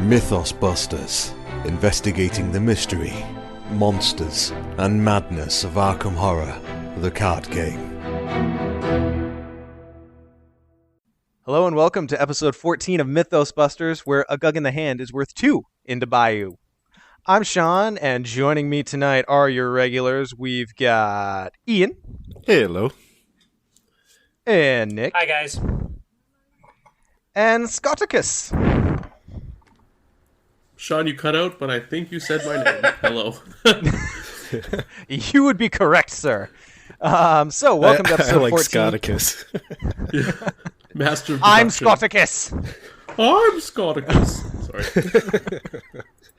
Mythos Busters, investigating the mystery, monsters, and madness of Arkham Horror, the card game. Hello and welcome to episode 14 of Mythos Busters, where a gug in the hand is worth two in the bayou. I'm Sean, and joining me tonight are your regulars. We've got Ian. Hello. And Nick. Hi, guys. And Scotticus. Sean, you cut out, but I think you said my name. Hello. You would be correct, sir. So, welcome to episode 14. I like Scotticus. Yeah. Master of I'm deduction. Scotticus. I'm Scotticus. Sorry.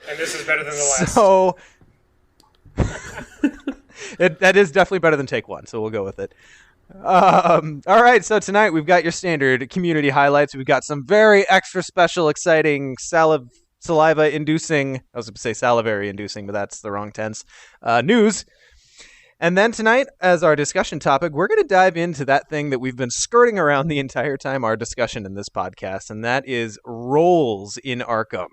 And this is better than the last. So, that is definitely better than take one, so we'll go with it. All right, so tonight we've got your standard community highlights. We've got some very extra special, exciting, saliva-inducing, I was going to say salivary-inducing, but that's the wrong tense, news. And then tonight, as our discussion topic, we're going to dive into that thing that we've been skirting around the entire time our discussion in this podcast, and that is roles in Arkham,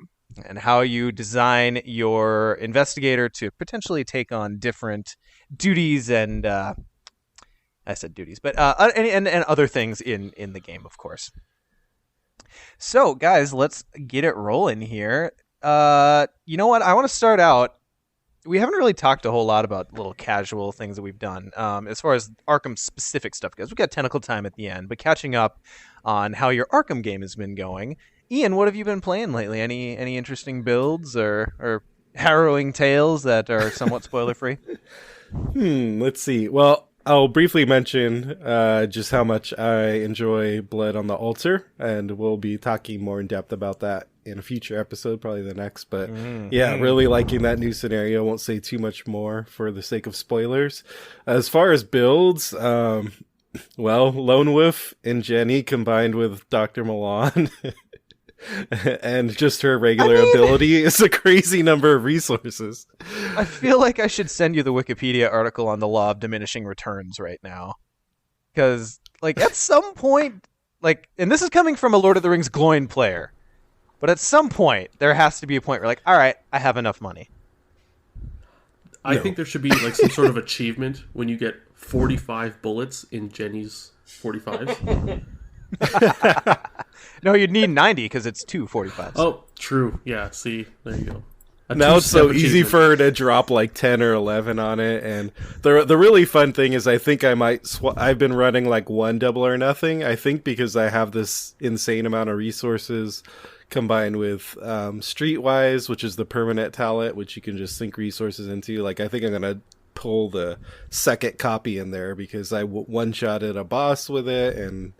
and how you design your investigator to potentially take on different duties and, I said duties, but and other things in the game, of course. So, guys, let's get it rolling here. You know what? I want to start out. We haven't really talked a whole lot about little casual things that we've done as far as Arkham-specific stuff goes. We've got Tentacle Time at the end, but catching up on how your Arkham game has been going. Ian, what have you been playing lately? Any interesting builds or harrowing tales that are somewhat spoiler-free? Let's see. Well, I'll briefly mention just how much I enjoy Blood on the Altar, and we'll be talking more in depth about that in a future episode, probably the next. But yeah, really liking that new scenario. Won't say too much more for the sake of spoilers. As far as builds, well, Lone Wolf and Jenny combined with Dr. Milan and just her regular ability is a crazy number of resources. I feel like I should send you the Wikipedia article on the law of diminishing returns right now. Because, like, at some point, like, and this is coming from a Lord of the Rings Gloin player, but at some point, there has to be a point where, like, all right, I have enough money. I think there should be like some sort of achievement when you get 45 bullets in Jenny's 45. No, you'd need 90 because it's 2 45s. Oh, true. Yeah, see, there you go. Now it's so easy for her to drop like 10 or 11 on it, and the really fun thing is I think I might I've been running like one double or nothing, I think, because I have this insane amount of resources combined with Streetwise, which is the permanent talent, which you can just sink resources into. Like, I think I'm gonna pull the second copy in there because I one-shotted a boss with it, and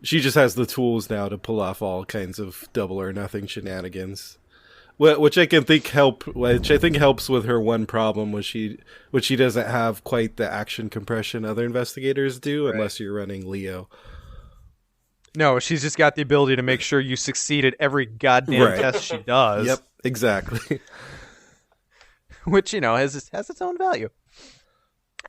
she just has the tools now to pull off all kinds of double or nothing shenanigans. Which I think helps with her one problem, which she doesn't have quite the action compression other investigators do, right, unless you're running Leo. No, she's just got the ability to make sure you succeed at every goddamn test she does. Yep, exactly. Which, you know, has its own value.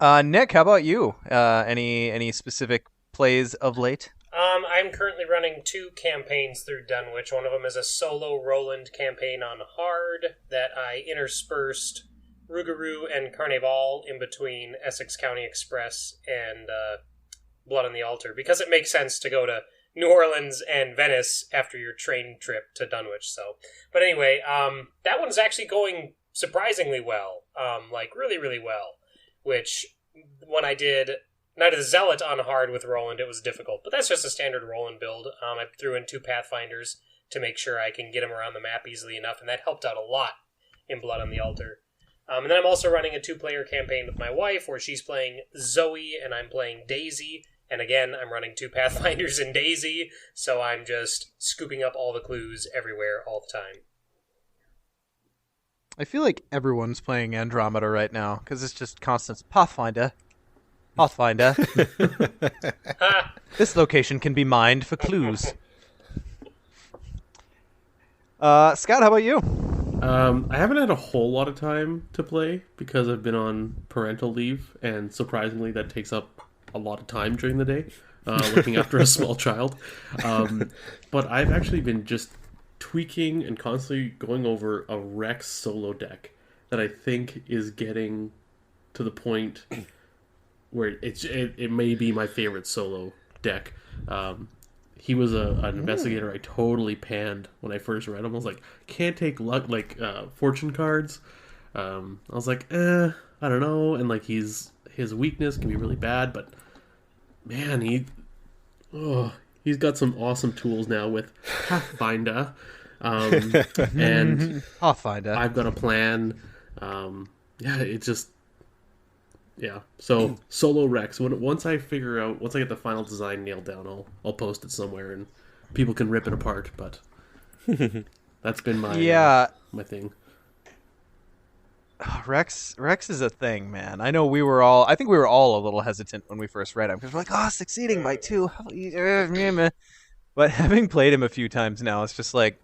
Nick, how about you? Any specific plays of late? I'm currently running 2 campaigns through Dunwich. One of them is a solo Roland campaign on hard that I interspersed Rougarou and Carnival in between Essex County Express and Blood on the Altar, because it makes sense to go to New Orleans and Venice after your train trip to Dunwich. So, but anyway, that one's actually going surprisingly well, like really, really well, which when I did Night of the Zealot on hard with Roland, it was difficult, but that's just a standard Roland build. I threw in 2 Pathfinders to make sure I can get them around the map easily enough, and that helped out a lot in Blood on the Altar. And then I'm also running a 2-player campaign with my wife, where she's playing Zoe and I'm playing Daisy, and again, I'm running 2 Pathfinders in Daisy, so I'm just scooping up all the clues everywhere all the time. I feel like everyone's playing Andromeda right now, because it's just constant Pathfinder. Pathfinder. This location can be mined for clues. Scott, how about you? I haven't had a whole lot of time to play because I've been on parental leave, and surprisingly, that takes up a lot of time during the day, looking after a small child. But I've actually been just tweaking and constantly going over a Rex solo deck that I think is getting to the point where it may be my favorite solo deck. He was an investigator I totally panned when I first read him. I was like, can't take luck fortune cards. I was like, I don't know. And like his weakness can be really bad, but man, he's got some awesome tools now with Pathfinder. And Pathfinder. I've got a plan. So solo Rex. Once I get the final design nailed down, I'll post it somewhere and people can rip it apart. But that's been my my thing. Rex is a thing, man. I know I think we were all a little hesitant when we first read him because we're like, succeeding by 2. But having played him a few times now, it's just like,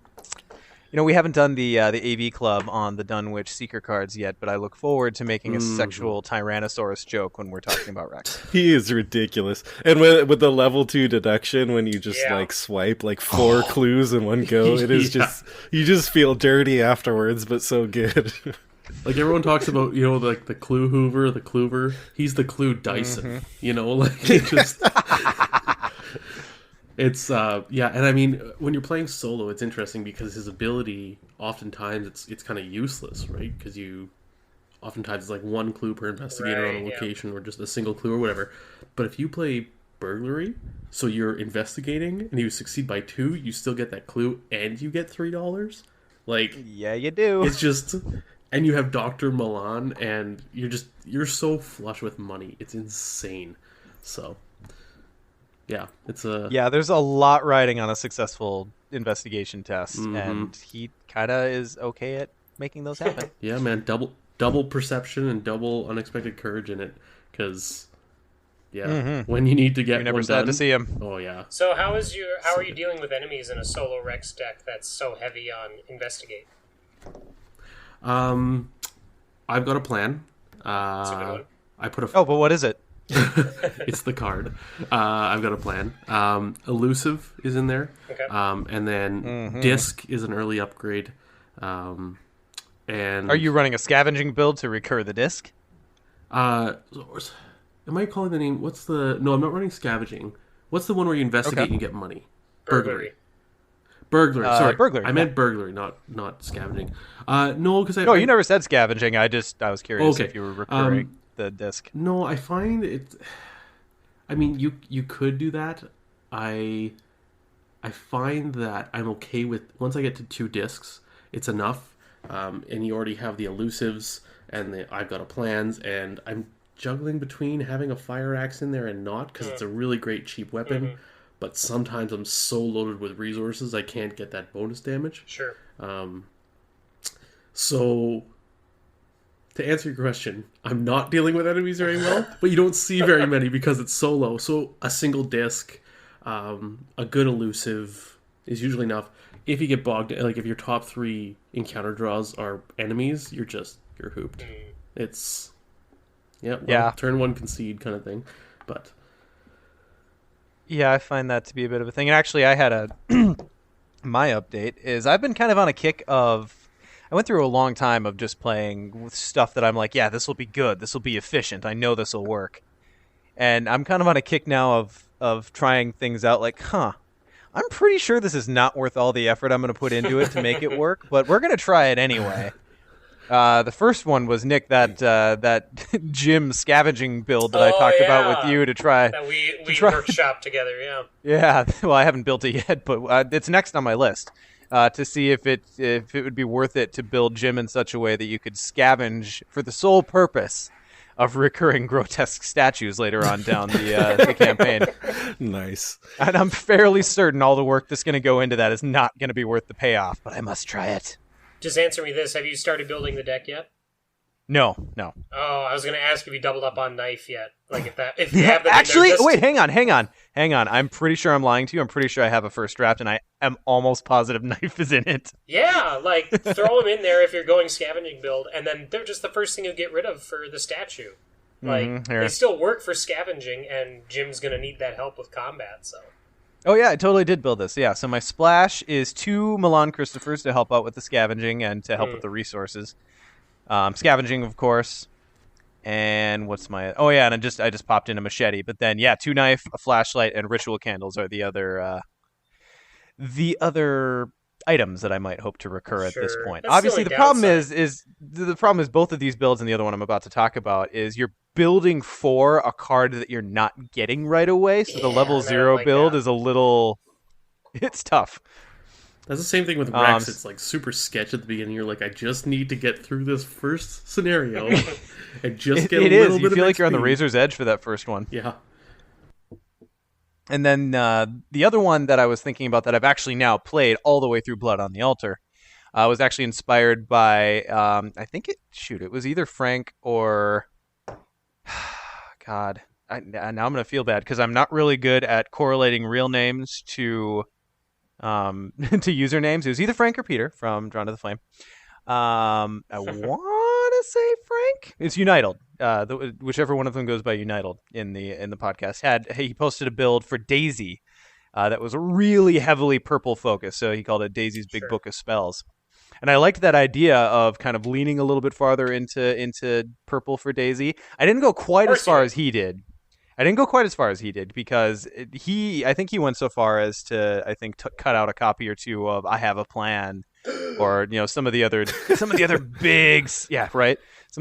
we haven't done the AV Club on the Dunwich Seeker cards yet, but I look forward to making a sexual Tyrannosaurus joke when we're talking about Rex. He is ridiculous. And with the level 2 deduction, when you just swipe 4 clues in one go, it is just, you just feel dirty afterwards, but so good. Like everyone talks about, like the Clue Hoover, the Kluver. He's the Clue Dyson. It just... It's and I mean, when you're playing solo, it's interesting because his ability, oftentimes it's kind of useless, right? Because oftentimes it's like 1 clue per investigator on a location, or just a single clue or whatever. But if you play burglary, so you're investigating and you succeed by 2, you still get that clue and you get $3. Like, yeah, you do. It's just, and you have Dr. Milan, and you're so flush with money, it's insane. So. Yeah, there's a lot riding on a successful investigation test, and he kind of is okay at making those happen. Yeah, man, double perception and double unexpected courage in it, because when you need to get, you're never sad to see him. Oh yeah. So how are you dealing with enemies in a solo Rex deck that's so heavy on investigate? I've got a plan. That's a good one. I put a. Oh, but what is it? It's the card. I've got a plan. Elusive is in there. Okay. And then Disc is an early upgrade. And are you running a scavenging build to recur the disc? Am I calling the name? No, I'm not running scavenging. What's the one where you investigate and you get money? Burglary. Sorry, burglary. I meant burglary, not scavenging. No, because you never said scavenging. I was curious if you were recurring the disc. No, I find it. I mean, you could do that. I find that I'm okay with, once I get to 2 discs, it's enough. And you already have the elusives and I've got a plans, and I'm juggling between having a fire axe in there and not, because it's a really great cheap weapon. But sometimes I'm so loaded with resources I can't get that bonus damage. Sure. So, to answer your question, I'm not dealing with enemies very well, but you don't see very many because it's solo. So a single disc, a good elusive is usually enough. If you get bogged, like if your top 3 encounter draws are enemies, you're hooped. It's turn 1 concede kind of thing, but. Yeah, I find that to be a bit of a thing. And actually, I had my update is I've been kind of on a kick of, I went through a long time of just playing with stuff that I'm like, yeah, this will be good. This will be efficient. I know this will work. And I'm kind of on a kick now of trying things out like, I'm pretty sure this is not worth all the effort I'm going to put into it to make it work, but we're going to try it anyway. The first one was, Nick, that gym scavenging build that I talked about with you to try. That we workshop together, yeah. Yeah, well, I haven't built it yet, but it's next on my list to see if it would be worth it to build gym in such a way that you could scavenge for the sole purpose of recurring grotesque statues later on down the campaign. Nice. And I'm fairly certain all the work that's going to go into that is not going to be worth the payoff, but I must try it. Just answer me this. Have you started building the deck yet? No. Oh, I was going to ask if you doubled up on knife yet. Like if you have them Actually, in there, wait, hang on. I'm pretty sure I'm lying to you. I'm pretty sure I have a first draft, and I am almost positive knife is in it. Yeah, like throw them in there if you're going scavenging build, and then they're just the first thing you get rid of for the statue. Like they still work for scavenging, and Jim's going to need that help with combat. So. Oh yeah, I totally did build this. Yeah, so my splash is 2 Milan Christophers to help out with the scavenging and to help with the resources. Scavenging, of course. And what's my... Oh, yeah, and I just popped in a machete. But then, yeah, 2 knife, a flashlight, and ritual candles are the other items that I might hope to recur at this point. That's Obviously, the the only problem is both of these builds and the other one I'm about to talk about is you're building for a card that you're not getting right away. So the level 0 build is a little... It's tough. That's the same thing with Rex. It's like super sketch at the beginning. You're like, I just need to get through this first scenario and just get a little bit of You feel like you're on the XP. razor's edge for that first one. Yeah. And then the other one that I was thinking about that I've actually now played all the way through Blood on the Altar was actually inspired by, I think it was either Frank or... God, now I'm going to feel bad because I'm not really good at correlating real names to to usernames. It was either Frank or Peter from Drawn to the Flame. I want to say Frank. It's United. Whichever one of them goes by United in the podcast. He posted a build for Daisy that was really heavily purple focused. So he called it Daisy's Big Book of Spells. And I liked that idea of kind of leaning a little bit farther into purple for Daisy. I didn't go quite as far as he did. Because I think he went so far as to cut out a copy or two of I Have a Plan, or some of the other big some of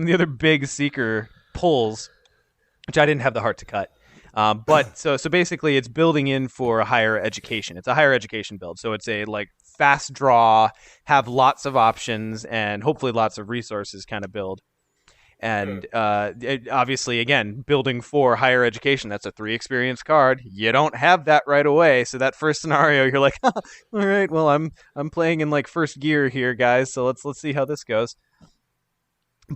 the other big Seeker pulls, which I didn't have the heart to cut. But so basically it's building in for a higher education. It's a higher education build, so it's a like fast draw, have lots of options, and hopefully lots of resources kind of build. And obviously, again, building for higher education, that's a 3 experience card. You don't have that right away. So that first scenario, you're like, all right, well, I'm playing in like first gear here, guys. So let's see how this goes.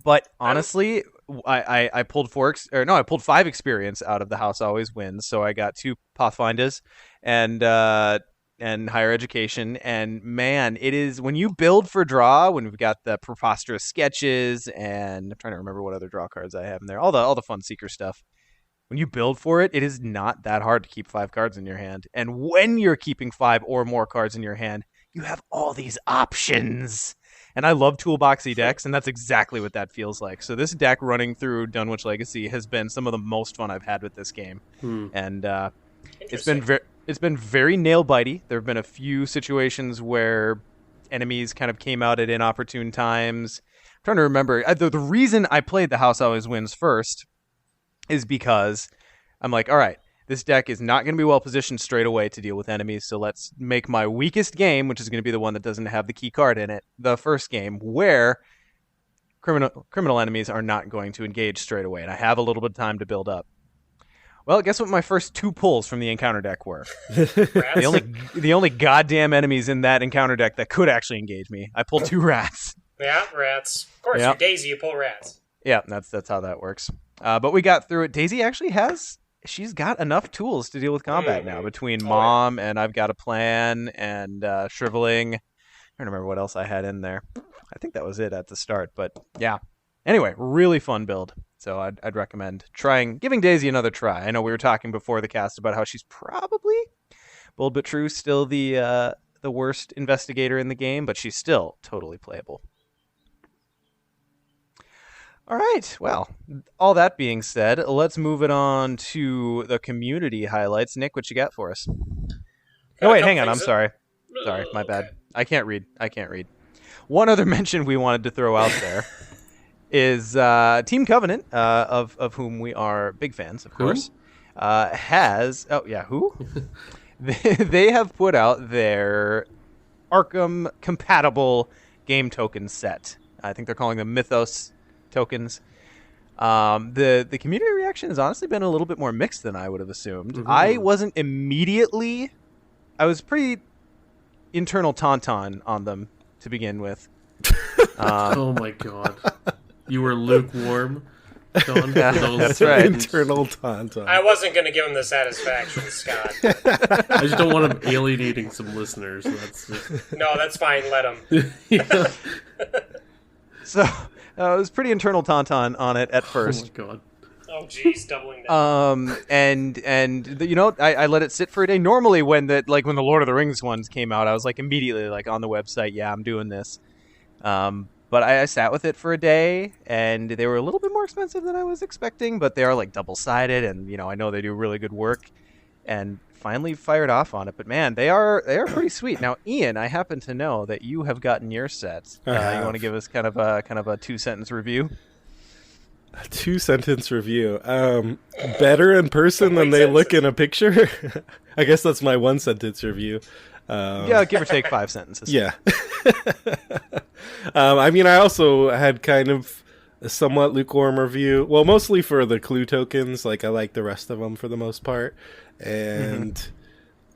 But honestly, I pulled 5 experience out of the House Always Wins. So I got 2 Pathfinders and higher education. And man, it is when you build for draw, when we've got the preposterous sketches, and I'm trying to remember what other draw cards I have in there, all the fun Seeker stuff. When you build for it, it is not that hard to keep 5 cards in your hand. And when you're keeping 5 or more cards in your hand, you have all these options. And I love toolboxy decks, and that's exactly what that feels like. So this deck running through Dunwich Legacy has been some of the most fun I've had with this game. And it's been very nail-bitey. There have been a few situations where enemies kind of came out at inopportune times. I'm trying to remember. The reason I played the House Always Wins first is because I'm like, all right, this deck is not going to be well-positioned straight away to deal with enemies, so let's make my weakest game, which is going to be the one that doesn't have the key card in it, the first game, where criminal enemies are not going to engage straight away, and I have a little bit of time to build up. Well, guess what my first 2 pulls from the encounter deck were? The only goddamn enemies in that encounter deck that could actually engage me. I pulled 2 rats. Yeah, rats. Of course, you're Daisy, you pull rats. Yeah, that's how that works. But we got through it. Daisy actually she's got enough tools to deal with combat now, between Mom and I've Got a Plan and Shriveling. I don't remember what else I had in there. I think that was it at the start, but yeah. Anyway, really fun build. So I'd recommend giving Daisy another try. I know we were talking before the cast about how she's probably, bold but true, still the worst investigator in the game, but she's still totally playable. All right, well, all that being said, let's move it on to the community highlights. Nick, what you got for us? Oh, wait, hang on. I'm sorry. Sorry, my bad. I can't read. One other mention we wanted to throw out there is Team Covenant, of whom we are big fans, of course, has... Oh, yeah, who? They have put out their Arkham-compatible game token set. I think they're calling them Mythos tokens. The community reaction has honestly been a little bit more mixed than I would have assumed. I wasn't immediately... I was pretty internal Tauntaun on them to begin with. Oh my god. You were lukewarm, Sean. Yeah, that's right. Internal Tauntaun. I wasn't going to give him the satisfaction, Scott. I just don't want him alienating some listeners. That's just... No, that's fine. Let him. Yeah. So it was pretty internal Tauntaun on it at first. Oh my god. Oh, geez, doubling down. I let it sit for a day. Normally, when the Lord of the Rings ones came out, I was like immediately like on the website, yeah, I'm doing this. But I sat with it for a day, and they were a little bit more expensive than I was expecting, but they are like double-sided, and I know they do really good work, and finally fired off on it. But man, they are pretty sweet. Now, Ian, I happen to know that you have gotten your set. You want to give us kind of a 2-sentence review? A 2-sentence review. Better in person than they look in a picture. I guess that's my 1-sentence review. Yeah, give or take 5 sentences. Yeah. I also had kind of a somewhat lukewarm review. Well, mostly for the clue tokens. Like, I like the rest of them for the most part. And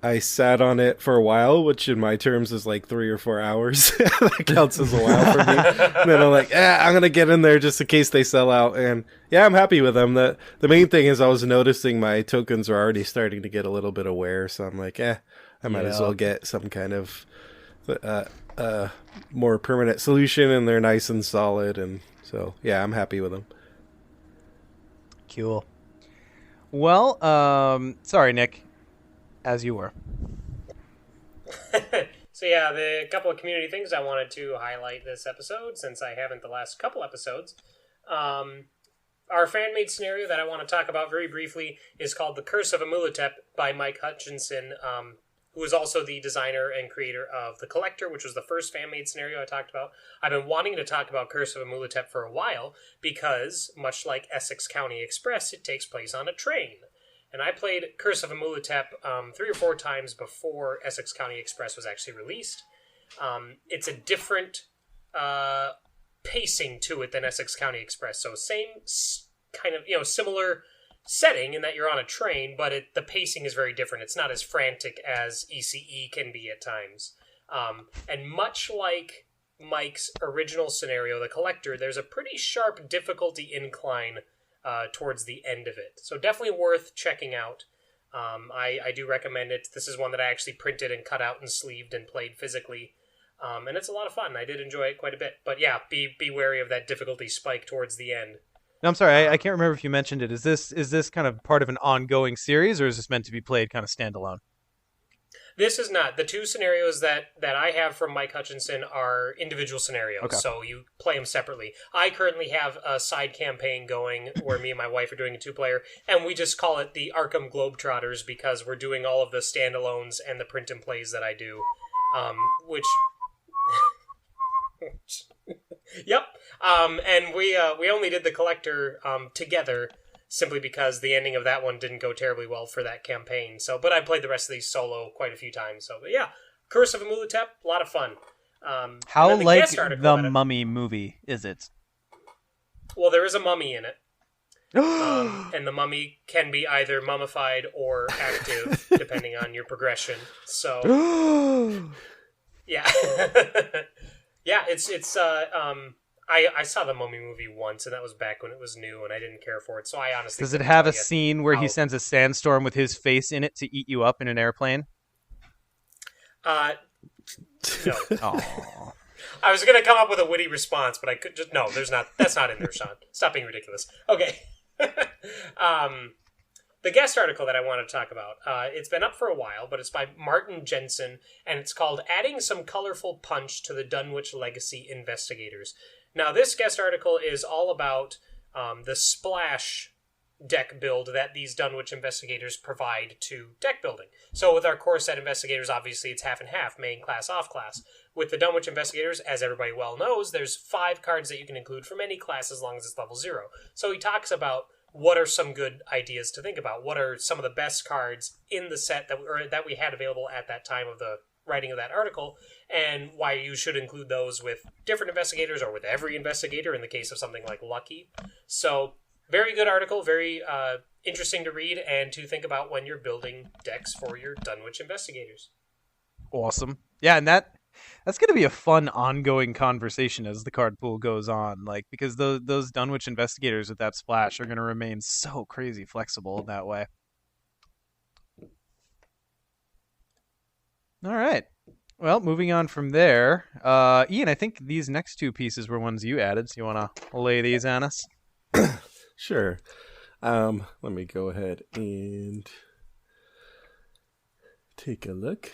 I sat on it for a while, which in my terms is like 3 or 4 hours. That counts as a while for me. And then I'm like, I'm going to get in there just in case they sell out. And yeah, I'm happy with them. The main thing is I was noticing my tokens are already starting to get a little bit of wear. So I'm like, I might as well get some kind of more permanent solution, and they're nice and solid. And so, yeah, I'm happy with them. Cool. Well, sorry, Nick, as you were. So yeah, the couple of community things I wanted to highlight this episode, since I haven't the last couple episodes. Our fan-made scenario that I want to talk about very briefly is called The Curse of Amulotep by Mike Hutchinson, who is also the designer and creator of The Collector, which was the first fan-made scenario I talked about. I've been wanting to talk about Curse of Amulotep for a while because, much like Essex County Express, it takes place on a train. And I played Curse of Amulotep 3 or 4 times before Essex County Express was actually released. It's a different pacing to it than Essex County Express. So same kind of, similar setting in that you're on a train, but the pacing is very different. It's not as frantic as ECE can be at times. And much like Mike's original scenario, The Collector, there's a pretty sharp difficulty incline towards the end of it. So definitely worth checking out. I do recommend it. This is one that I actually printed and cut out and sleeved and played physically. And it's a lot of fun. I did enjoy it quite a bit. But yeah, be wary of that difficulty spike towards the end. No, I'm sorry, I can't remember if you mentioned it. Is this kind of part of an ongoing series, or is this meant to be played kind of standalone? This is not. The 2 scenarios that I have from Mike Hutchinson are individual scenarios, So you play them separately. I currently have a side campaign going where me and my wife are doing a 2-player, and we just call it the Arkham Globetrotters because we're doing all of the standalones and the print and plays that I do, which... Yep. And we only did The Collector together simply because the ending of that one didn't go terribly well for that campaign. So, but I played the rest of these solo quite a few times. So, but yeah, Curse of Amulotep, a lot of fun. How like the Mummy movie is it? Well, there is a mummy in it. And the mummy can be either mummified or active, depending on your progression. So, yeah. Yeah, I saw the Mummy movie once, and that was back when it was new, and I didn't care for it, so I honestly... Does it have a scene where he sends a sandstorm with his face in it to eat you up in an airplane? No. Aww. I was going to come up with a witty response, but I could just... No, there's not. That's not in there, Sean. Stop being ridiculous. Okay. The guest article that I want to talk about, it's been up for a while, but it's by Martin Jensen, and it's called Adding Some Colorful Punch to the Dunwich Legacy Investigators. Now, this guest article is all about the splash deck build that these Dunwich Investigators provide to deck building. So with our core set Investigators, obviously it's half and half, main class, off class. With the Dunwich Investigators, as everybody well knows, there's 5 cards that you can include from any class as long as it's level 0. So he talks about what are some good ideas to think about? What are some of the best cards in the set that we had available at that time of the writing of that article, and why you should include those with different investigators or with every investigator in the case of something like Lucky. So, very good article, very interesting to read and to think about when you're building decks for your Dunwich Investigators. Awesome. Yeah, and that That's going to be a fun ongoing conversation as the card pool goes on, like because those Dunwich investigators with that splash are going to remain so crazy flexible in that way. All right. Well, moving on from there, Ian, I think these next two pieces were ones you added, so you want to lay these on us? Sure. Let me go ahead and take a look.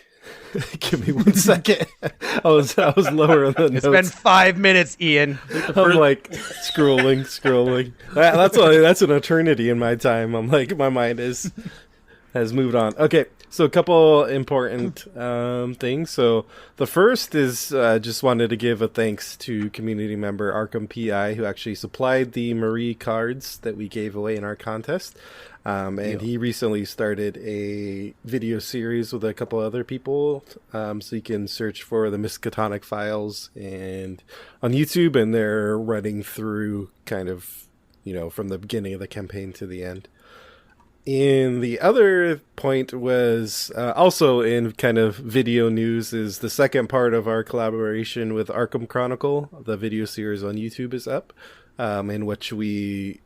Give me 1 second. I was lower on the notes. It's been 5 minutes, Ian. I'm like scrolling. That's an eternity in my time. I'm like, my mind has moved on. Okay, so a couple important things. So the first is just wanted to give a thanks to community member Arkham PI, who actually supplied the Marie cards that we gave away in our contest. And he recently started a video series with a couple other people. So you can search for the Miskatonic Files and on YouTube, and they're running through kind of, from the beginning of the campaign to the end. And the other point was also in kind of video news is the second part of our collaboration with Arkham Chronicle. The video series on YouTube is up, in which we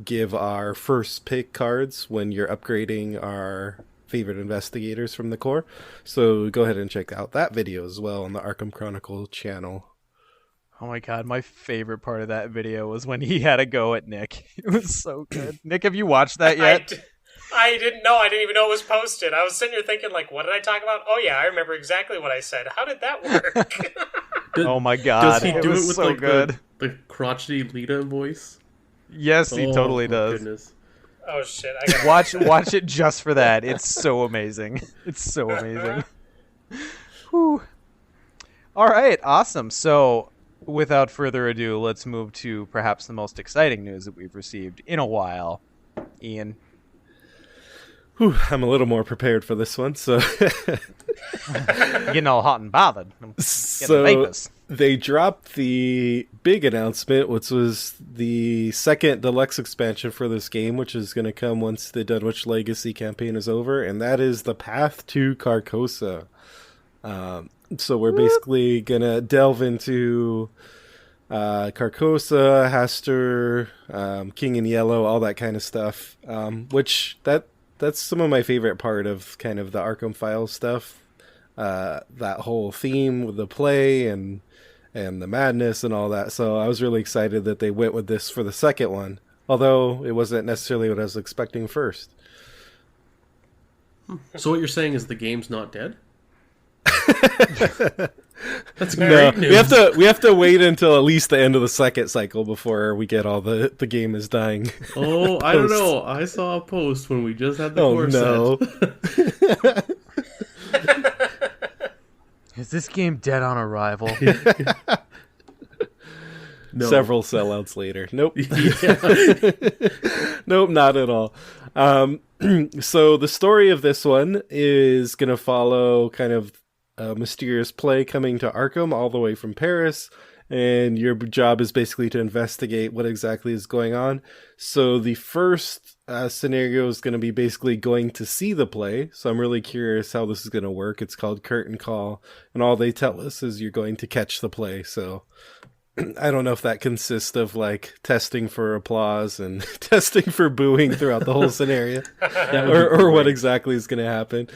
give our first pick cards when you're upgrading our favorite investigators from the core. So go ahead and check out that video as well on the Arkham Chronicle channel. Oh my god, my favorite part of that video was when he had a go at Nick. It was so good. Nick, have you watched that yet? I didn't know. I didn't even know it was posted. I was sitting here thinking, like, what did I talk about? Oh yeah, I remember exactly what I said. How did that work? Oh my god, Does he do it with so like good. the crotchety Lita voice? Yes, he totally my does. Goodness. Oh shit! I gotta Watch it just for that. It's so amazing. It's so amazing. Whew. All right, awesome. So, without further ado, let's move to perhaps the most exciting news that we've received in a while. Ian. Whew, I'm a little more prepared for this one, so Getting all hot and bothered. so they dropped the big announcement, which was the second deluxe expansion for this game, which is going to come once the Dunwich Legacy campaign is over, and that is the Path to Carcosa. So we're basically going to delve into Carcosa, Hastur, King in Yellow, all that kind of stuff, which that's some of my favorite part of kind of the Arkham Files stuff. That whole theme with the play and the madness and all that. So I was really excited that they went with this for the second one, although it wasn't necessarily what I was expecting first. So what you're saying is the game's not dead? That's No, great news. we have to wait until at least the end of the second cycle before we get all the game is dying. Oh, I don't know. I saw a post when we just had the core set. Is this game dead on arrival? No. Several sellouts later. Nope. Nope, not at all. So the story of this one is going to follow kind of a mysterious play coming to Arkham all the way from Paris, and your job is basically to investigate what exactly is going on. So the first scenario is going to be basically going to see the play, so I'm really curious how this is going to work. It's called Curtain Call, and all they tell us is you're going to catch the play, so I don't know if that consists of like testing for applause and testing for booing throughout the whole scenario, or what exactly is going to happen.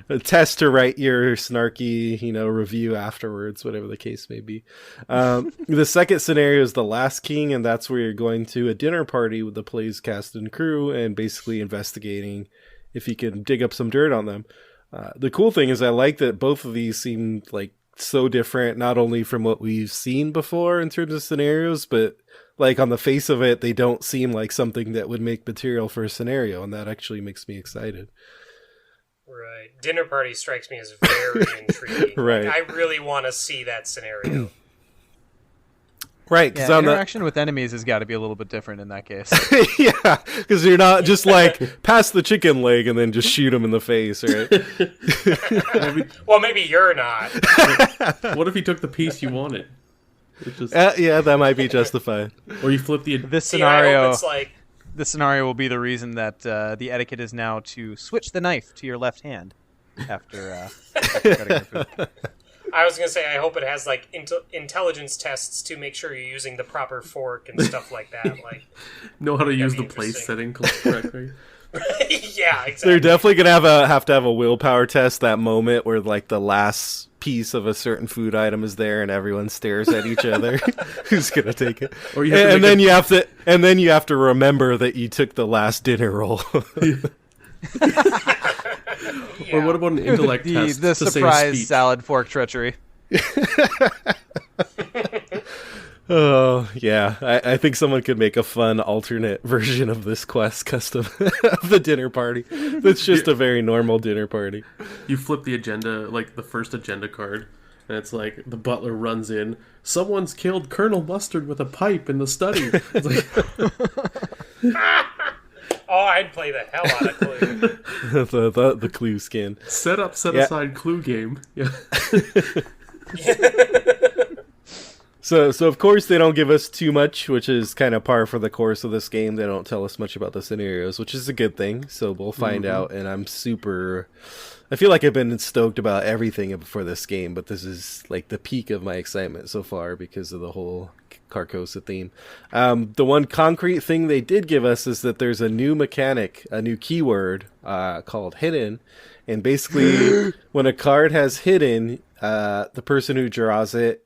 A test to write your snarky, review afterwards, whatever the case may be. The second scenario is the Last King, and that's where you're going to a dinner party with the play's cast and crew and basically investigating if you can dig up some dirt on them. The cool thing is I like that both of these seem like so different, not only from what we've seen before in terms of scenarios, but like on the face of it, they don't seem like something that would make material for a scenario, and that actually makes me excited. Right. Dinner party strikes me as very intriguing. Right. Like, I really want to see that scenario. Right, Yeah, because interaction with enemies has got to be a little bit different in that case. yeah, because you're not just like pass the chicken leg and then just shoot him in the face, right? Well, maybe you're not. What if he took the piece you wanted? Yeah, that might be justified. Or you flip the... This See, I scenario, hope it's like, this scenario will be the reason that the etiquette is now to switch the knife to your left hand. after cutting their food. I was gonna say, I hope it has like intelligence tests to make sure you're using the proper fork and stuff like that. Like, know how to use the be place interesting. setting correctly. Yeah, exactly. They're definitely gonna have to have a willpower test. That moment where like the last piece of a certain food item is there, and everyone stares at each other. Who's gonna take it? Or you have to and then you have to remember that you took the last dinner roll. Or what about an intellect test The to save surprise speech? salad fork treachery. Oh, yeah. I think someone could make a fun alternate version of this quest custom of the dinner party. That's just a very normal dinner party. You flip the agenda, like the first agenda card, and it's like the butler runs in. Someone's killed Colonel Mustard with a pipe in the study. It's like, Oh, I'd play the hell out of Clue. the clue skin. set aside clue game. Yeah. So of course they don't give us too much, which is kind of par for the course of this game. They don't tell us much about the scenarios, which is a good thing. So we'll find out, and I feel like I've been stoked about everything for this game, but this is like the peak of my excitement so far because of the whole Carcosa theme. The one concrete thing they did give us is that there's a new mechanic, a new keyword called hidden, and basically when a card has hidden, the person who draws it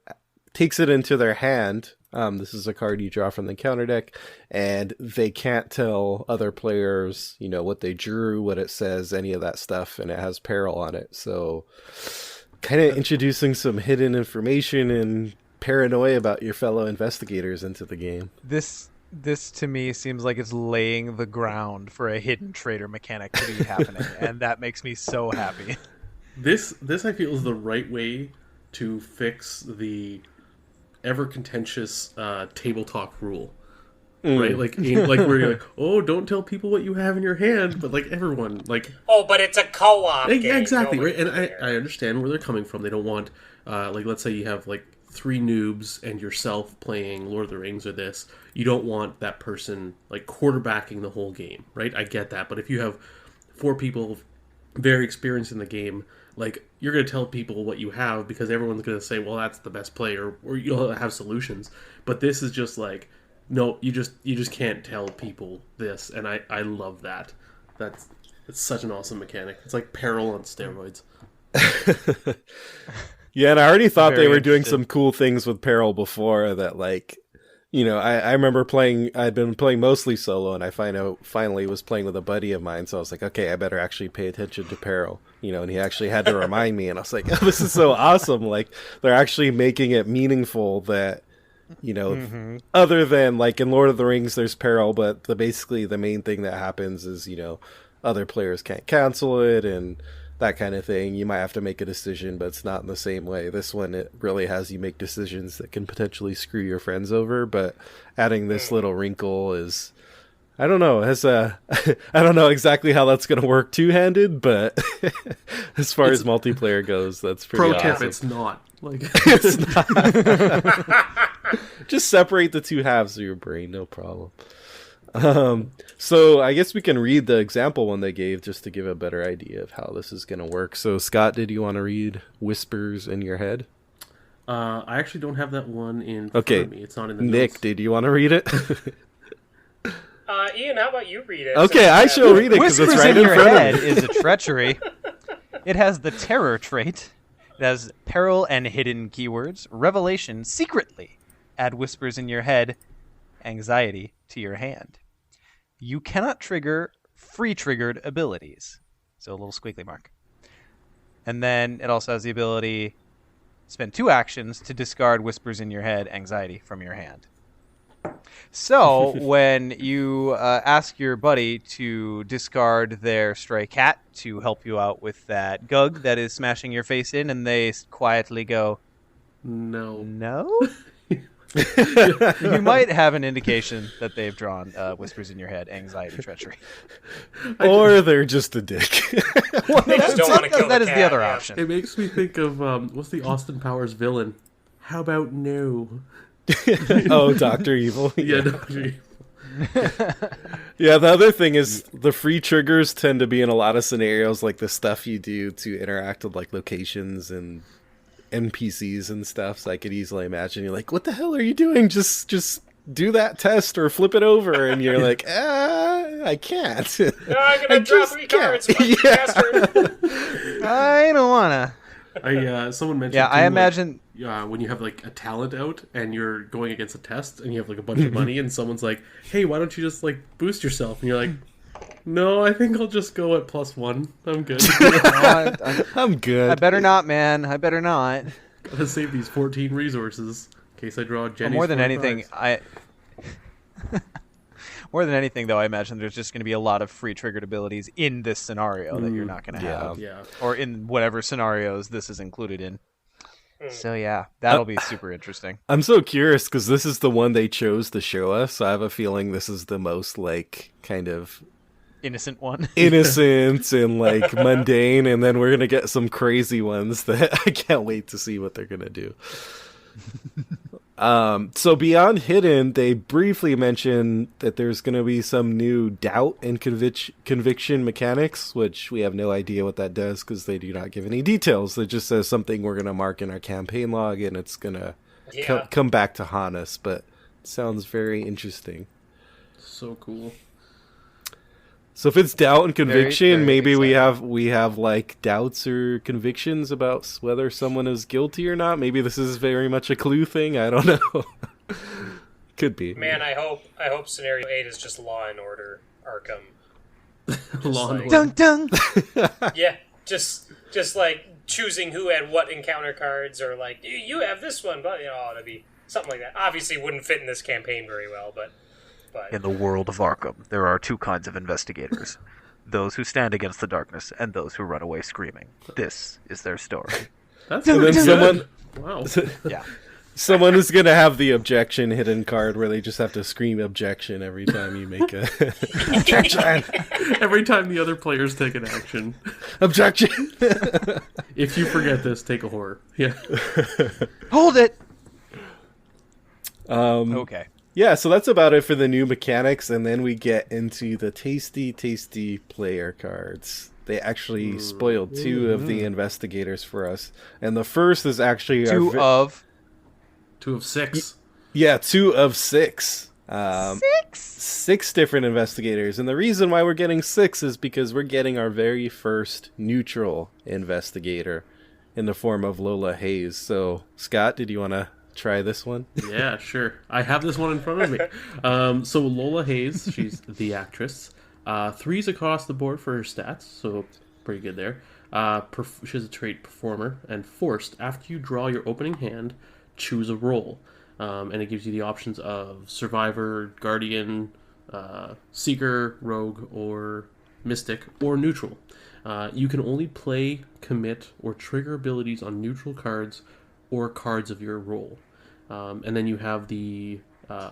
takes it into their hand. This is a card you draw from the counter deck, and they can't tell other players, what they drew, what it says, any of that stuff, and it has peril on it. So kind of introducing some hidden information and paranoia about your fellow investigators into the game. This to me seems like it's laying the ground for a hidden traitor mechanic to be happening, and that makes me so happy. This I feel is the right way to fix the ever contentious table talk rule, right? Like where you're like, oh, don't tell people what you have in your hand, but like everyone like, Oh, but it's a co-op game. exactly, right? Nobody And cares. I understand where they're coming from. They don't want like, let's say you have like 3 noobs and yourself playing Lord of the Rings or this. You don't want that person like quarterbacking the whole game, right? I get that, but if you have 4 people very experienced in the game, like, you're going to tell people what you have because everyone's going to say, well, that's the best player, or you'll have solutions. But this is just like, no, you just can't tell people this, and I love that. It's such an awesome mechanic. It's like peril on steroids. Yeah, and I already thought Very they were doing interested. some cool things with peril before that, like, I remember I'd been playing mostly solo, and I finally was playing with a buddy of mine, so I was like, okay, I better actually pay attention to peril, and he actually had to remind me, and I was like, oh, this is so awesome. Like, they're actually making it meaningful that, other than, like, in Lord of the Rings, there's peril, but basically the main thing that happens is, other players can't cancel it, and that kind of thing. You might have to make a decision, but it's not in the same way. This one, it really has you make decisions that can potentially screw your friends over, but adding this little wrinkle is, I don't know, I don't know exactly how that's going to work two-handed, but as far as multiplayer goes, that's pretty Pro awesome. tip, it's not. Like, It's not. Just separate the two halves of your brain, no problem. So I guess we can read the example one they gave just to give a better idea of how this is going to work. So Scott, did you want to read Whispers in Your Head? I actually don't have that one in front Okay. of me. It's not in the Nick, notes. did you want to read it? Ian, how about you read it? Okay, I shall read it because it's Whispers right in in Your front Head of me. is a treachery. It has the terror trait. It has peril and hidden keywords. Revelation, secretly. Add whispers in your head. Anxiety to your hand. You cannot trigger free-triggered abilities. So a little squiggly mark. And then it also has the ability spend 2 actions to discard whispers in your head, anxiety from your hand. So when you ask your buddy to discard their stray cat to help you out with that gug that is smashing your face in, and they quietly go, No. no? You might have an indication that they've drawn whispers in your head, anxiety, treachery. Or they're just a dick. They just don't want to kill That the is cat, the other yeah. option. It makes me think of, what's the Austin Powers villain? How about no? Oh, Dr. Evil. Yeah, Dr. Yeah, the other thing is the free triggers tend to be in a lot of scenarios, like the stuff you do to interact with like locations and NPCs and stuff. So I could easily imagine you're like, what the hell are you doing? Just do that test or flip it over, and you're like, I can't. No, I'm gonna draw 3 cards, fucking bastard. I don't wanna. Someone mentioned. Yeah, I imagine. When you have like a talent out and you're going against a test and you have like a bunch of money and someone's like, "Hey, why don't you just like boost yourself?" And you're like, "No, I think I'll just go at +1. I'm good. I'm good. I better not, man. I better not. Gotta save these 14 resources in case I draw Jenny's." More than 4 anything, cards. More than anything, though, I imagine there's just going to be a lot of free triggered abilities in this scenario that you're not going to have, Yeah. or in whatever scenarios this is included in. So yeah, that'll be super interesting. I'm so curious because this is the one they chose to show us. So I have a feeling this is the most like kind of Innocent one. innocent and like mundane, and then we're gonna get some crazy ones that I can't wait to see what they're gonna do. So beyond hidden, they briefly mention that there's going to be some new doubt and conviction mechanics, which we have no idea what that does because they do not give any details. It just says something we're going to mark in our campaign log, and it's going to come back to haunt us. But it sounds very interesting. So cool. So if it's doubt and conviction, very maybe exciting. we have like doubts or convictions about whether someone is guilty or not. Maybe this is very much a clue thing. I don't know. Could be. Man, I hope scenario 8 is just Law and Order Arkham. Law and like- Order. Dun dun. Yeah, just like choosing who had what encounter cards, or like you have this one, but that'd be something like that. Obviously, wouldn't fit in this campaign very well, but In the world of Arkham, there are 2 kinds of investigators: those who stand against the darkness and those who run away screaming. This is their story. That's And then good. someone Wow. Yeah. someone is going to have the objection hidden card where they just have to scream objection every time you make a objection. Every time the other players take an action. Objection. If you forget this, take a horror. Yeah. Hold it. Okay. Yeah, so that's about it for the new mechanics, and then we get into the tasty player cards. They actually spoiled 2 of the investigators for us, and the first is actually 2 of 2 of 6. 2 of 6. 6. 6 different investigators, and the reason why we're getting 6 is because we're getting our very first neutral investigator in the form of Lola Hayes. So, Scott, did you want to try this one? Yeah, sure. I have this one in front of me. So Lola Hayes, she's the actress. 3s across the board for her stats, so pretty good there. She has a trait Performer, and Forced. After you draw your opening hand, choose a role. And it gives you the options of Survivor, Guardian, Seeker, Rogue, or Mystic, or Neutral. You can only play, commit, or trigger abilities on neutral cards or cards of your role. And then you have the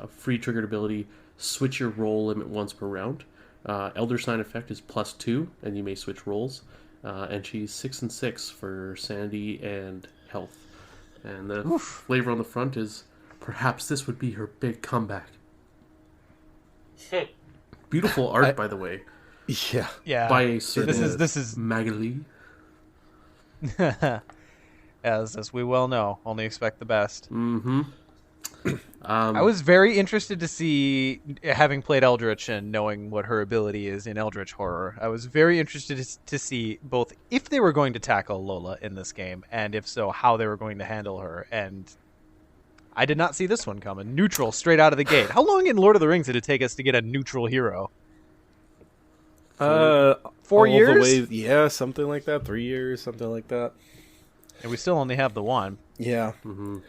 free triggered ability, switch your role limit once per round. Elder Sign effect is +2, and you may switch roles. And she's 6 and 6 for sanity and health. And the flavor on the front is, perhaps this would be her big comeback. Beautiful art, by the way, Yeah. Yeah. by a certain This is Magali. as we well know, only expect the best. Mm-hmm. I was very interested to see, having played Eldritch and knowing what her ability is in Eldritch Horror, I was very interested to see both if they were going to tackle Lola in this game, and if so, how they were going to handle her. And I did not see this one coming. Neutral, straight out of the gate. How long in Lord of the Rings did it take us to get a neutral hero? 4 all years? the way, yeah, something like that. 3 years, something like that. And we still only have the one. Yeah. Mm-hmm.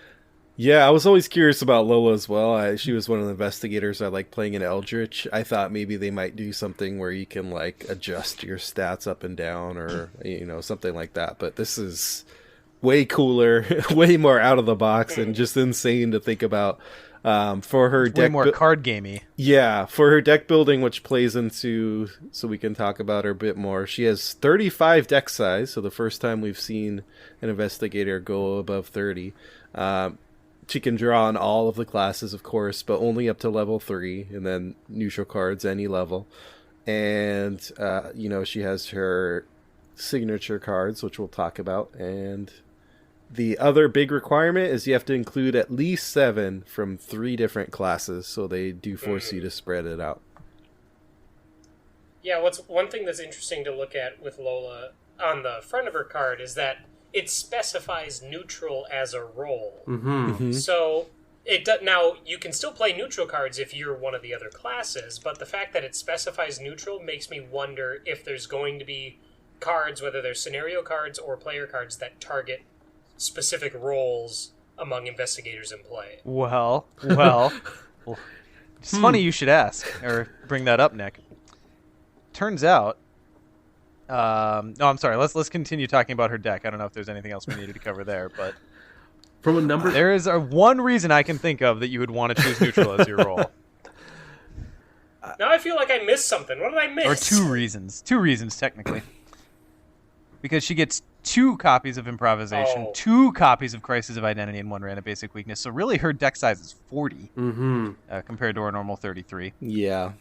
Yeah, I was always curious about Lola as well. She was one of the investigators I like playing in Eldritch. I thought maybe they might do something where you can like adjust your stats up and down, or something like that. But this is way cooler, way more out of the box, and just insane to think about. For her Way deck, more card gamey. yeah, for her deck building, which plays into, so we can talk about her a bit more. She has 35 deck size, so the first time we've seen an investigator go above 30. she can draw on all of the classes, of course, but only up to level 3, and then neutral cards any level. And she has her signature cards, which we'll talk about. And the other big requirement is you have to include at least 7 from 3 different classes, so they do force you to spread it out. Yeah, what's one thing that's interesting to look at with Lola on the front of her card is that it specifies neutral as a role. So now you can still play neutral cards if you're one of the other classes, but the fact that it specifies neutral makes me wonder if there's going to be cards, whether they're scenario cards or player cards, that target specific roles among investigators in play. Well, it's funny you should ask or bring that up, Nick. Turns out, no, I'm sorry. Let's continue talking about her deck. I don't know if there's anything else we needed to cover there, but from a number, there is one reason I can think of that you would want to choose neutral as your role. Now I feel like I missed something. What did I miss? Or two reasons technically, because she gets 2 copies of improvisation, 2 copies of Crisis of Identity, and 1 random basic weakness. So really, her deck size is 40 compared to our normal 33. Yeah.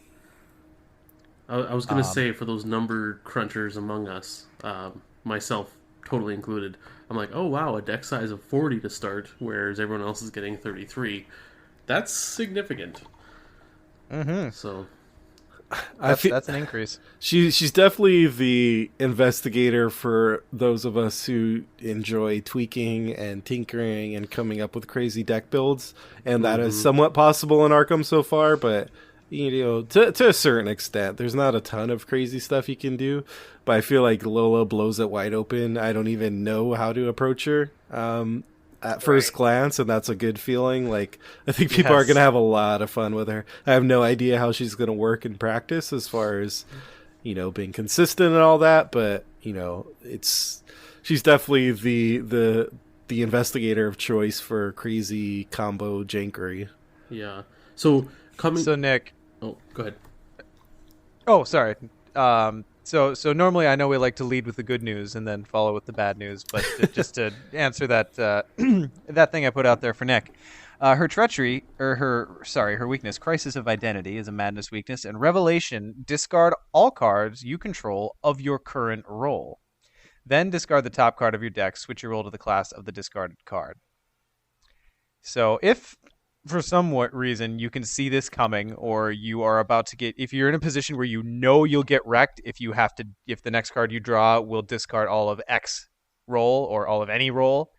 I was going to say, for those number crunchers among us, myself totally included, I'm like, oh wow, a deck size of 40 to start, whereas everyone else is getting 33. That's significant. So that's an increase. She's definitely the investigator for those of us who enjoy tweaking and tinkering and coming up with crazy deck builds, and that is somewhat possible in Arkham so far, but to a certain extent. There's not a ton of crazy stuff you can do, but I feel like Lola blows it wide open. I don't even know how to approach her at first glance, and that's a good feeling. Like, I think people are going to have a lot of fun with her. I have no idea how she's going to work in practice as far as, being consistent and all that, but, she's definitely the investigator of choice for crazy combo jankery. Yeah. So Nick. Oh, go ahead. Oh, sorry. So normally I know we like to lead with the good news and then follow with the bad news, but just to answer that that thing I put out there for Nick, her treachery or her weakness, Crisis of Identity, is a madness weakness, and Revelation, discard all cards you control of your current role. Then discard the top card of your deck, switch your role to the class of the discarded card. So if for some reason you can see this coming, or you are about to if you're in a position where you'll get wrecked if the next card you draw will discard all of X role or all of any role,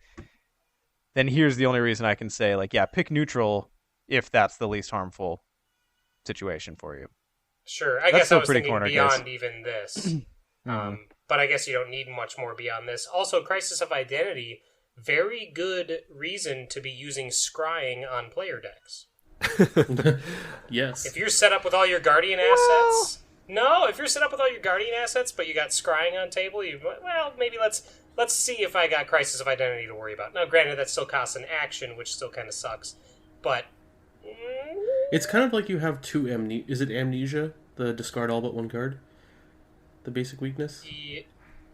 then here's the only reason I can say, pick neutral if that's the least harmful situation for you. Sure, I guess I was thinking beyond case. Even this. But I guess you don't need much more beyond this. Also, Crisis of Identity, very good reason to be using scrying on player decks. Yes. If you're set up with all your Guardian assets... No, if you're set up with all your Guardian assets, but you got scrying on table, maybe let's see if I got Crisis of Identity to worry about. Now, granted, that still costs an action, which still kind of sucks, but... It's kind of like you have 2 Is it Amnesia? The discard all but 1 card? The basic weakness?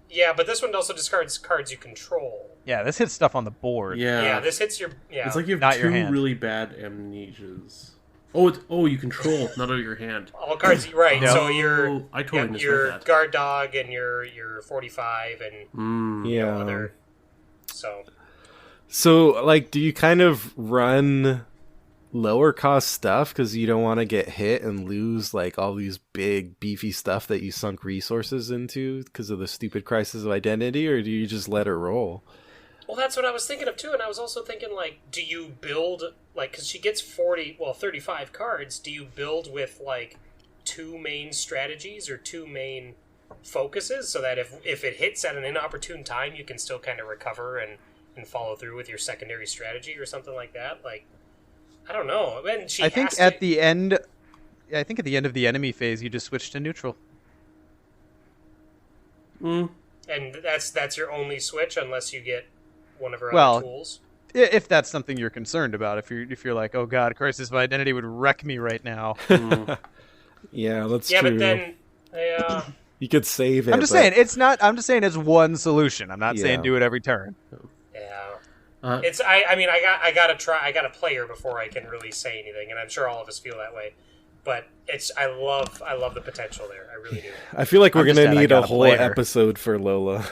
Yeah, but this one also discards cards you control. Yeah, this hits stuff on the board. Yeah, this hits your... Yeah. It's like you Not have your 2 hand. really bad amnesias. Oh, you control, not out of your hand. All cards, right. Yeah. So your I totally misread your that. guard dog and your 45 and other... So, do you kind of run lower cost stuff because you don't want to get hit and lose all these big beefy stuff that you sunk resources into because of the stupid Crisis of Identity, or do you just let her roll? Well, that's what I was thinking of too, and I was also thinking, do you build, because she gets 35 cards, do you build with 2 main strategies or 2 main focuses, so that if it hits at an inopportune time, you can still kind of recover and follow through with your secondary strategy or something like that? I don't know. I think at the end of the enemy phase, you just switch to neutral. And that's your only switch, unless you get one of her other tools. If that's something you're concerned about, if you're like, oh god, Crisis of Identity would wreck me right now. Yeah, that's true. true. But then, you could save it. I'm just saying it's one solution. I'm not saying do it every turn. Yeah. I gotta try. I gotta play her before I can really say anything, and I'm sure all of us feel that way. But I love the potential there. I really do. I feel like we're gonna need a whole play her. episode for Lola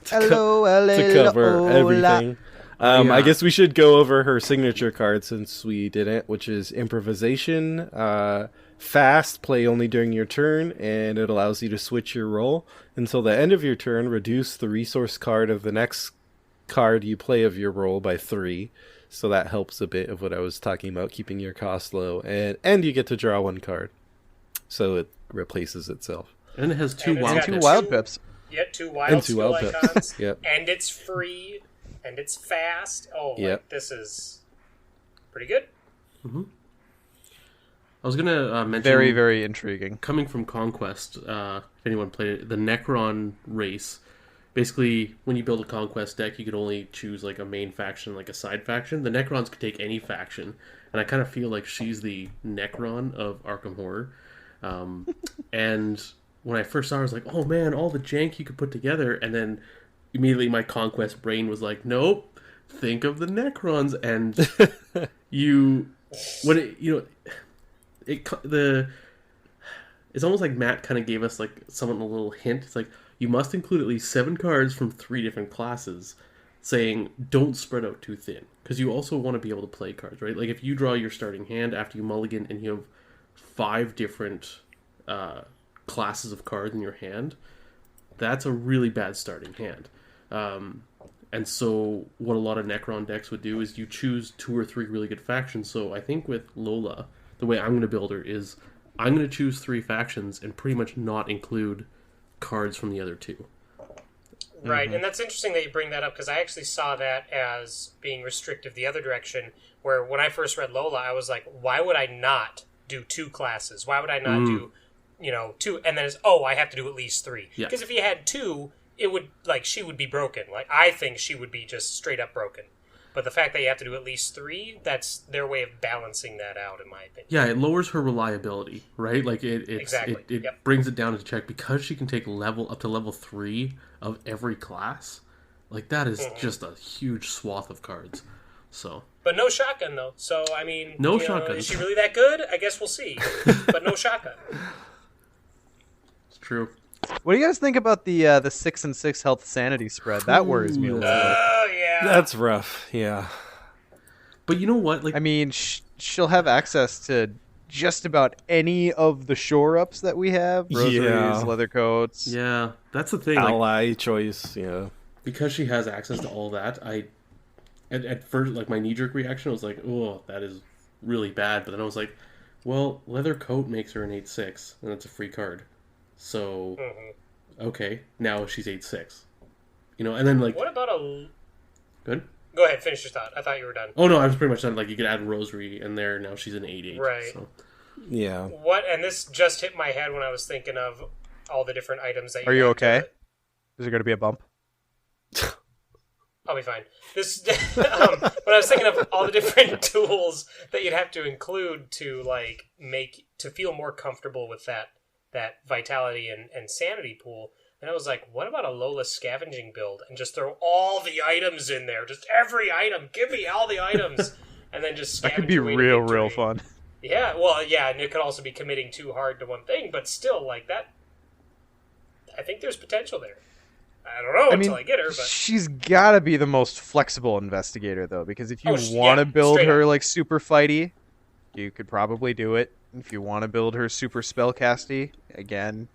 Hello, to cover everything. I guess we should go over her signature card since we didn't, which is improvisation. Fast, play only during your turn, and it allows you to switch your role. Until the end of your turn, reduce the resource card of the next card you play of your role by 3. So that helps a bit of what I was talking about, keeping your cost low. And you get to draw 1 card. So it replaces itself. And it has 2 wild two pips. wild pips. Yeah, 2 wild And 2 skill wild pips. icons. Yep. And it's free. And it's fast. Oh, Yep. this is pretty good. I was gonna mention Very, very intriguing. coming from Conquest. If anyone played it, the Necron race. Basically, when you build a Conquest deck, you could only choose like a main faction, like a side faction. The Necrons could take any faction, and I kind of feel like she's the Necron of Arkham Horror. And when I first saw her, I was like, "Oh man, all the jank you could put together!" And then immediately my Conquest brain was like, "Nope, think of the Necrons." And it's almost like Matt kind of gave us like someone a little hint. It's like you must include at least 7 cards from 3 different classes, saying don't spread out too thin, because you also want to be able to play cards, right? Like if you draw your starting hand after you mulligan and you have 5 different classes of cards in your hand, that's a really bad starting hand. And so what a lot of Necron decks would do is you choose 2 or 3 really good factions. So I think with Lola, the way I'm going to build her is I'm going to choose 3 factions and pretty much not include cards from the other 2. Right, and that's interesting that you bring that up, because I actually saw that as being restrictive the other direction, where when I first read Lola, I was like, why would I not do 2 classes? Why would I not do, 2, and then it's, I have to do at least 3. Yeah. Because if you had 2, it would, like, she would be broken. Like, I think she would be just straight up broken. But the fact that you have to do at least 3, that's their way of balancing that out, in my opinion. Yeah, it lowers her reliability, right? Like it brings it down to check, because she can take up to level 3 of every class. Like that is just a huge swath of cards. So, but no shotgun though. So I mean, no shotgun. Is she really that good? I guess we'll see. But no shotgun. It's true. What do you guys think about the 6 and 6 health sanity spread? That worries me a little bit. Oh yeah, That's rough, yeah. But you know what? Like, I mean, she'll have access to just about any of the shore-ups that we have. Rosaries, Yeah. leather coats. yeah, that's the thing. Like, Ally choice, yeah. because she has access to all that, at first, like, my knee-jerk reaction was like, oh, that is really bad. But then I was like, well, leather coat makes her an 8/6, and that's a free card. So, okay, now she's 8/6. And then, like... What about a... Good? Go ahead, finish your thought. I thought you were done. Oh, no, I was pretty much done. Like, you could add Rosary in there, now she's an 8/8. Right. So. Yeah. What? And this just hit my head when I was thinking of all the different items that Are you have okay? to- Is there going to be a bump? I'll be fine. This when I was thinking of all the different tools that you'd have to include to to feel more comfortable with that vitality and sanity pool. And I was like, what about a Lola scavenging build and just throw all the items in there? Just every item. Give me all the items. And then just scavenge That could be away to real victory. fun. Yeah, well, yeah, and it could also be committing too hard to one thing, but still, like that, I think there's potential there. I don't know until I get her, but she's got to be the most flexible investigator, though, because if you Oh, want to yeah, build straight her up. like super fighty, you could probably do it. If you want to build her super spellcasty, again,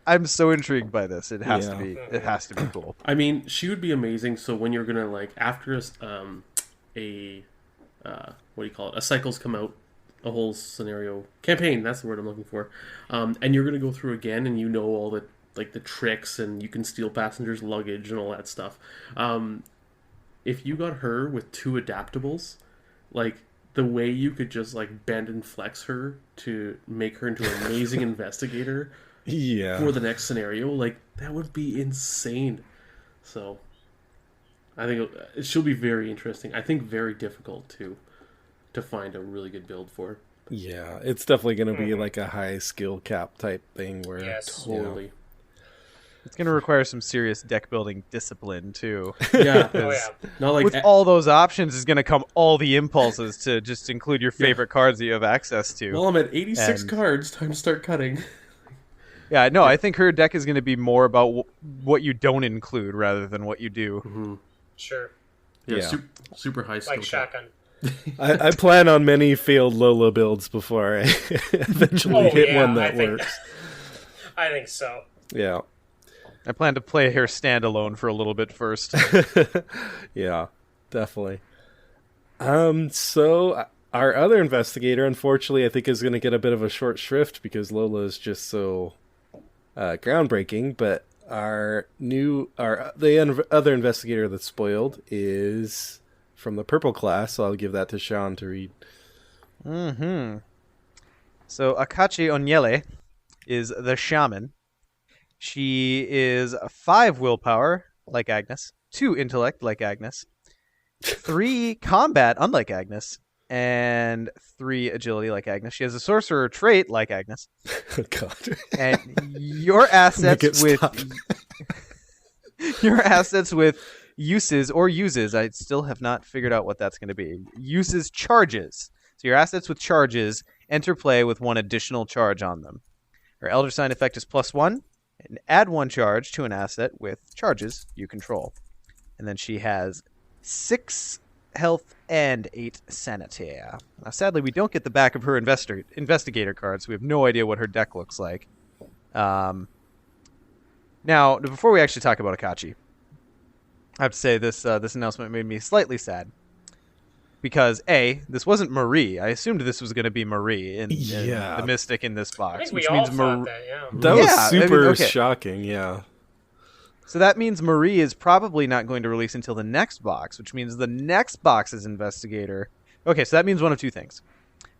I'm so intrigued by this. It has to be. It has to be cool. I mean, she would be amazing. So when you're gonna like after what do you call it? A cycle's come out, a whole scenario campaign. That's the word I'm looking for. And you're gonna go through again, and you know all the the tricks, and you can steal passengers' luggage and all that stuff. If you got her with 2 adaptables, like the way you could just like bend and flex her to make her into an amazing investigator. Yeah. For the next scenario, like that would be insane. So, I think she'll be very interesting. I think very difficult to find a really good build for. Yeah, it's definitely going to be like a high skill cap type thing where Yes. Totally. It's going to require some serious deck building discipline too. Yeah. Oh yeah. Not like With all those options is going to come all the impulses to just include your favorite cards that you have access to. well, I'm at 86 And- cards. Time to start cutting. Yeah, no, I think her deck is going to be more about what you don't include rather than what you do. Sure. Yeah, Yeah. super high skill. Like shotgun. I plan on many failed Lola builds before I eventually hit one that works. I think so. Yeah. I plan to play her standalone for a little bit first. Yeah, definitely. So our other investigator, unfortunately, I think is going to get a bit of a short shrift because Lola is just so groundbreaking. But the other investigator that's spoiled is from the purple class, so I'll give that to Sean to read. Mm-hmm. So Akachi Onyele is the shaman. She is 5 willpower, like Agnes, 2 intellect, like Agnes, 3 combat, unlike Agnes, and 3 agility, like Agnes. She has a sorcerer trait, like Agnes. Oh, God. And your assets with uses or uses, I still have not figured out what that's going to be. Uses charges. So your assets with charges enter play with 1 additional charge on them. Her Elder Sign effect is +1. And add 1 charge to an asset with charges you control. And then she has 6 health and 8 sanity. Now, sadly, we don't get the back of her investigator card, so we have no idea what her deck looks like. Now, before we actually talk about Akachi, I have to say this announcement made me slightly sad. Because, A, this wasn't Marie. I assumed this was going to be Marie in the Mystic in this box. I think which we all means thought that, yeah. That was Yeah, super okay. shocking, yeah. So that means Marie is probably not going to release until the next box, which means the next box's investigator. Okay, so that means one of 2 things.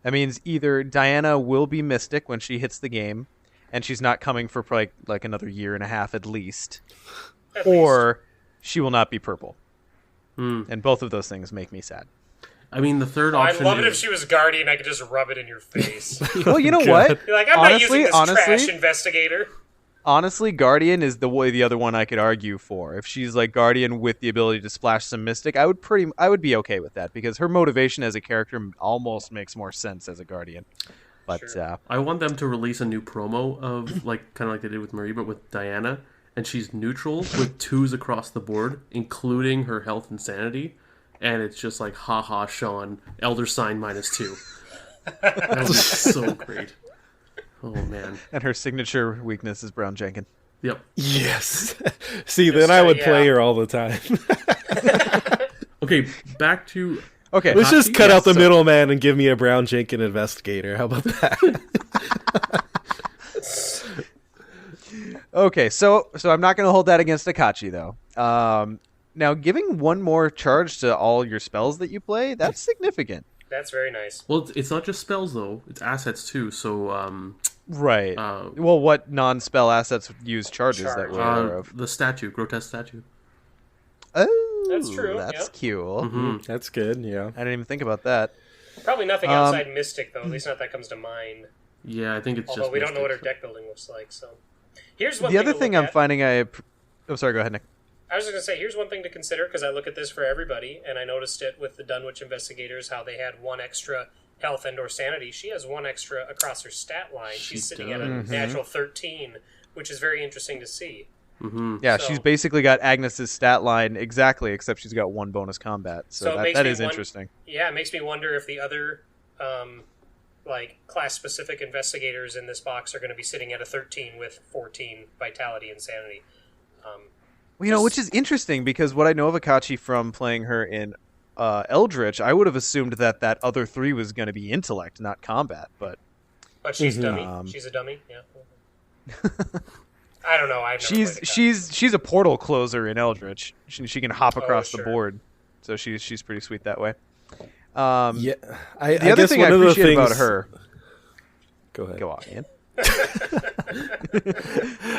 That means either Diana will be Mystic when she hits the game, and she's not coming for like another year and a half at least, or she will not be purple. And both of those things make me sad. I mean, the third I'd option love it if is... she was Guardian. I could just rub it in your face. Well, you know what? You're like, I'm not using this trash investigator. Honestly, Guardian is the other one I could argue for. If she's like Guardian with the ability to splash some Mystic, I would be okay with that because her motivation as a character almost makes more sense as a Guardian. But Sure. I want them to release a new promo of, like, kind of like they did with Marie, but with Diana, and she's neutral with 2s across the board, including her health and sanity, and it's just like, haha, Sean, Elder Sign -2. That would be so great. Oh, man. and her signature weakness is Brown Jenkins. Yep. Yes. See, then I would play her all the time. Okay, back to... Okay, Let's just cut out the so- middleman and give me a Brown Jenkins investigator. How about that? Okay, so I'm not going to hold that against Akachi though. Now, giving 1 more charge to all your spells that you play, that's significant. That's very nice. Well, it's not just spells, though. It's assets, too, so... Right. Well, what non-spell assets use charges that we're aware of? the statue, grotesque statue. Oh, That's true, That's yep. cute. That's good, yeah. I didn't even think about that. Probably nothing outside Mystic, though. At least not that comes to mind. Yeah, I think it's Although just... we don't know what her Mystic. deck building looks like, so... Here's one The thing other to thing look I'm at. finding Oh, sorry, go ahead, Nick. I was just going to say, here's one thing to consider, because I look at this for everybody, and I noticed it with the Dunwich investigators, how they had 1 extra health and or sanity. She has 1 extra across her stat line. She's sitting at a natural 13, which is very interesting to see. Yeah, So- she's basically got Agnes's stat line exactly, except she's got 1 bonus combat. So it So makes that me is won- interesting. Yeah, it makes me wonder if the other class-specific investigators in this box are going to be sitting at a 13 with 14 vitality and sanity. Well, you know, which is interesting because what I know of Akachi from playing her in Eldritch, I would have assumed that other 3 was going to be intellect, not combat. But She's dummy. She's a dummy. Yeah. I don't know. I've never played she's a portal closer in Eldritch. She can hop across the sure. board, so she's pretty sweet that way. Yeah, I The other guess thing one I of the appreciate about things- her. Go ahead. Go on, Ian.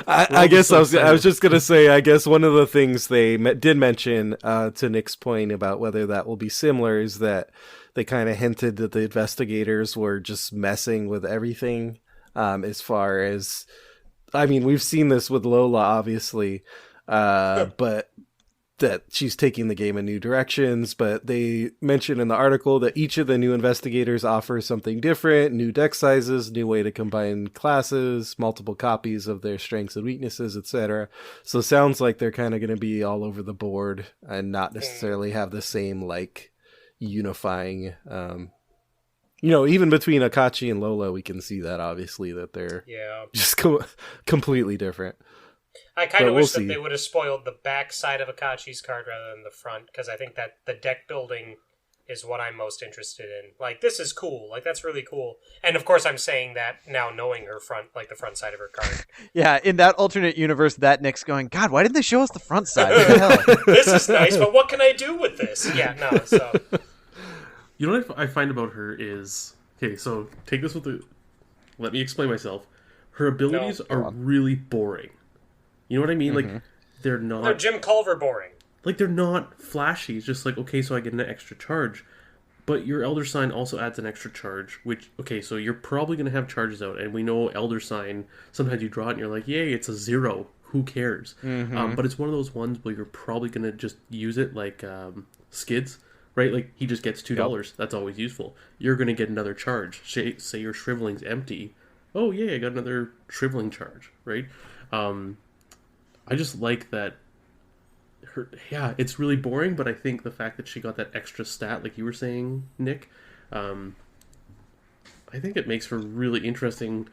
I guess I was just gonna say. I guess one of the things they did mention to Nick's point about whether that will be similar is that they kind of hinted that the investigators were just messing with everything as far as I mean, we've seen this with Lola, obviously, but that she's taking the game in new directions. But they mention in the article that each of the new investigators offers something different, new deck sizes, new way to combine classes, multiple copies of their strengths and weaknesses, etc. So it sounds like they're kind of going to be all over the board and not necessarily have the same like unifying. Even between Akachi and Lola, we can see that obviously that they're just completely different. I kind of wish that they would have spoiled the back side of Akachi's card rather than the front, because I think that the deck building is what I'm most interested in. Like, this is cool. Like, that's really cool. And of course I'm saying that now knowing her front, like the front side of her card. Yeah, in that alternate universe, that Nick's going, God, why didn't they show us the front side? What the hell? This is nice, but what can I do with this? Yeah, no, so... You know what I find about her is... Okay, so take this with the... Let me explain myself. Her abilities are really boring. You know what I mean? Mm-hmm. Like, they're not... They're Jim Culver boring. Like, they're not flashy. It's just like, okay, so I get an extra charge. But your Elder Sign also adds an extra charge, which... Okay, so you're probably going to have charges out. And we know Elder Sign, sometimes you draw it and you're like, yay, it's a 0. Who cares? Mm-hmm. But it's one of those ones where you're probably going to just use it like Skids. Right, like he just gets $2. Yep. That's always useful. You're going to get another charge. Say your shriveling's empty. Oh yeah, I got another shriveling charge. Right. I just like that. It's really boring, but I think the fact that she got that extra stat, like you were saying, Nick, I think it makes her really interesting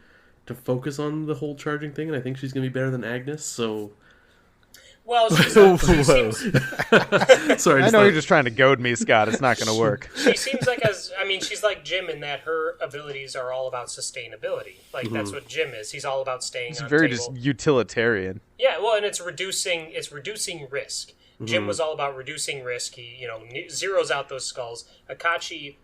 to focus on the whole charging thing, and I think she's going to be better than Agnes. So. Well, she seems... Sorry, I know you're just trying to goad me, Scott. It's not going to work. She seems like she's like Jim in that her abilities are all about sustainability. Like, that's what Jim is. He's all about staying on very table. just utilitarian. Yeah, well, and it's reducing risk. Jim was all about reducing risk. He, zeroes out those skulls. Akachi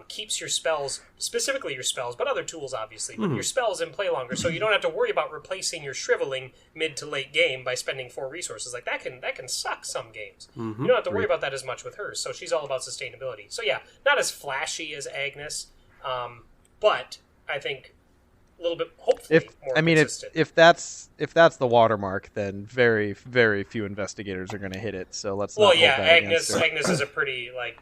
keeps your spells, specifically your spells, but other tools obviously, but your spells in play longer, so you don't have to worry about replacing your shriveling mid to late game by spending 4 resources. Like, that can suck some games. You don't have to worry about that as much with hers, so she's all about sustainability. So yeah, not as flashy as Agnes, but I think a little bit, hopefully, more consistent. If that's the watermark, then very, very few investigators are going to hit it, so let's not hold that against her. Agnes is a pretty, like,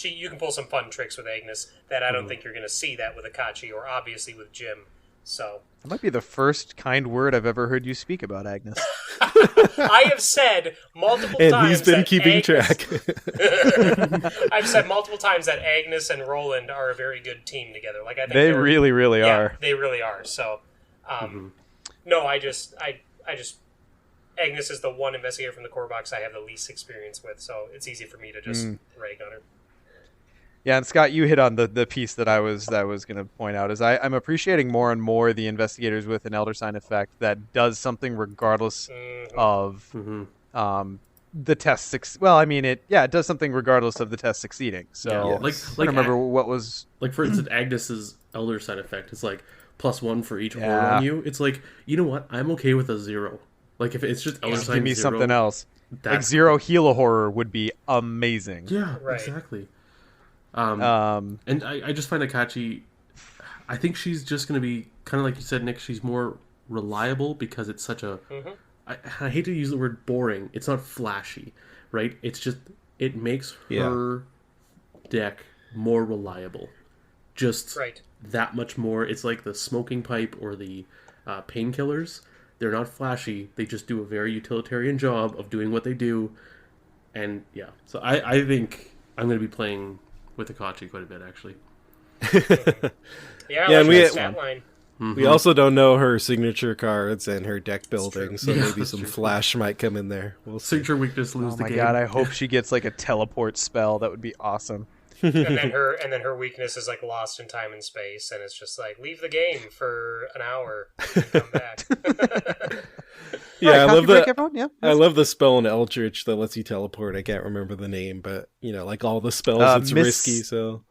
you can pull some fun tricks with Agnes that I don't think you're going to see that with Akachi or obviously with Jim. So that might be the first kind word I've ever heard you speak about Agnes. I have said multiple times. And he's been keeping track. I've said multiple times that Agnes and Roland are a very good team together. Like, I think they really, really are. They really are. So, no, I just Agnes is the one investigator from the core box I have the least experience with, so it's easy for me to just rag on her. Yeah, and Scott, you hit on the piece that I was going to point out is I'm appreciating more and more the investigators with an Elder Sign effect that does something regardless of the test. Well, I mean it does something regardless of the test succeeding. So like I don't remember what was like, for instance, Agnes's Elder Sign effect is like +1 for each horror on you. It's like, you know what? I'm okay with a 0. Like, if it's just Elder Sign give me 0, something else. Like 0 heal a horror would be amazing. Yeah, right. Exactly. And I just find Akachi, I think she's just going to be, kind of like you said, Nick, she's more reliable because it's such a... I hate to use the word boring. It's not flashy, right? It's just, it makes her deck more reliable. Just that much more. It's like the smoking pipe or the painkillers. They're not flashy. They just do a very utilitarian job of doing what they do. And yeah, so I think I'm going to be playing with Akachi quite a bit, actually. And we stat line. We also don't know her signature cards and her deck building, so maybe some flash might come in there. We'll see. Signature weakness, lose the game. Oh my god, I hope she gets like a teleport spell. That would be awesome. and then her weakness is like lost in time and space, and it's just like, leave the game for an hour and come back. Yeah, right, I love the spell in Eldritch that lets you teleport. I can't remember the name, but like all the spells, it's risky. So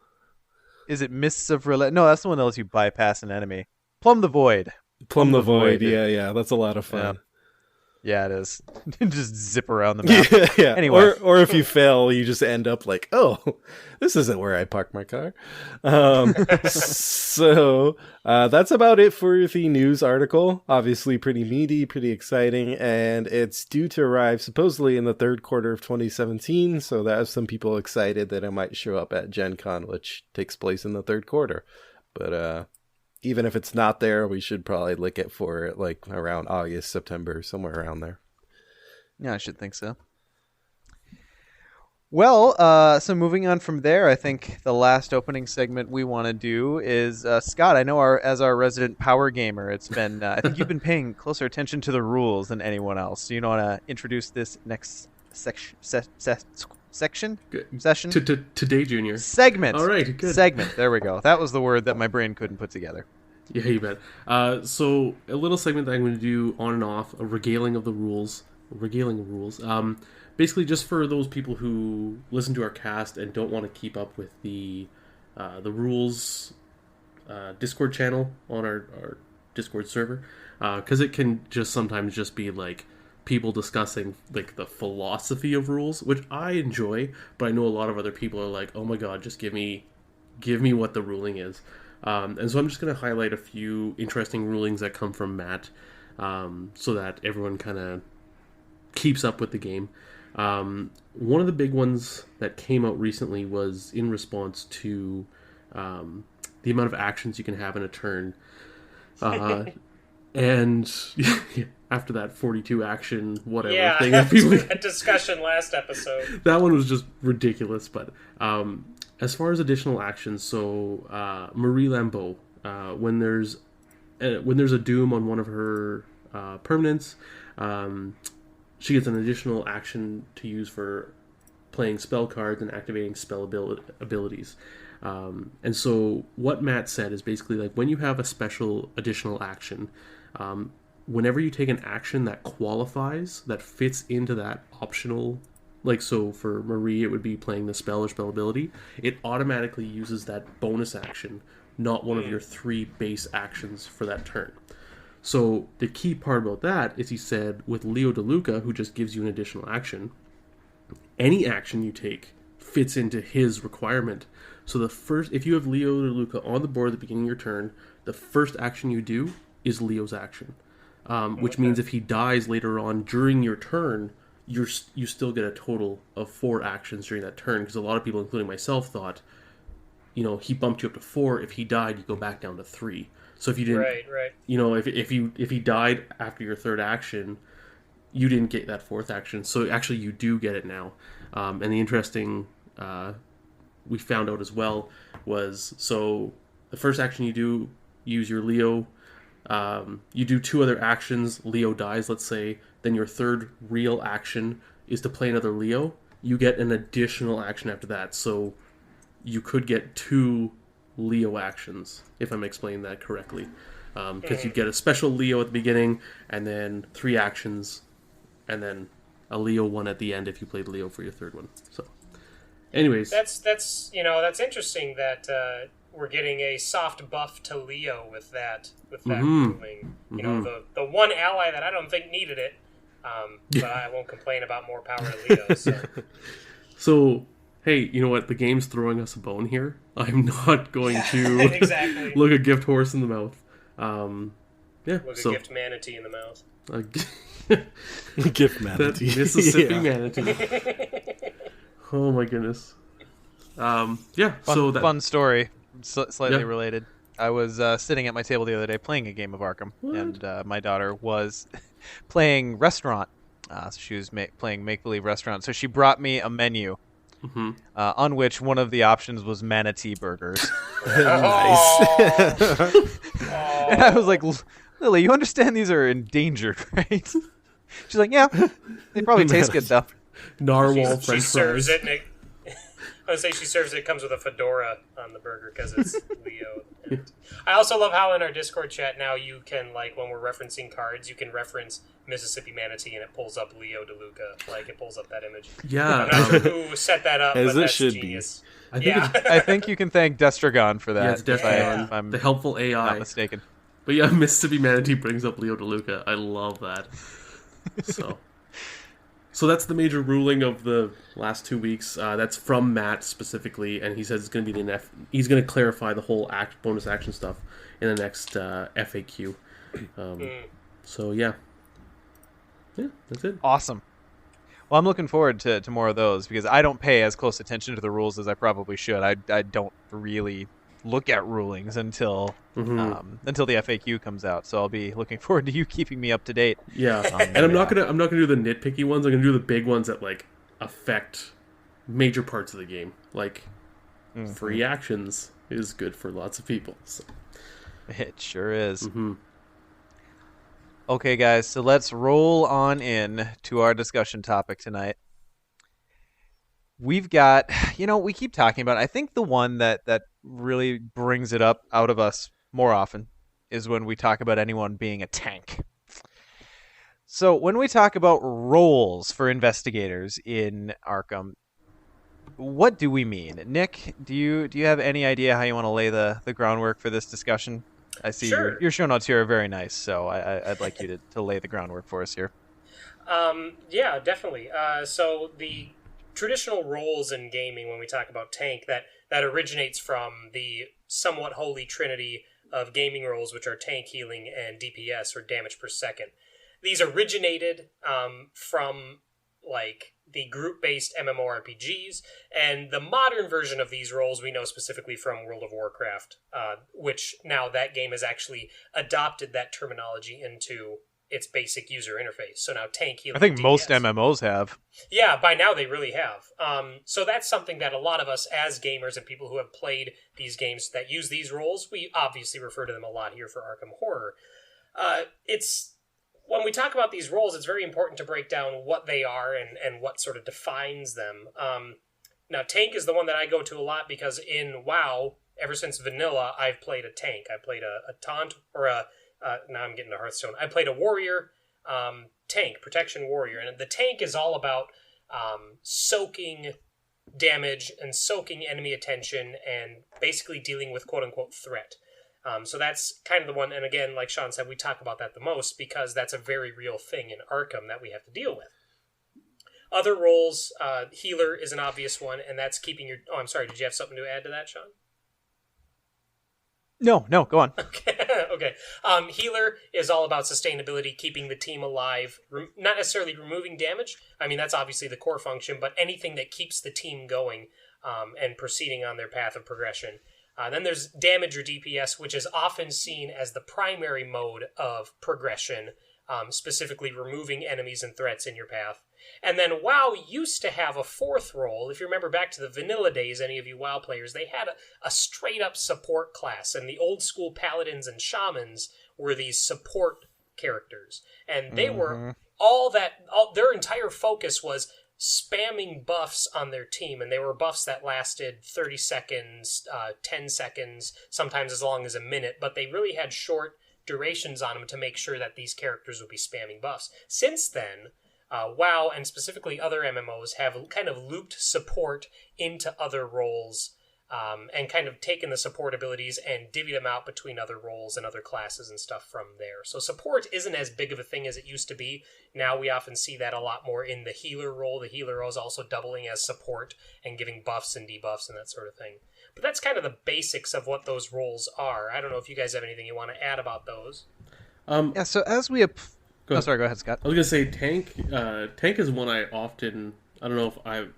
is it Mists of Relay? No, that's the one that lets you bypass an enemy. Plumb the Void. Plumb the Void. Yeah, that's a lot of fun. Yeah, it is. Just zip around the map. Yeah. Anyway. Or if you fail, you just end up like, oh, this isn't where I parked my car. So that's about it for the news article. Obviously pretty meaty, pretty exciting, and it's due to arrive supposedly in the third quarter of 2017, so that has some people excited that it might show up at Gen Con, which takes place in the third quarter. But even if it's not there, we should probably look at for it like around August, September, somewhere around there. Yeah, I should think so. Well, so moving on from there, I think the last opening segment we want to do is Scott. I know as our resident power gamer, it's been I think you've been paying closer attention to the rules than anyone else. Do you want to introduce this next section? Session? Today, Junior. Segment. All right, good. Segment. There we go. That was the word that my brain couldn't put together. Yeah, you bet. So a little segment that I'm going to do on and off, a regaling of rules. Basically, just for those people who listen to our cast and don't want to keep up with the rules Discord channel on our Discord server, because it can just sometimes just be like people discussing like the philosophy of rules, which I enjoy, but I know a lot of other people are like, oh my god, just give me what the ruling is. And so I'm just going to highlight a few interesting rulings that come from Matt, so that everyone kind of keeps up with the game. One of the big ones that came out recently was in response to the amount of actions you can have in a turn. And after that 42 action whatever thing, that discussion last episode. That one was just ridiculous. But as far as additional actions, so Marie Lambeau, when there's a doom on one of her permanents, she gets an additional action to use for playing spell cards and activating spell abilities. And so what Matt said is basically like when you have a special additional action, whenever you take an action that qualifies, that fits into that optional, like so for Marie it would be playing the spell or spell ability, it automatically uses that bonus action, not one of your 3 base actions for that turn. So the key part about that is he said with Leo DeLuca, who just gives you an additional action, any action you take fits into his requirement. So if you have Leo DeLuca on the board at the beginning of your turn, the first action you do is Leo's action, which means if he dies later on during your turn, you still get a total of 4 actions during that turn, because a lot of people, including myself, thought, he bumped you up to 4. If he died, you go back down to 3. So if you didn't, right. If he died after your 3rd action, you didn't get that 4th action. So actually, you do get it now. And the interesting we found out as well was, so the first action you do, use your Leo. You do 2 other actions. Leo dies, let's say. Then your 3rd real action is to play another Leo. You get an additional action after that. So you could get 2 Leo actions, if I'm explaining that correctly, because you get a special Leo at the beginning, and then 3 actions, and then a Leo one at the end if you played Leo for your 3rd one. So, anyways, that's interesting that we're getting a soft buff to Leo with that ruling. The one ally that I don't think needed it, but I won't complain about more power to Leo. So. So, hey, you know what? The game's throwing us a bone here. I'm not going to exactly. look a gift horse in the mouth. Look a gift manatee in the mouth. Gift manatee. That Mississippi manatee. Oh my goodness. Fun story, slightly related. I was sitting at my table the other day playing a game of Arkham, and my daughter was playing Restaurant. So she was playing Make-Believe Restaurant. So she brought me a menu. Mm-hmm. On which one of the options was manatee burgers. Nice. And I was like, Lily, you understand these are endangered, right? She's like, yeah, they probably taste good though. Narwhal She serves it, and I would say she serves it, comes with a fedora on the burger because it's Leo. And I also love how in our Discord chat now you can, like, when we're referencing cards, you can reference Mississippi Manatee and it pulls up Leo DeLuca. Like, it pulls up that image. Yeah. I'm not sure who set that up, as but it that's should genius. be. I think you can thank Destragon for that. Yeah, it's definitely if I'm the helpful AI. not mistaken. But yeah, Mississippi Manatee brings up Leo DeLuca. I love that. So that's the major ruling of the last 2 weeks. That's from Matt specifically, and he says it's going to be he's going to clarify the whole bonus action stuff in the next FAQ. So yeah, that's it. Awesome. Well, I'm looking forward to more of those because I don't pay as close attention to the rules as I probably should. I don't really look at rulings until the FAQ comes out. So I'll be looking forward to you keeping me up to date. Yeah, and I'm not gonna do the nitpicky ones. I'm gonna do the big ones that like affect major parts of the game. Like free actions is good for lots of people. So. It sure is. Okay, guys, so let's roll on in to our discussion topic tonight. We've got, we keep talking about, I think the one that really brings it up out of us more often is when we talk about anyone being a tank. So when we talk about roles for investigators in Arkham, what do we mean? Nick, do you have any idea how you want to lay the groundwork for this discussion? I see Sure. your show notes here are very nice, so I'd like you to lay the groundwork for us here. Yeah, definitely. So the traditional roles in gaming, when we talk about tank, that originates from the somewhat holy trinity of gaming roles, which are tank, healing, and DPS, or damage per second. These originated from like the group-based MMORPGs, and the modern version of these roles we know specifically from World of Warcraft, which now that game has actually adopted that terminology into its basic user interface. So now tank, healing, I think DPS. most MMOs have. Yeah, by now they really have. So that's something that a lot of us as gamers and people who have played these games that use these roles, we obviously refer to them a lot here for Arkham Horror. When we talk about these roles, it's very important to break down what they are and what sort of defines them. Now, tank is the one that I go to a lot because in WoW, ever since vanilla, I've played a tank. I played a taunt, or now I'm getting to Hearthstone. I played a warrior tank, protection warrior, and the tank is all about soaking damage and soaking enemy attention and basically dealing with quote-unquote threat. So that's kind of the one, and again, like Sean said, we talk about that the most because that's a very real thing in Arkham that we have to deal with. Other roles, healer is an obvious one, and that's keeping your... Oh, I'm sorry, did you have something to add to that, Sean? No, go on. Okay. Healer is all about sustainability, keeping the team alive, not necessarily removing damage. I mean, that's obviously the core function, but anything that keeps the team going and proceeding on their path of progression. Then there's damage or DPS, which is often seen as the primary mode of progression, specifically removing enemies and threats in your path. And then WoW used to have a fourth role. If you remember back to the vanilla days, any of you WoW players, they had a straight-up support class, and the old-school paladins and shamans were these support characters. And they were their entire focus was spamming buffs on their team, and they were buffs that lasted 30 seconds, 10 seconds, sometimes as long as a minute, but they really had short durations on them to make sure that these characters would be spamming buffs. Since then, WoW and specifically other MMOs have kind of looped support into other roles and kind of taken the support abilities and divvied them out between other roles and other classes and stuff from there. So support isn't as big of a thing as it used to be. Now we often see that a lot more in the healer role. The healer role is also doubling as support and giving buffs and debuffs and that sort of thing. But that's kind of the basics of what those roles are. I don't know if you guys have anything you want to add about those. Yeah, so as we... Go ahead, Scott. I was going to say tank. Tank is one I often... I don't know if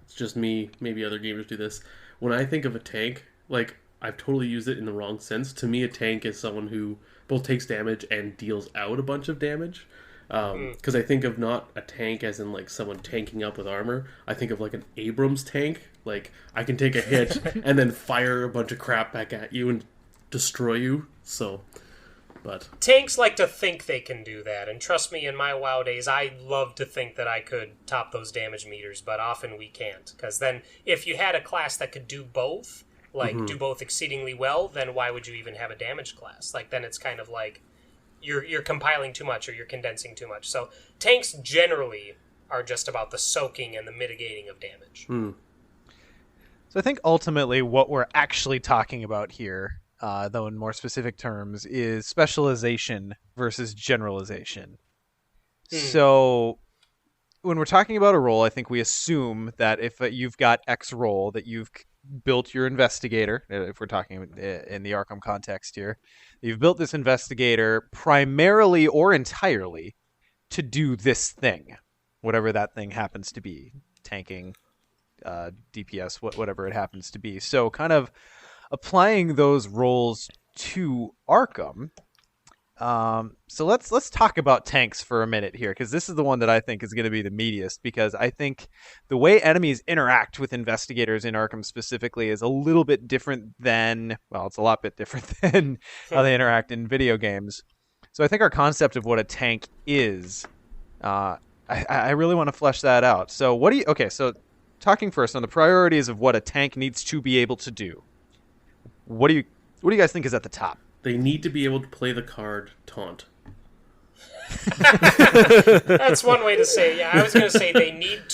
it's just me, maybe other gamers do this. When I think of a tank, like, I've totally used it in the wrong sense. To me, a tank is someone who both takes damage and deals out a bunch of damage. Because I think of not a tank as in, like, someone tanking up with armor. I think of, like, an Abrams tank. Like, I can take a hit and then fire a bunch of crap back at you and destroy you. So, but... Tanks like to think they can do that, and trust me, in my WoW days, I loved to think that I could top those damage meters, but often we can't. Because then, if you had a class that could do both, like, do both exceedingly well, then why would you even have a damage class? Like, then it's kind of like... You're compiling too much or you're condensing too much. So tanks generally are just about the soaking and the mitigating of damage. So I think ultimately what we're actually talking about here, though in more specific terms, is specialization versus generalization. So when we're talking about a role, I think we assume that if you've got X role, that you've built your investigator, if we're talking in the Arkham context here, you've built this investigator primarily or entirely to do this thing, whatever that thing happens to be, tanking, DPS, whatever it happens to be. So kind of applying those roles to Arkham. So let's talk about tanks for a minute here, because this is the one that I think is going to be the meatiest, because I think the way enemies interact with investigators in Arkham specifically is a little bit different than, well, it's a lot bit different than how they interact in video games. So I think our concept of what a tank is, I really want to flesh that out. So so talking first on the priorities of what a tank needs to be able to do. What do you guys think is at the top? They need to be able to play the card Taunt. That's one way to say it. Yeah, I was going to say they need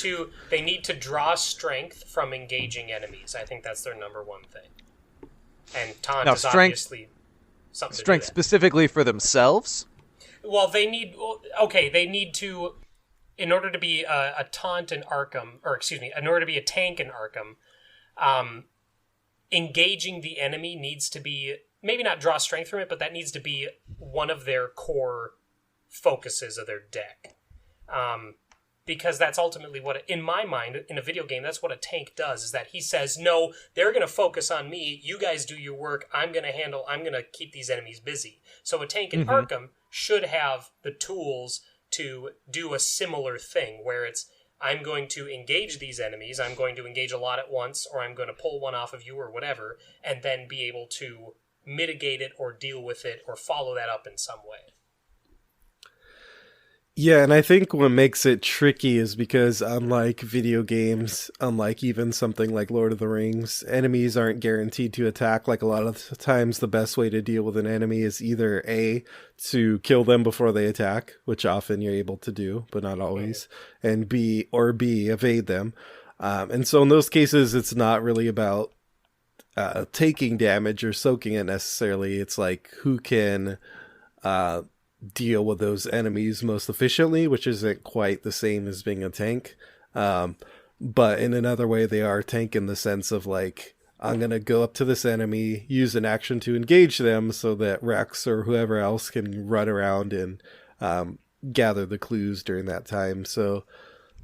to draw strength from engaging enemies. I think that's their number one thing. And Taunt is obviously something to do strength that. Specifically for themselves? Well, they need to, in order to be a Taunt in Arkham, in order to be a tank in Arkham, engaging the enemy needs to be, maybe not draw strength from it, but that needs to be one of their core focuses of their deck. Because that's ultimately what, in my mind, in a video game, that's what a tank does, is that he says, no, they're going to focus on me, you guys do your work, I'm going to keep these enemies busy. So a tank in Arkham should have the tools to do a similar thing, where it's, I'm going to engage these enemies, I'm going to engage a lot at once, or I'm going to pull one off of you or whatever, and then be able to mitigate it or deal with it or follow that up in some way. Yeah, and I think what makes it tricky is because unlike video games, unlike even something like Lord of the Rings, enemies aren't guaranteed to attack. Like a lot of times the best way to deal with an enemy is either A, to kill them before they attack, which often you're able to do, but not always, and B, evade them. And so in those cases, it's not really about taking damage or soaking it necessarily. It's like who can deal with those enemies most efficiently, which isn't quite the same as being a tank. But in another way, they are tank in the sense of like, I'm going to go up to this enemy, use an action to engage them so that Rex or whoever else can run around and gather the clues during that time. So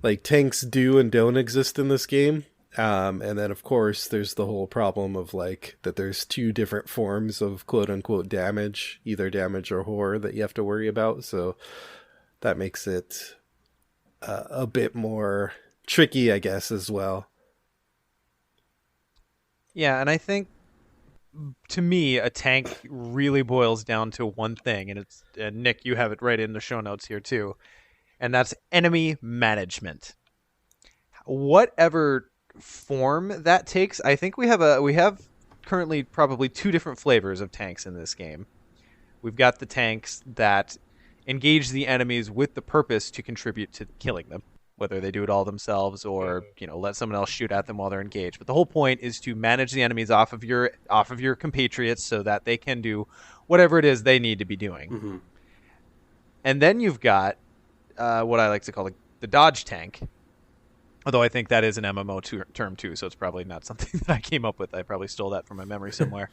like tanks do and don't exist in this game. And then, of course, there's the whole problem of, like, that there's two different forms of quote-unquote damage, either damage or horror, that you have to worry about. So that makes it a bit more tricky, I guess, as well. Yeah, and I think, to me, a tank really boils down to one thing, and Nick, you have it right in the show notes here, too, and that's enemy management. Whatever form that takes, I think we have currently probably two different flavors of tanks in this game. We've got the tanks that engage the enemies with the purpose to contribute to killing them, whether they do it all themselves or let someone else shoot at them while they're engaged. But the whole point is to manage the enemies off of your compatriots so that they can do whatever it is they need to be doing. And then you've got what I like to call the dodge tank. Although I think that is an MMO term too, so it's probably not something that I came up with. I probably stole that from my memory somewhere.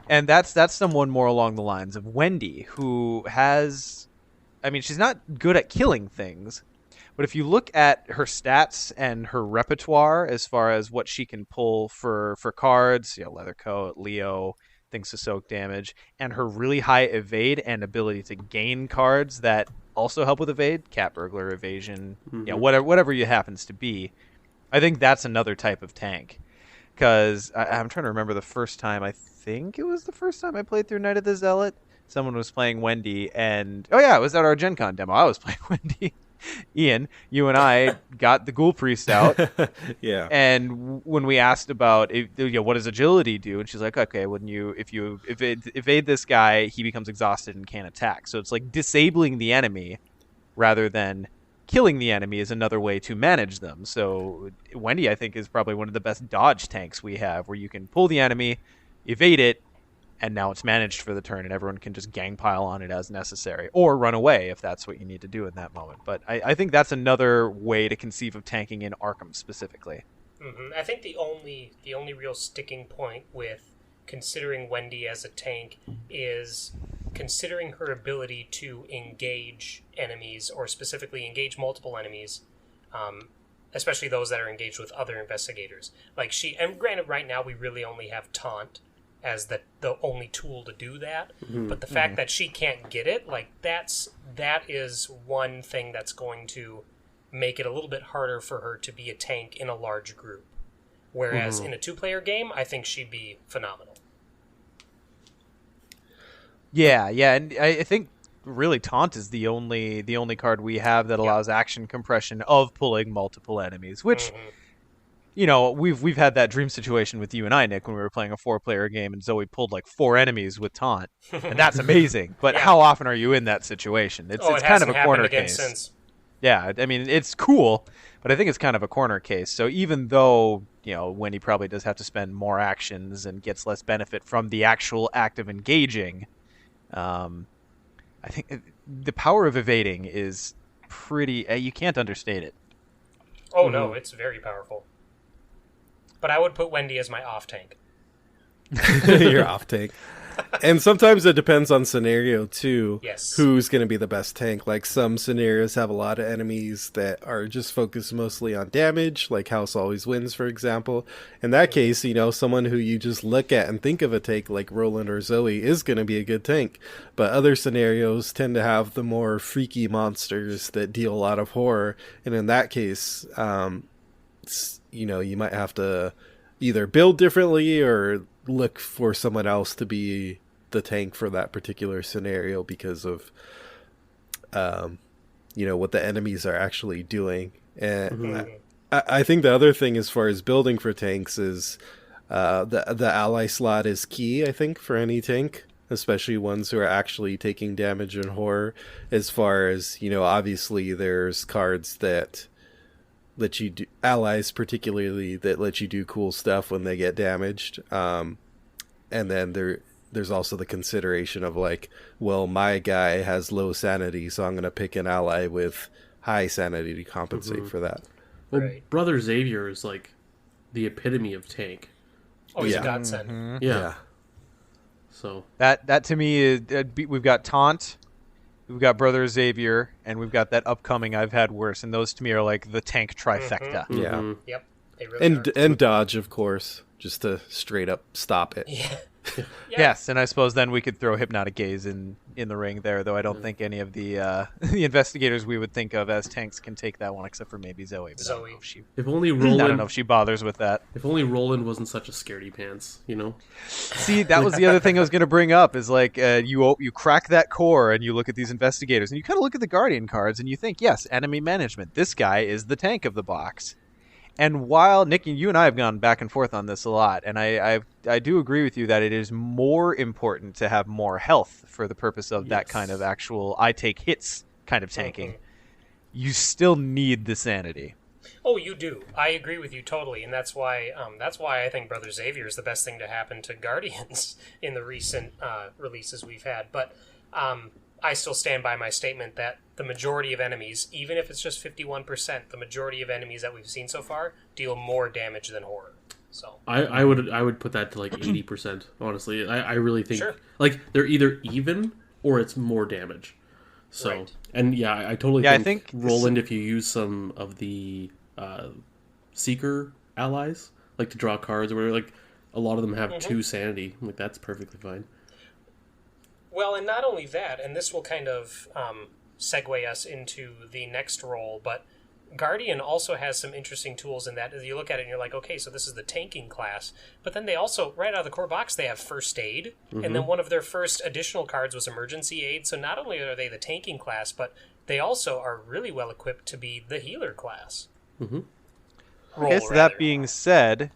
And that's someone more along the lines of Wendy, who has, she's not good at killing things, but if you look at her stats and her repertoire as far as what she can pull for cards, Leather Coat, Leo, things to soak damage, and her really high evade and ability to gain cards that also help with evade, cat burglar, evasion, whatever it happens to be. I think that's another type of tank. Because I'm trying to remember the first time, I think it was the first time I played through Night of the Zealot. Someone was playing Wendy, and it was at our Gen Con demo. I was playing Wendy. Ian, you and I got the Ghoul Priest out. Yeah. And when we asked about what does agility do, and she's like, okay, if you evade this guy, he becomes exhausted and can't attack. So it's like disabling the enemy rather than killing the enemy is another way to manage them. So Wendy, I think, is probably one of the best dodge tanks we have, where you can pull the enemy, evade it, and now it's managed for the turn, and everyone can just gang pile on it as necessary, or run away if that's what you need to do in that moment. But I think that's another way to conceive of tanking in Arkham specifically. Mm-hmm. I think the only real sticking point with considering Wendy as a tank is considering her ability to engage enemies, or specifically engage multiple enemies, especially those that are engaged with other investigators. Like and granted, right now we really only have Taunt as the only tool to do that, but the fact that she can't get it, like that is one thing that's going to make it a little bit harder for her to be a tank in a large group. Whereas in a 2-player game, I think she'd be phenomenal. Yeah, and I think really Taunt is the only card we have that allows action compression of pulling multiple enemies, which you know, we've had that dream situation with you and I, Nick, when we were playing a 4-player game and Zoe pulled like 4 enemies with Taunt, and that's amazing. But how often are you in that situation? It's kind of a corner case. Since. Yeah, I mean, it's cool, but I think it's kind of a corner case. So even though, you know, Wendy probably does have to spend more actions and gets less benefit from the actual act of engaging, I think the power of evading is pretty... you can't understate it. Oh, no, it's very powerful. But I would put Wendy as my off-tank. You're off-tank. And sometimes it depends on scenario, too. Yes. Who's going to be the best tank. Like, some scenarios have a lot of enemies that are just focused mostly on damage, like House Always Wins, for example. In that case, you know, someone who you just look at and think of a tank, like Roland or Zoe, is going to be a good tank. But other scenarios tend to have the more freaky monsters that deal a lot of horror. And in that case, you know, you might have to either build differently or look for someone else to be the tank for that particular scenario because of you know, what the enemies are actually doing. And I think the other thing as far as building for tanks is the ally slot is key, I think, for any tank, especially ones who are actually taking damage in horror. As far as, you know, obviously there's cards that let you do, allies particularly, that let you do cool stuff when they get damaged. And then there's also the consideration of like, well, my guy has low sanity, so I'm going to pick an ally with high sanity to compensate for that. Well, Brother Xavier is like the epitome of tank. Oh, he's a godsend. Yeah. So that to me is we've got Taunt, we've got Brother Xavier, and we've got that upcoming I've Had Worse, and those to me are like the tank trifecta. Yeah. Yep. They really And dodge, of course, just to straight up stop it. Yeah. Yes, and I suppose then we could throw Hypnotic Gaze in the ring there, though I don't think any of the the investigators we would think of as tanks can take that one, except for maybe Zoe. But I don't know if she, if only Roland, I don't know if she bothers with that. If only Roland wasn't such a scaredy pants, you know? See, that was the other thing I was going to bring up, is like you crack that core and you look at these investigators and you kind of look at the Guardian cards and you think, yes, enemy management. This guy is the tank of the box. And while, Nick, you and I have gone back and forth on this a lot, and I do agree with you that it is more important to have more health for the purpose of that kind of actual I take hits kind of tanking. You still need the sanity. Oh, you do. I agree with you totally, and that's why I think Brother Xavier is the best thing to happen to Guardians in the recent releases we've had. But I still stand by my statement that the majority of enemies, even if it's just 51%, the majority of enemies that we've seen so far deal more damage than horror. So I would put that to like 80%. Honestly, I really think like they're either even or it's more damage. So and yeah, I totally think Roland, if you use some of the Seeker allies, like to draw cards or whatever, like a lot of them have 2 sanity. Like that's perfectly fine. Well, and not only that, and this will kind of segue us into the next role, but Guardian also has some interesting tools in that. As you look at it and you're like, okay, so this is the tanking class. But then they also, right out of the core box, they have First Aid. And then one of their first additional cards was Emergency Aid. So not only are they the tanking class, but they also are really well equipped to be the healer class. Okay, so that being said...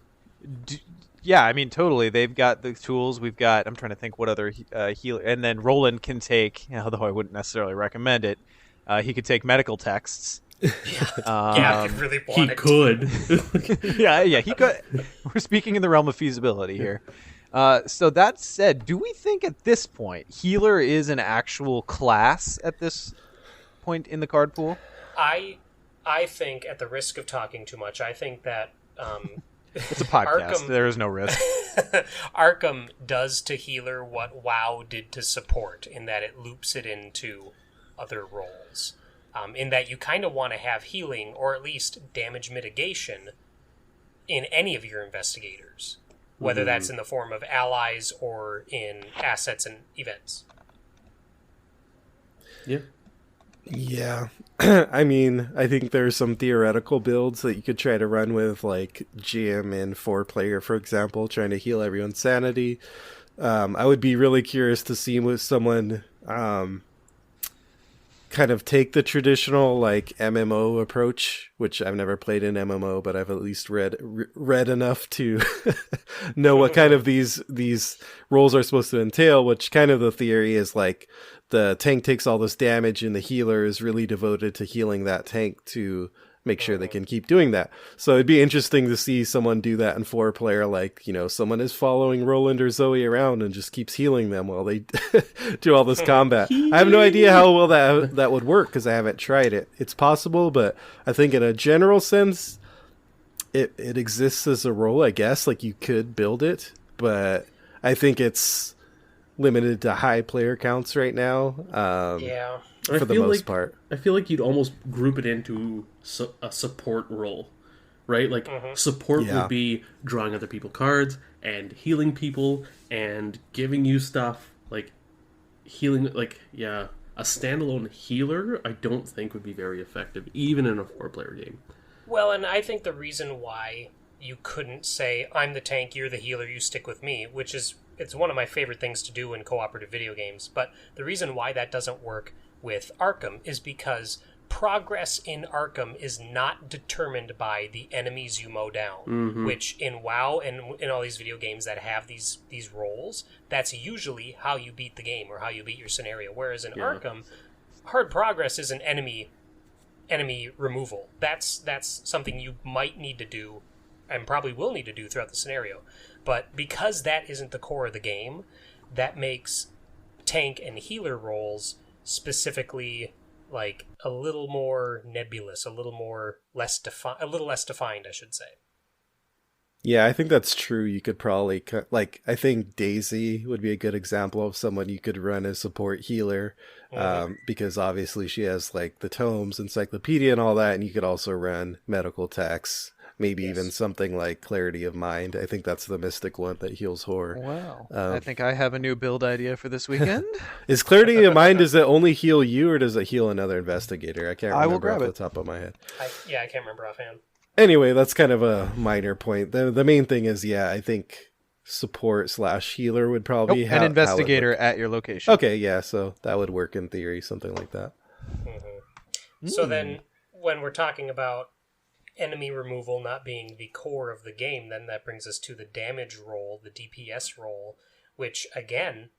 Yeah, I mean, totally. They've got the tools. We've got... I'm trying to think what other healer... And then Roland can take, although I wouldn't necessarily recommend it, he could take medical texts. Yeah, if you really he wanted could. yeah, he could. We're speaking in the realm of feasibility here. So that said, do we think at this point healer is an actual class at this point in the card pool? I think, at the risk of talking too much, I think that It's a podcast. Arkham, There is no risk. Arkham does to healer what WoW did to support, in that it loops it into other roles. In that you kind of want to have healing, or at least damage mitigation, in any of your investigators. Whether that's in the form of allies or in assets and events. Yeah. Yeah. I mean, I think there's some theoretical builds that you could try to run with, like GM and 4-player, for example, trying to heal everyone's sanity. I would be really curious to see with someone kind of take the traditional like MMO approach, which I've never played in MMO, but I've at least read enough to know what kind of these roles are supposed to entail, which kind of the theory is like the tank takes all this damage and the healer is really devoted to healing that tank to make sure they can keep doing that. So it'd be interesting to see someone do that in 4-player, like, you know, someone is following Roland or Zoe around and just keeps healing them while they do all this combat. I have no idea how well that would work because I haven't tried it. It's possible, but I think in a general sense, it exists as a role, I guess. Like, you could build it, but I think it's limited to high player counts right now. Yeah. For the most part. I feel like you'd almost group it into a support role, right? Like, support would be drawing other people cards and healing people and giving you stuff, like healing. Like, yeah, a standalone healer I don't think would be very effective, even in a 4-player game. Well, and I think the reason why you couldn't say, I'm the tank, you're the healer, you stick with me, which is, it's one of my favorite things to do in cooperative video games, but the reason why that doesn't work with Arkham is because progress in Arkham is not determined by the enemies you mow down, which in WoW and in all these video games that have these roles, that's usually how you beat the game or how you beat your scenario. Whereas in Arkham, hard progress is an enemy removal. That's something you might need to do and probably will need to do throughout the scenario. But because that isn't the core of the game, that makes tank and healer roles specifically like a little more nebulous, a little less defined, I should say. Yeah, I think that's true. You could probably I think Daisy would be a good example of someone you could run as support healer, because obviously she has like the tomes, encyclopedia, and all that, and you could also run medical texts. Maybe even something like Clarity of Mind. I think that's the mystic one that heals horror. Wow. I think I have a new build idea for this weekend. Is Clarity of Mind, does it only heal you or does it heal another investigator? I can't remember off the top of my head. I can't remember offhand. Anyway, that's kind of a minor point. The main thing is, I think support / healer would probably have an investigator at your location. Okay, yeah, so that would work in theory, something like that. So then when we're talking about enemy removal not being the core of the game, then that brings us to the damage role, the DPS role, which, again,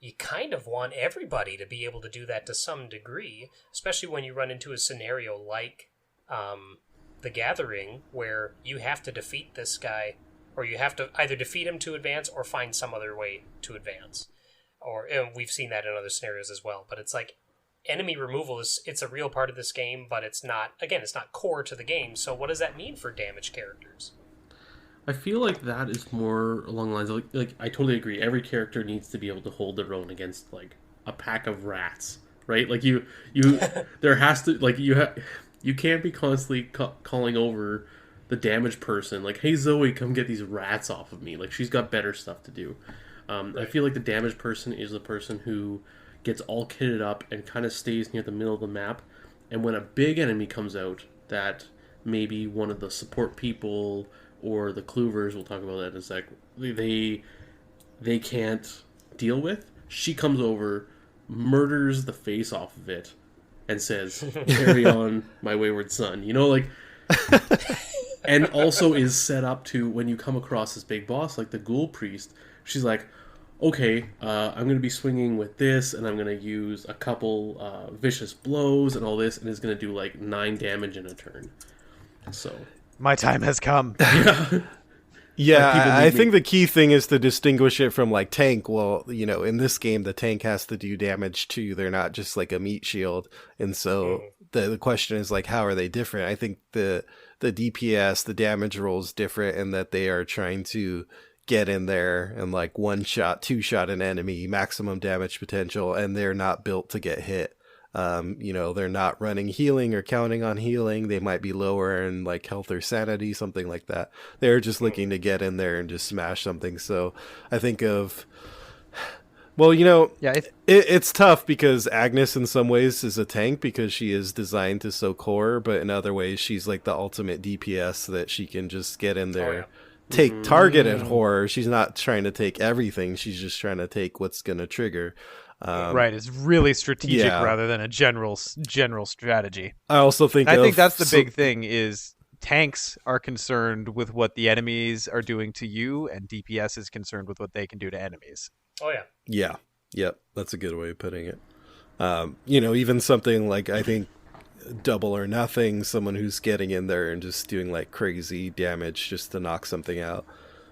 you kind of want everybody to be able to do that to some degree, especially when you run into a scenario like The Gathering, where you have to defeat this guy, or you have to either defeat him to advance or find some other way to advance. And we've seen that in other scenarios as well, but it's like, enemy removal it's a real part of this game, but it's not core to the game. So what does that mean for damage characters? I feel like that is more along the lines of like I totally agree. Every character needs to be able to hold their own against like a pack of rats, right? Like you there has to like you can't be constantly calling over the damage person like, hey Zoe, come get these rats off of me. Like, she's got better stuff to do. I feel like the damage person is the person who gets all kitted up and kind of stays near the middle of the map. And when a big enemy comes out that maybe one of the support people or the cloovers, we'll talk about that in a sec, they can't deal with, she comes over, murders the face off of it, and says, carry on, my wayward son. You know, like... And also is set up to, when you come across this big boss, like the Ghoul Priest, she's like, okay, I'm going to be swinging with this, and I'm going to use a couple vicious blows and all this, and it's going to do like 9 damage in a turn. So my time has come. Yeah, Like, people I need me- think the key thing is to distinguish it from like tank. Well, in this game, the tank has to do damage too. They're not just like a meat shield. And so the question is like, how are they different? I think the DPS, the damage roll is different in that they are trying to get in there and like one shot, two shot an enemy, maximum damage potential, and they're not built to get hit. They're not running healing or counting on healing. They might be lower in like health or sanity, something like that. They're just looking to get in there and just smash something. So I think of, well, Yeah, it's tough because Agnes in some ways is a tank because she is designed to soak horror, but in other ways she's like the ultimate DPS that she can just get in there, take targeted horror. She's not trying to take everything. She's just trying to take what's going to trigger. right. It's really strategic yeah. rather than a general strategy. I also think I think that's the big thing is tanks are concerned with what the enemies are doing to you, and DPS is concerned with what they can do to enemies. Oh yeah. Yeah. Yep. That's a good way of putting it. Even something like, I think, double or nothing, someone who's getting in there and just doing like crazy damage just to knock something out.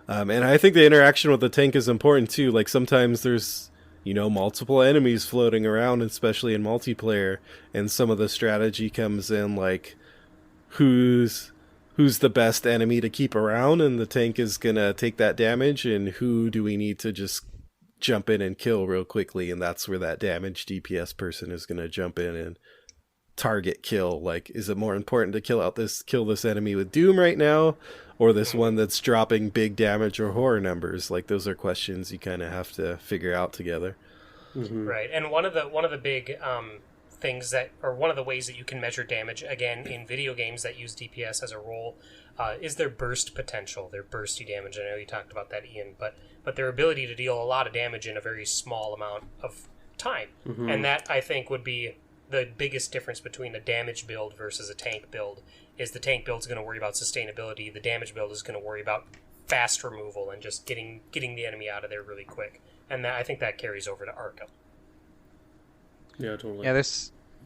And I think the interaction with the tank is important too. Like sometimes there's, multiple enemies floating around, especially in multiplayer, and some of the strategy comes in like who's the best enemy to keep around, and the tank is gonna take that damage, and who do we need to just jump in and kill real quickly, and that's where that damage DPS person is gonna jump in and target kill. Like, is it more important to kill this enemy with Doom right now, or this one that's dropping big damage or horror numbers? Like, those are questions you kind of have to figure out together. Right. And one of the big things that, or one of the ways that you can measure damage, again, in video games that use DPS as a role, is their burst potential, their bursty damage. I know you talked about that, Ian, but their ability to deal a lot of damage in a very small amount of time. And that, I think, would be the biggest difference between a damage build versus a tank build. Is the tank build is going to worry about sustainability, the damage build is going to worry about fast removal and just getting the enemy out of there really quick. And I think that carries over to Arkham. Yeah, totally. Yeah,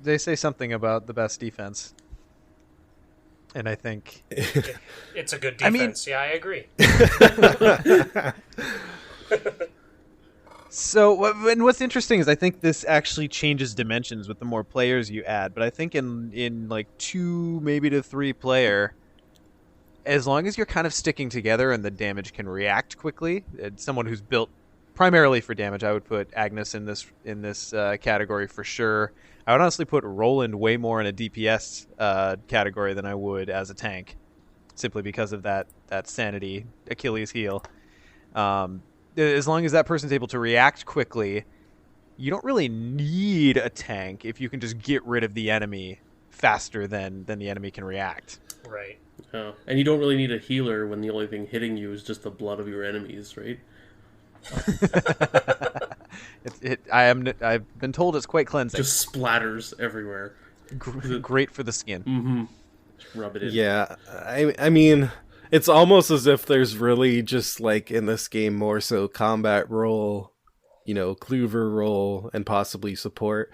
they say something about the best defense, and I think It's a good defense. I agree. So, and what's interesting is I think this actually changes dimensions with the more players you add. But I think in like 2, maybe to 3 player, as long as you're kind of sticking together and the damage can react quickly, someone who's built primarily for damage, I would put Agnes in this category for sure. I would honestly put Roland way more in a DPS category than I would as a tank, simply because of that sanity Achilles heel. As long as that person's able to react quickly, you don't really need a tank if you can just get rid of the enemy faster than the enemy can react. Right. Yeah. And you don't really need a healer when the only thing hitting you is just the blood of your enemies, right? I've been told it's quite cleansing. Just splatters everywhere. Great for the skin. Mm-hmm. Just rub it in. Yeah, I mean, it's almost as if there's really just like in this game more so combat role, cleaver role, and possibly support.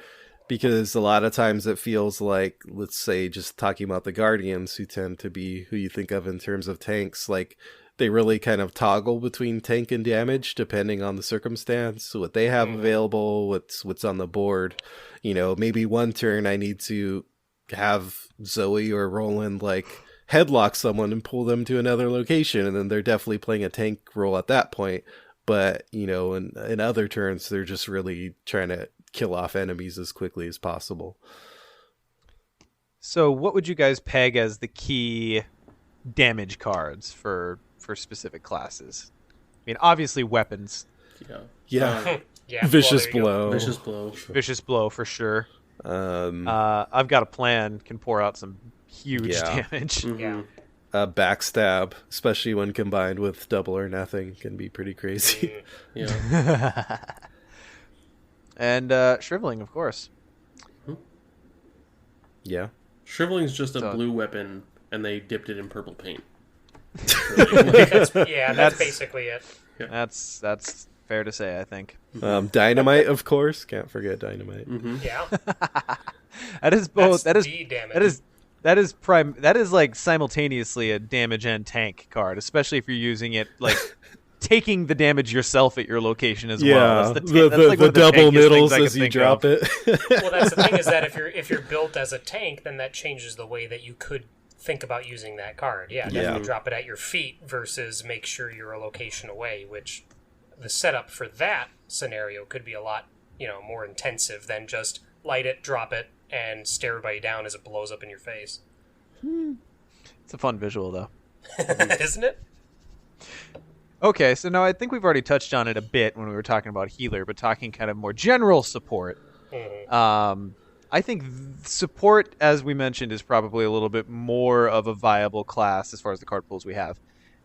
Because a lot of times it feels like, let's say, just talking about the Guardians, who tend to be who you think of in terms of tanks, like they really kind of toggle between tank and damage depending on the circumstance, what they have available, what's on the board. Maybe one turn I need to have Zoe or Roland like headlock someone and pull them to another location, and then they're definitely playing a tank role at that point. But in other turns they're just really trying to kill off enemies as quickly as possible. So what would you guys peg as the key damage cards for specific classes? I mean, obviously weapons. Yeah. Yeah. Vicious Well, blow. Vicious blow for sure. I've got a plan, can pour out some huge damage. Yeah. Backstab, especially when combined with double or nothing, can be pretty crazy. Yeah. And shriveling, of course. Yeah. Shriveling's just a blue weapon, and they dipped it in purple paint. That's basically it. Yeah. That's fair to say, I think. Dynamite, of course. Can't forget dynamite. Yeah. That is both. That's That the damage. is That is like simultaneously a damage and tank card, especially if you're using it like taking the damage yourself at your location as well. That's the double middles as you drop it. Well, that's the thing is that if you're built as a tank, then that changes the way that you could think about using that card. Yeah, definitely drop it at your feet versus make sure you're a location away, which the setup for that scenario could be a lot, more intensive than just light it, drop it, and stare everybody down as it blows up in your face. It's a fun visual, though. Isn't it? Okay, so now I think we've already touched on it a bit when we were talking about healer, but talking kind of more general support. I think support, as we mentioned, is probably a little bit more of a viable class as far as the card pools we have,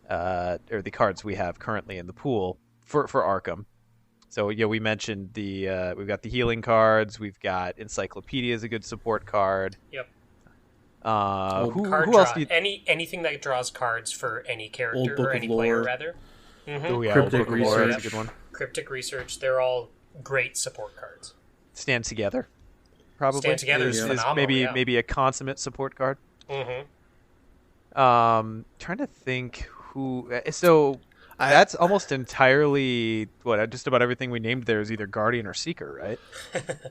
or the cards we have currently in the pool for Arkham. So we mentioned we've got the healing cards, we've got Encyclopedia is a good support card. Yep. Who else? Anything that draws cards for any character or any player, rather. Oh yeah, Cryptic Old Book of Lore, Research. that's a good one. Cryptic Research, they're all great support cards. Stand Together, probably. Stand Together is phenomenal. Maybe a consummate support card. Trying to think who. So that's almost entirely just about everything we named there is either Guardian or Seeker, right?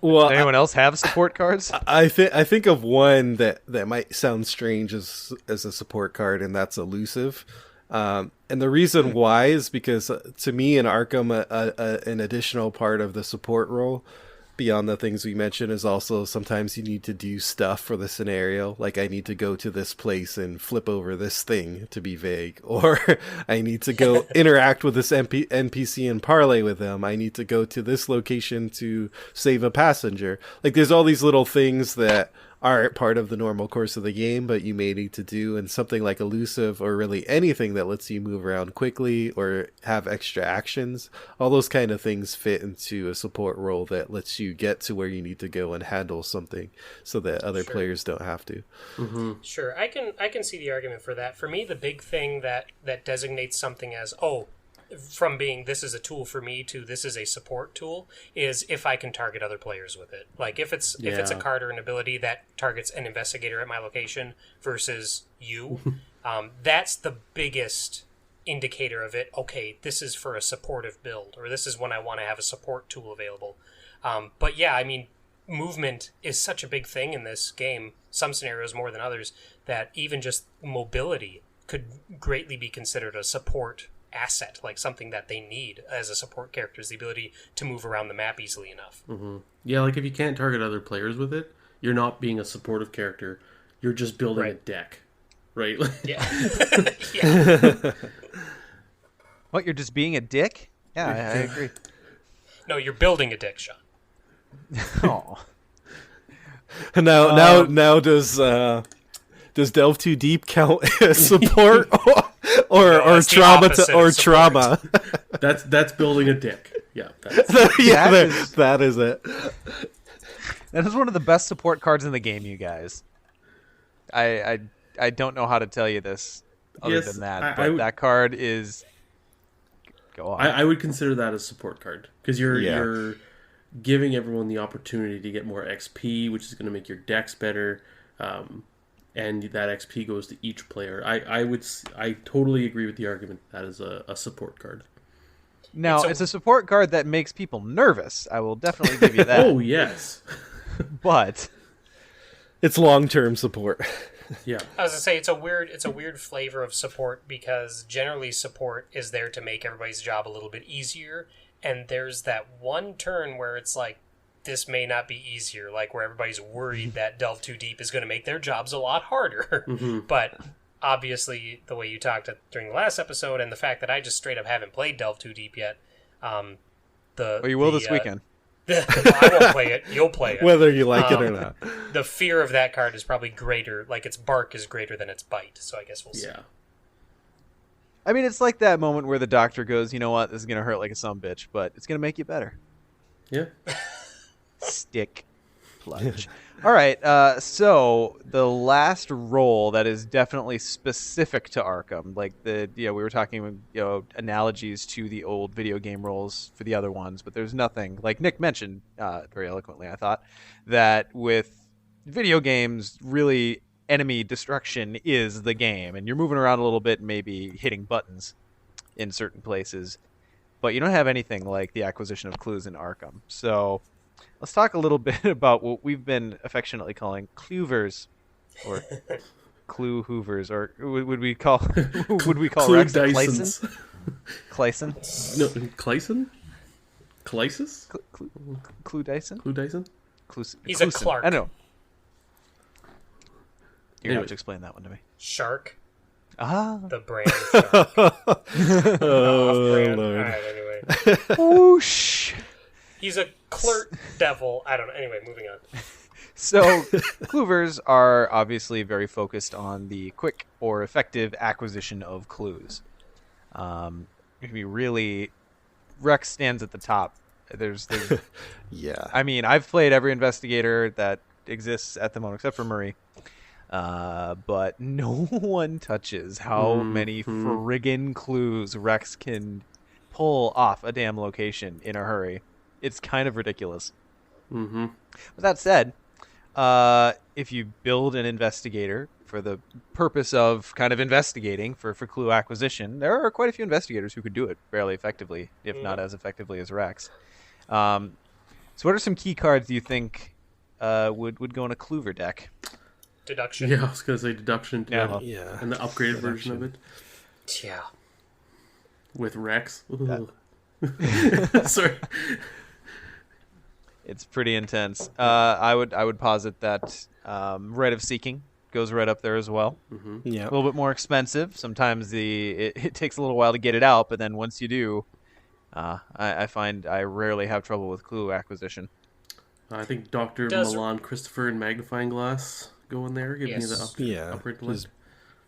Well, does anyone else have support cards? I think of one that might sound strange as a support card, and that's Elusive. And the reason why is because to me in Arkham, an additional part of the support role beyond the things we mentioned is also sometimes you need to do stuff for the scenario. Like I need to go to this place and flip over this thing, to be vague, or I need to go interact with this NPC and parlay with them. I need to go to this location to save a passenger. Like there's all these little things that aren't part of the normal course of the game, but you may need to do, and something like Elusive or really anything that lets you move around quickly or have extra actions, all those kind of things fit into a support role that lets you get to where you need to go and handle something so that other players don't have to. Sure, I can see the argument for that. For me, the big thing that designates something as, from being this is a tool for me to this is a support tool is if I can target other players with it. Like if it's a card or an ability that targets an investigator at my location versus you, that's the biggest indicator of it. Okay, this is for a supportive build, or this is when I want to have a support tool available. But yeah, I mean, movement is such a big thing in this game, some scenarios more than others, that even just mobility could greatly be considered a support asset, like something that they need as a support character is the ability to move around the map easily enough. Yeah, like if you can't target other players with it, you're not being a supportive character. You're just building a deck, right? Yeah. What, you're just being a dick? Yeah, I agree. No, you're building a deck, Sean. Oh. Now does Delve Too Deep count as support? Or trauma. That's building a dick. Yeah. That is it. That is one of the best support cards in the game, you guys. I don't know how to tell you this other than that, but that card is. Go on. I would consider that a support card because you're giving everyone the opportunity to get more XP, which is going to make your decks better. And that XP goes to each player. I totally agree with the argument that is a support card. Now, it's a support card that makes people nervous. I will definitely give you that. Oh, yes. But it's long-term support. Yeah. I was going to say it's a weird flavor of support because generally support is there to make everybody's job a little bit easier, and there's that one turn where it's like, this may not be easier, like where everybody's worried that Delve Too Deep is going to make their jobs a lot harder. But obviously, the way you talked during the last episode and the fact that I just straight up haven't played Delve Too Deep yet, you will this weekend. I won't play it. You'll play it. Whether you like it or not. The fear of that card is probably greater, like its bark is greater than its bite, so I guess we'll see. Yeah. I mean, it's like that moment where the doctor goes, you know what, this is going to hurt like a sumbitch, but it's going to make you better. Yeah. Stick plunge. All right, so the last role that is definitely specific to Arkham, like we were talking, analogies to the old video game roles for the other ones, but there's nothing like Nick mentioned very eloquently. I thought that with video games, really enemy destruction is the game, and you're moving around a little bit and maybe hitting buttons in certain places, but you don't have anything like the acquisition of clues in Arkham. So let's talk a little bit about what we've been affectionately calling cluevers, or clue hoovers, or would we call Rex a Clayson? Clayson? No, Clayson? Clysis? Clue Dyson? Clue Dyson? He's a Clark. I know. You're going to Anyway. have to explain that one to me. Shark. Ah. The brand Shark. Off-brand. Lord. Alright, anyway. Whoosh. He's a clerk devil. I don't know. Anyway, moving on. So, cluevers are obviously very focused on the quick or effective acquisition of clues. If you really, Rex stands at the top. There's Yeah. I mean, I've played every investigator that exists at the moment, except for Murray. But no one touches how many friggin' clues Rex can pull off a damn location in a hurry. It's kind of ridiculous. Mm-hmm. With that said, if you build an investigator for the purpose of kind of investigating for clue acquisition, there are quite a few investigators who could do it fairly effectively, if not as effectively as Rex. So what are some key cards do you think would go in a Cluever deck? Deduction. Yeah, I was going to say deduction. Yeah. Yeah. And the upgraded version of it Yeah. with Rex. Sorry. It's pretty intense. I would posit that Rite of Seeking goes right up there as well. Yeah. A little bit more expensive. Sometimes it takes a little while to get it out, but then once you do, I find I rarely have trouble with clue acquisition. I think Dr. Milan, Christopher, and Magnifying Glass go in there, giving you the upgrade to Just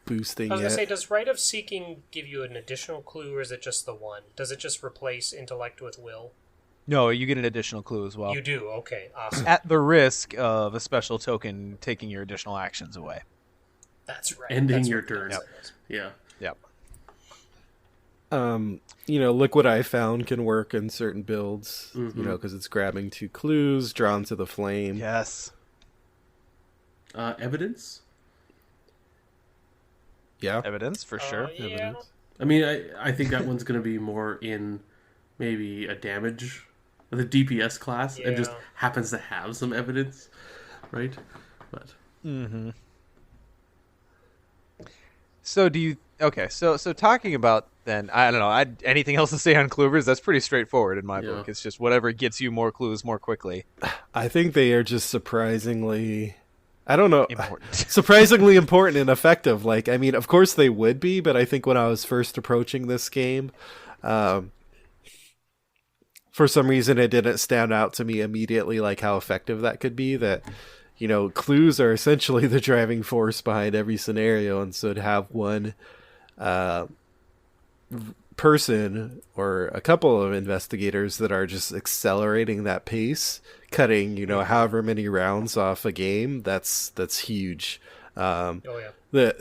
boosting I was going to say, it. does Rite of Seeking give you an additional clue, or is it just the one? Does it just replace Intellect with Will? No, you get an additional clue as well. You do? Okay, awesome. At the risk of a special token taking your additional actions away. That's right. ending That's your what turn. it is. Yeah. Yep. Look what I found can work in certain builds, because it's grabbing 2 clues, drawn to the flame. Yes. Evidence? Yeah. Evidence, for sure. Yeah. Evidence. I mean, I think that one's going to be more in maybe a damage, the DPS class, and just Yeah. happens to have some evidence, right? But Mm-hmm. So so talking about then, I don't know, anything else to say on Cluevers? That's pretty straightforward in my Yeah. book. It's just whatever gets you more clues more quickly. I think they are just surprisingly, I don't know, Important. surprisingly important and effective. Like, I mean, of course they would be, but I think when I was first approaching this game, for some reason it didn't stand out to me immediately, like how effective that could be. That, clues are essentially the driving force behind every scenario, and so to have one person or a couple of investigators that are just accelerating that pace, cutting however many rounds off a game, that's huge. Oh, yeah.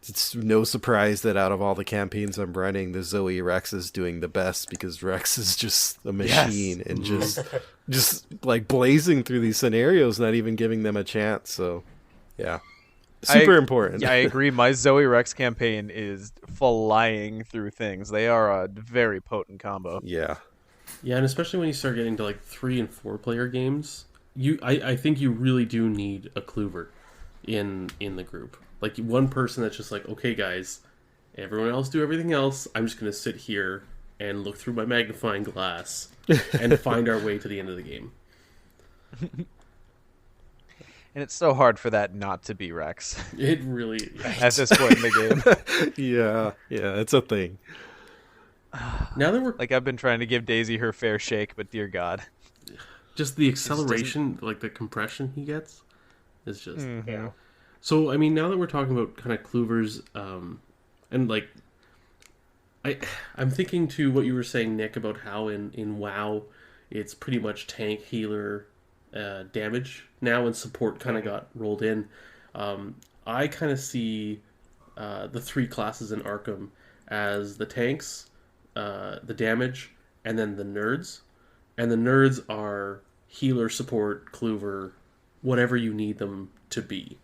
It's no surprise that out of all the campaigns I'm running, the Zoe Rex is doing the best, because Rex is just a machine and just like blazing through these scenarios, not even giving them a chance. So yeah, super important. Yeah, I agree. My Zoe Rex campaign is flying through things. They are a very potent combo. Yeah. yeah, and especially when you start getting to like 3 and 4 player games, I think you really do need a Cluever in the group. Like one person that's just like, okay, guys, everyone else do everything else. I'm just gonna sit here and look through my magnifying glass and find our way to the end of the game. And it's so hard for that not to be Rex It really, at this point in the game. Yeah, it's a thing. now that we're Like, I've been trying to give Daisy her fair shake, but dear God. just the acceleration, like the compression he gets, is just. Yeah. So I mean, now that we're talking about kind of Cluevers, and like, I'm thinking to what you were saying, Nick, about how in WoW, it's pretty much tank, healer, damage now, and support kind of got rolled in. I kind of see the 3 classes in Arkham as the tanks, the damage, and then the nerds. And the nerds are healer, support, Cluever, whatever you need them to be.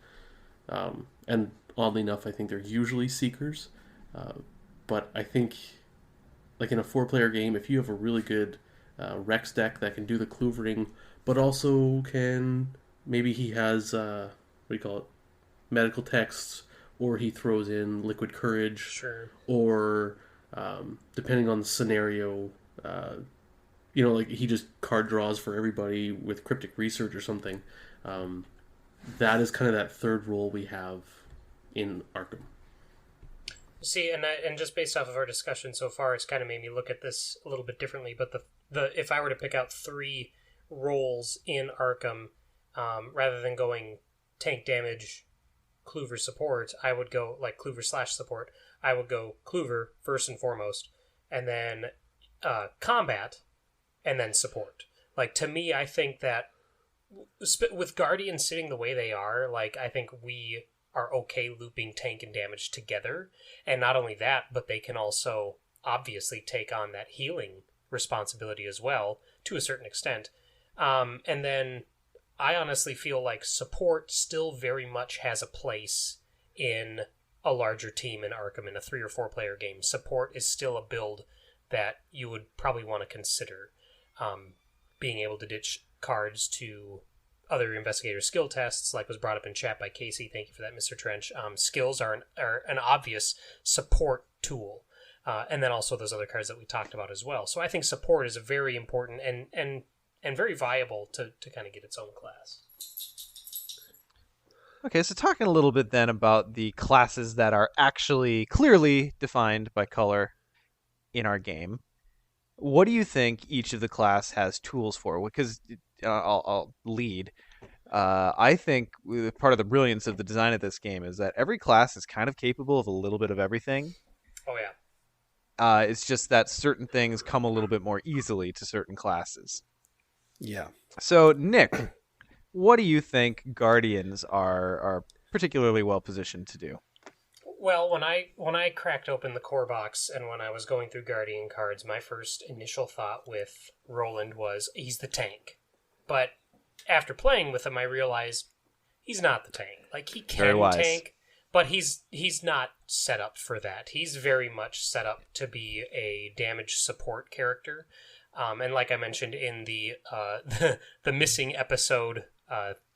And oddly enough, I think they're usually seekers. But I think, like in a 4-player game, if you have a really good Rex deck that can do the cloovering, but also can, maybe he has, what do you call it, medical texts, or he throws in liquid courage, Sure. or depending on the scenario, like he just card draws for everybody with cryptic research or something. That is kind of that third role we have in Arkham. See, and just based off of our discussion so far, it's kind of made me look at this a little bit differently. But the if I were to pick out 3 roles in Arkham, rather than going tank damage, Clover support, I would go like Clover / support. I would go Clover first and foremost, and then combat, and then support. Like, to me, I think that with Guardians sitting the way they are, like, I think we are okay looping tank and damage together. And not only that, but they can also obviously take on that healing responsibility as well, to a certain extent. And then I honestly feel like support still very much has a place in a larger team in Arkham. In a 3 or 4 player game, support is still a build that you would probably want to consider. Being able to ditch cards to other investigator skill tests, like was brought up in chat by Casey. Thank you for that, Mr. Trench. Skills are an obvious support tool. And then also those other cards that we talked about as well. So I think support is a very important and very viable to kind of get its own class. Okay, so talking a little bit then about the classes that are actually clearly defined by color in our game. What do you think each of the class has tools for? Because I'll lead. I think part of the brilliance of the design of this game is that every class is kind of capable of a little bit of everything. Oh, yeah. It's just that certain things come a little bit more easily to certain classes. Yeah. So, Nick, what do you think Guardians are particularly well positioned to do? Well, when I cracked open the core box and when I was going through Guardian cards, my first initial thought with Roland was he's the tank. But after playing with him, I realized he's not the tank. Like, he can tank, but he's not set up for that. He's very much set up to be a damage support character. And like I mentioned in the missing episode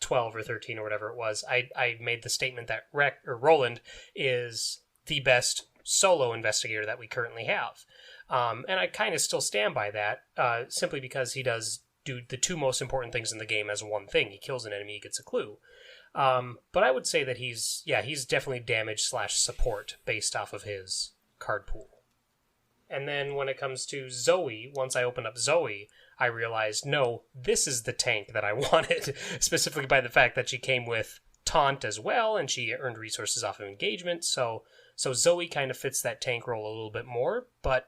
12 or 13 or whatever it was, I made the statement that Roland is the best solo investigator that we currently have. And I kind of still stand by that, simply because he does do the 2 most important things in the game as one thing. He kills an enemy, he gets a clue. But I would say that he's definitely damage / support based off of his card pool. And then when it comes to Zoe, once I opened up Zoe, I realized, no, this is the tank that I wanted, specifically by the fact that she came with Taunt as well, and she earned resources off of engagement. So Zoe kind of fits that tank role a little bit more. But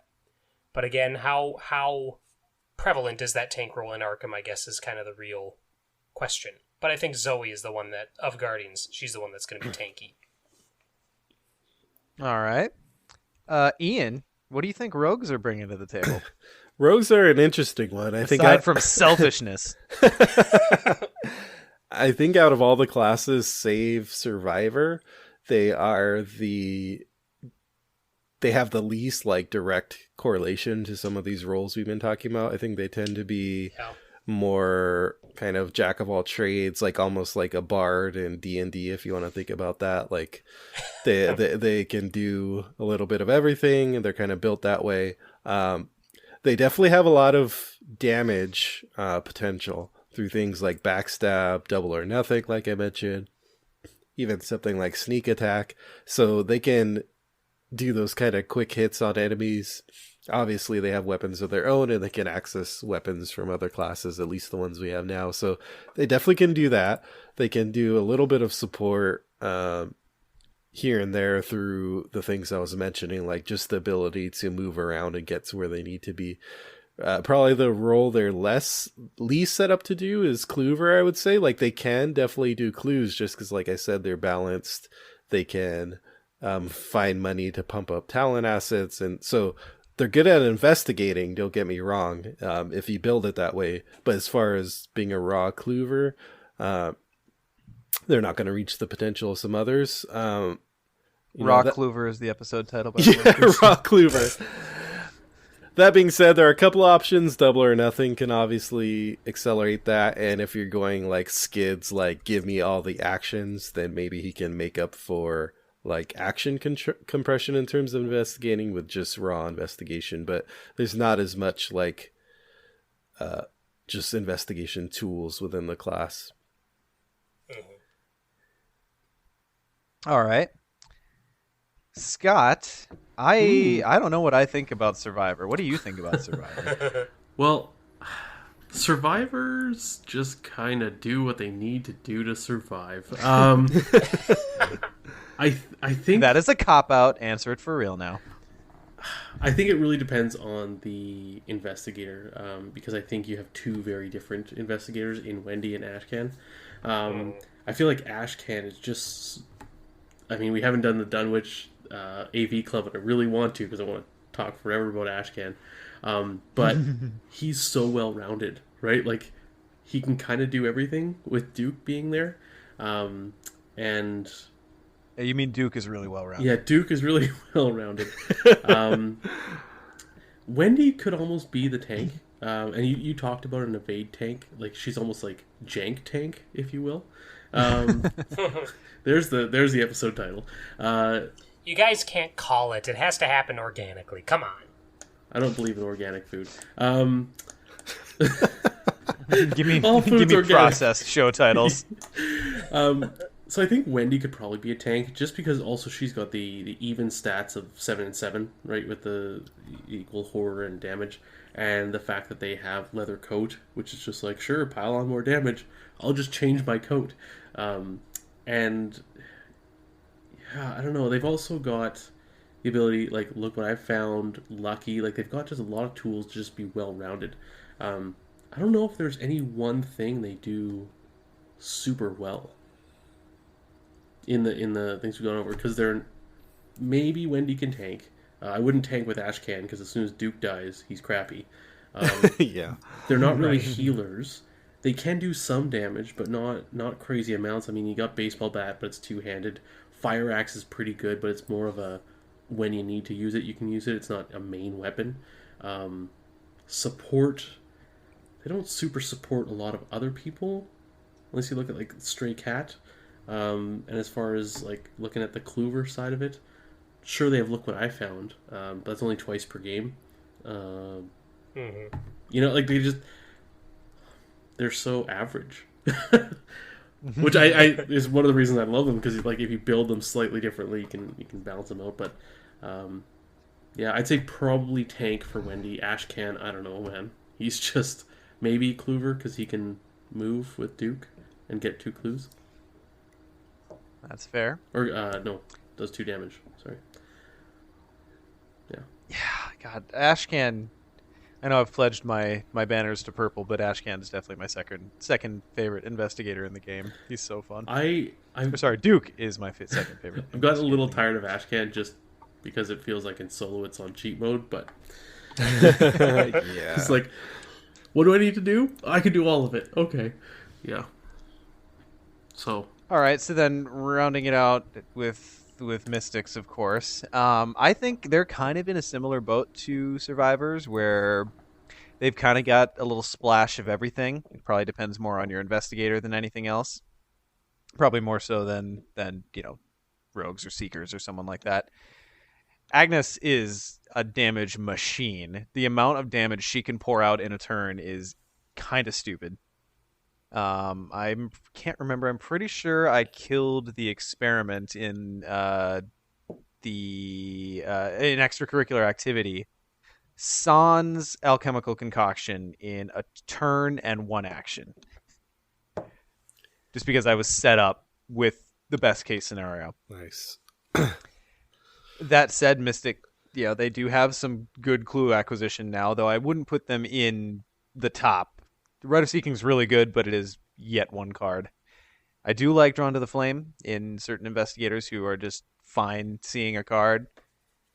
again, how prevalent is that tank role in Arkham, I guess, is kind of the real question. But I think Zoe is the one that, of Guardians, she's the one that's going to be tanky. All right. Ian, what do you think rogues are bringing to the table? Rogues are an interesting one. Aside from selfishness. I think out of all the classes, save Survivor, they have the least like direct correlation to some of these roles we've been talking about. I think they tend to be more kind of jack of all trades, like almost like a bard in D&D, if you want to think about that. Like they can do a little bit of everything, and they're kind of built that way. They definitely have a lot of damage potential through things like backstab, double or nothing, like I mentioned, even something like sneak attack. So they can do those kind of quick hits on enemies. Obviously, they have weapons of their own, and they can access weapons from other classes, at least the ones we have now. So they definitely can do that. They can do a little bit of support here and there through the things I was mentioning, like just the ability to move around and get to where they need to be. Probably the role they're least set up to do is Clover, I would say. Like, they can definitely do clues just because, like I said, they're balanced. They can find money to pump up talent assets, and so they're good at investigating, don't get me wrong, if you build it that way. But as far as being a raw Clover, they're not going to reach the potential of some others. Raw Clover is the episode title, by the way. Yeah, Raw Clover. That being said, there are a couple options. Double or Nothing can obviously accelerate that, and if you're going like skids, like give me all the actions, then maybe he can make up for like action compression in terms of investigating with just raw investigation. But there's not as much like just investigation tools within the class. All right. Scott, I don't know what I think about Survivor. What do you think about Survivor? Well, survivors just kind of do what they need to do to survive. I think That is a cop-out. Answer it for real now. I think it really depends on the investigator, because I think you have two very different investigators in Wendy and Ashcan. I feel like Ashcan is just... I mean, we haven't done the Dunwich AV Club, and I really want to because I want to talk forever about Ashcan. But he's so well-rounded, right? Like, he can kind of do everything with Duke being there. And... You mean Duke is really well-rounded. Yeah, Duke is really well-rounded. Wendy could almost be the tank. And you talked about an evade tank. Like, she's almost like jank tank, if you will. There's the episode title. You guys can't call it. It has to happen organically. Come on. I don't believe in organic food. Give me organic. processed show titles. So I think Wendy could probably be a tank, just because also she's got the even stats of 7 and 7, right, with the equal horror and damage, and the fact that they have leather coat, which is just like, sure, pile on more damage. I'll just change my coat. And yeah, I don't know. They've also got the ability, like, look what I found, lucky. Like, they've got just a lot of tools to just be well-rounded. I don't know if there's any one thing they do super well in the things we've gone over, because they're... Maybe Wendy can tank. I wouldn't tank with Ashcan, because as soon as Duke dies, he's crappy. Yeah. They're not really healers. They can do some damage, but not crazy amounts. I mean, you got Baseball Bat, but it's two-handed. Fire Axe is pretty good, but it's more of a... When you need to use it, you can use it. It's not a main weapon. Support... They don't super support a lot of other people, unless you look at, like, Stray Cat. And as far as, like, looking at the Clover side of it, sure, they have Look What I Found, but that's only twice per game. You know, like, they're so average. Which I is one of the reasons I love them, because, like, if you build them slightly differently, you can balance them out. But yeah, I'd say probably tank for Wendy. Ashcan, I don't know, man. He's just maybe Clover, because he can move with Duke and get 2 clues. That's fair. Or no, does 2 damage. Sorry. Yeah, God, Ashcan. I know I've pledged my banners to purple, but Ashcan is definitely my second favorite investigator in the game. He's so fun. I'm sorry, Duke is my second favorite. I've gotten a little tired of Ashcan just because it feels like in solo it's on cheat mode, but Yeah. it's like, what do I need to do? I can do all of it. Okay. Yeah. So. All right, so then rounding it out with Mystics, of course. I think they're kind of in a similar boat to Survivors, where they've kind of got a little splash of everything. It probably depends more on your investigator than anything else. Probably more so than rogues or seekers or someone like that. Agnes is a damage machine. The amount of damage she can pour out in a turn is kind of stupid. I can't remember. I'm pretty sure I killed the experiment in in extracurricular activity. Sans alchemical concoction in a turn and 1 action. Just because I was set up with the best case scenario. Nice. That said, Mystic, they do have some good clue acquisition now, though I wouldn't put them in the top. Rite of Seeking's really good, but it is yet 1 card. I do like Drawn to the Flame in certain investigators who are just fine seeing a card.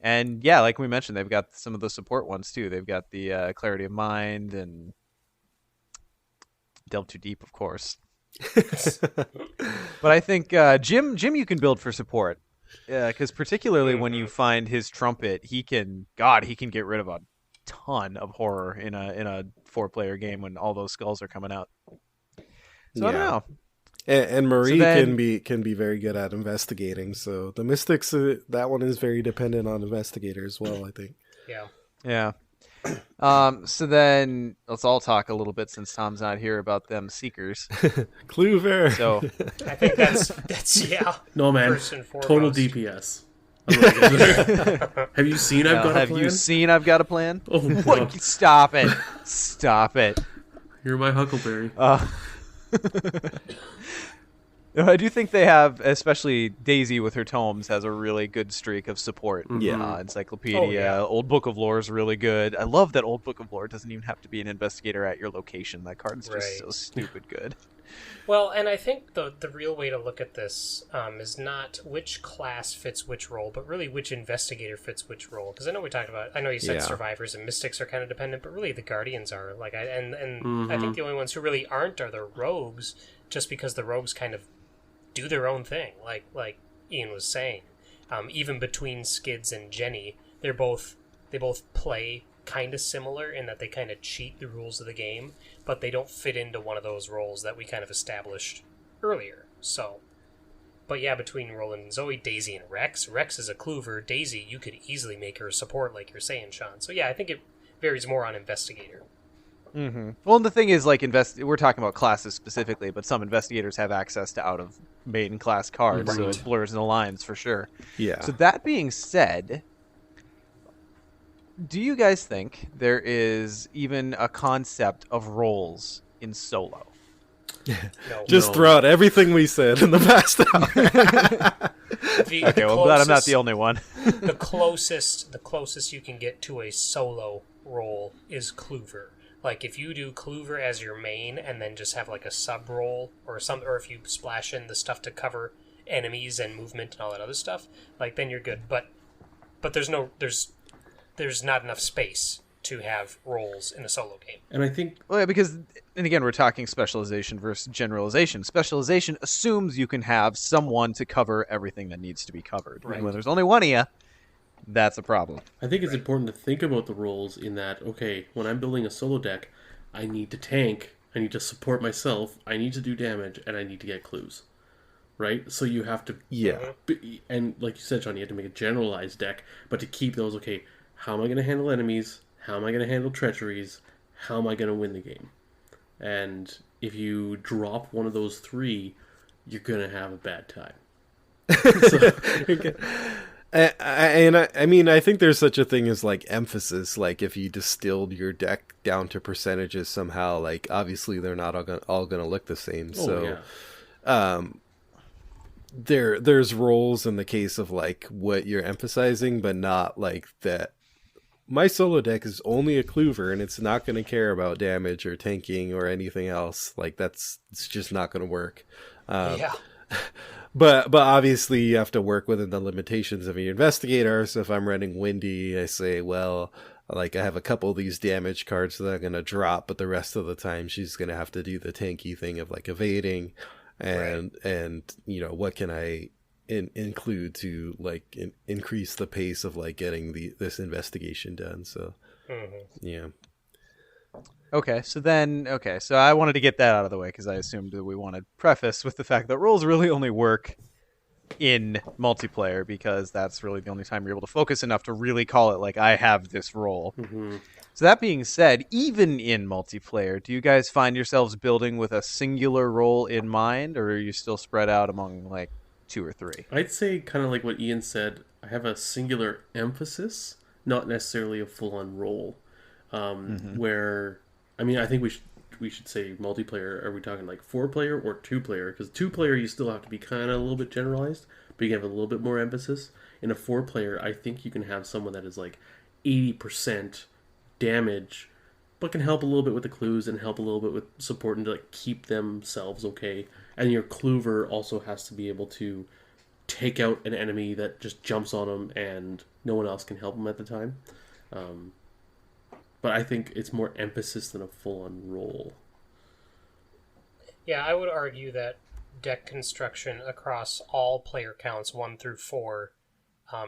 And yeah, like we mentioned, they've got some of the support ones too. They've got the Clarity of Mind and Delve Too Deep, of course. But I think Jim, you can build for support, because particularly when you find his trumpet, he can get rid of a ton of horror in a 4-player game when all those skulls are coming out. So I don't know. And Marie can be very good at investigating. So the Mystics, that one is very dependent on investigator as well, I think. Yeah. So then let's all talk a little bit, since Tom's not here, about them Seekers. Kluver. So I think that's No, man. First and foremost. Total DPS. Have you seen I've got a plan? Have you seen I've got a plan? Oh, What? Stop it. Stop it. You're my Huckleberry. I do think they have, especially Daisy with her tomes, has a really good streak of support. Yeah. Encyclopedia, Old Book of Lore is really good. I love that Old Book of Lore doesn't even have to be an investigator at your location. That card's just so stupid good. Well, and I think the real way to look at this is not which class fits which role, but really which investigator fits which role. Because I know you said survivors and mystics are kind of dependent, but really the guardians are. I think the only ones who really aren't are the rogues, just because the rogues kind of do their own thing, like Ian was saying. Even between Skids and Jenny, they both play kind of similar in that they kind of cheat the rules of the game, but they don't fit into one of those roles that we kind of established earlier. So, but yeah, between Roland and Zoe, Daisy and Rex is a Kluver. Daisy, you could easily make her a support, like you're saying, Sean. So yeah, I think it varies more on investigator. Mm-hmm. Well, and the thing is, we're talking about classes specifically, but some investigators have access to out of main class cards, so it blurs the lines for sure. Yeah. So that being said, do you guys think there is even a concept of roles in solo? Just throw out everything we said in the past hour. Okay, well, I'm glad I'm not the only one. the closest you can get to a solo role is Kluver. Like, if you do Kluver as your main and then just have like a sub role or if you splash in the stuff to cover enemies and movement and all that other stuff, like, then you're good. But there's not enough space to have roles in a solo game. And I think... Well, yeah, because, and again, we're talking specialization versus generalization. Specialization assumes you can have someone to cover everything that needs to be covered. Right. And when there's only one of you, that's a problem. I think it's important to think about the roles in that, okay, when I'm building a solo deck, I need to tank, I need to support myself, I need to do damage, and I need to get clues. Right? So you have to... Yeah. And like you said, John, you have to make a generalized deck, but to keep those, okay, how am I going to handle enemies? How am I going to handle treacheries? How am I going to win the game? And if you drop one of those three, you're going to have a bad time. I think there's such a thing as like emphasis. Like, if you distilled your deck down to percentages somehow, like, obviously they're not all gonna look the same. There's roles in the case of like what you're emphasizing, but not like that. My solo deck is only a Kluver, and it's not going to care about damage or tanking or anything else. Like, it's just not going to work. But obviously you have to work within the limitations of your investigator. So if I'm running Windy, I say, well, like, I have a couple of these damage cards that are going to drop, but the rest of the time she's going to have to do the tanky thing of like evading and you know, what can I include to like increase the pace of like getting this investigation done. So yeah. So I wanted to get that out of the way because I assumed that we wanted preface with the fact that roles really only work in multiplayer, because that's really the only time you're able to focus enough to really call it like, I have this role. So that being said, even in multiplayer, do you guys find yourselves building with a singular role in mind, or are you still spread out among like 2 or 3? I'd say kind of like what Ian said, I have a singular emphasis, not necessarily a full-on role. Where, I mean, I think we should say multiplayer. Are we talking like 4-player or 2-player? Because 2-player, you still have to be kind of a little bit generalized, but you can have a little bit more emphasis. In a 4-player, I think you can have someone that is like 80% damage, but can help a little bit with the clues and help a little bit with support and to like keep themselves okay. And your Kluver also has to be able to take out an enemy that just jumps on them and no one else can help them at the time. But I think it's more emphasis than a full-on role. Yeah, I would argue that deck construction across all player counts 1 through 4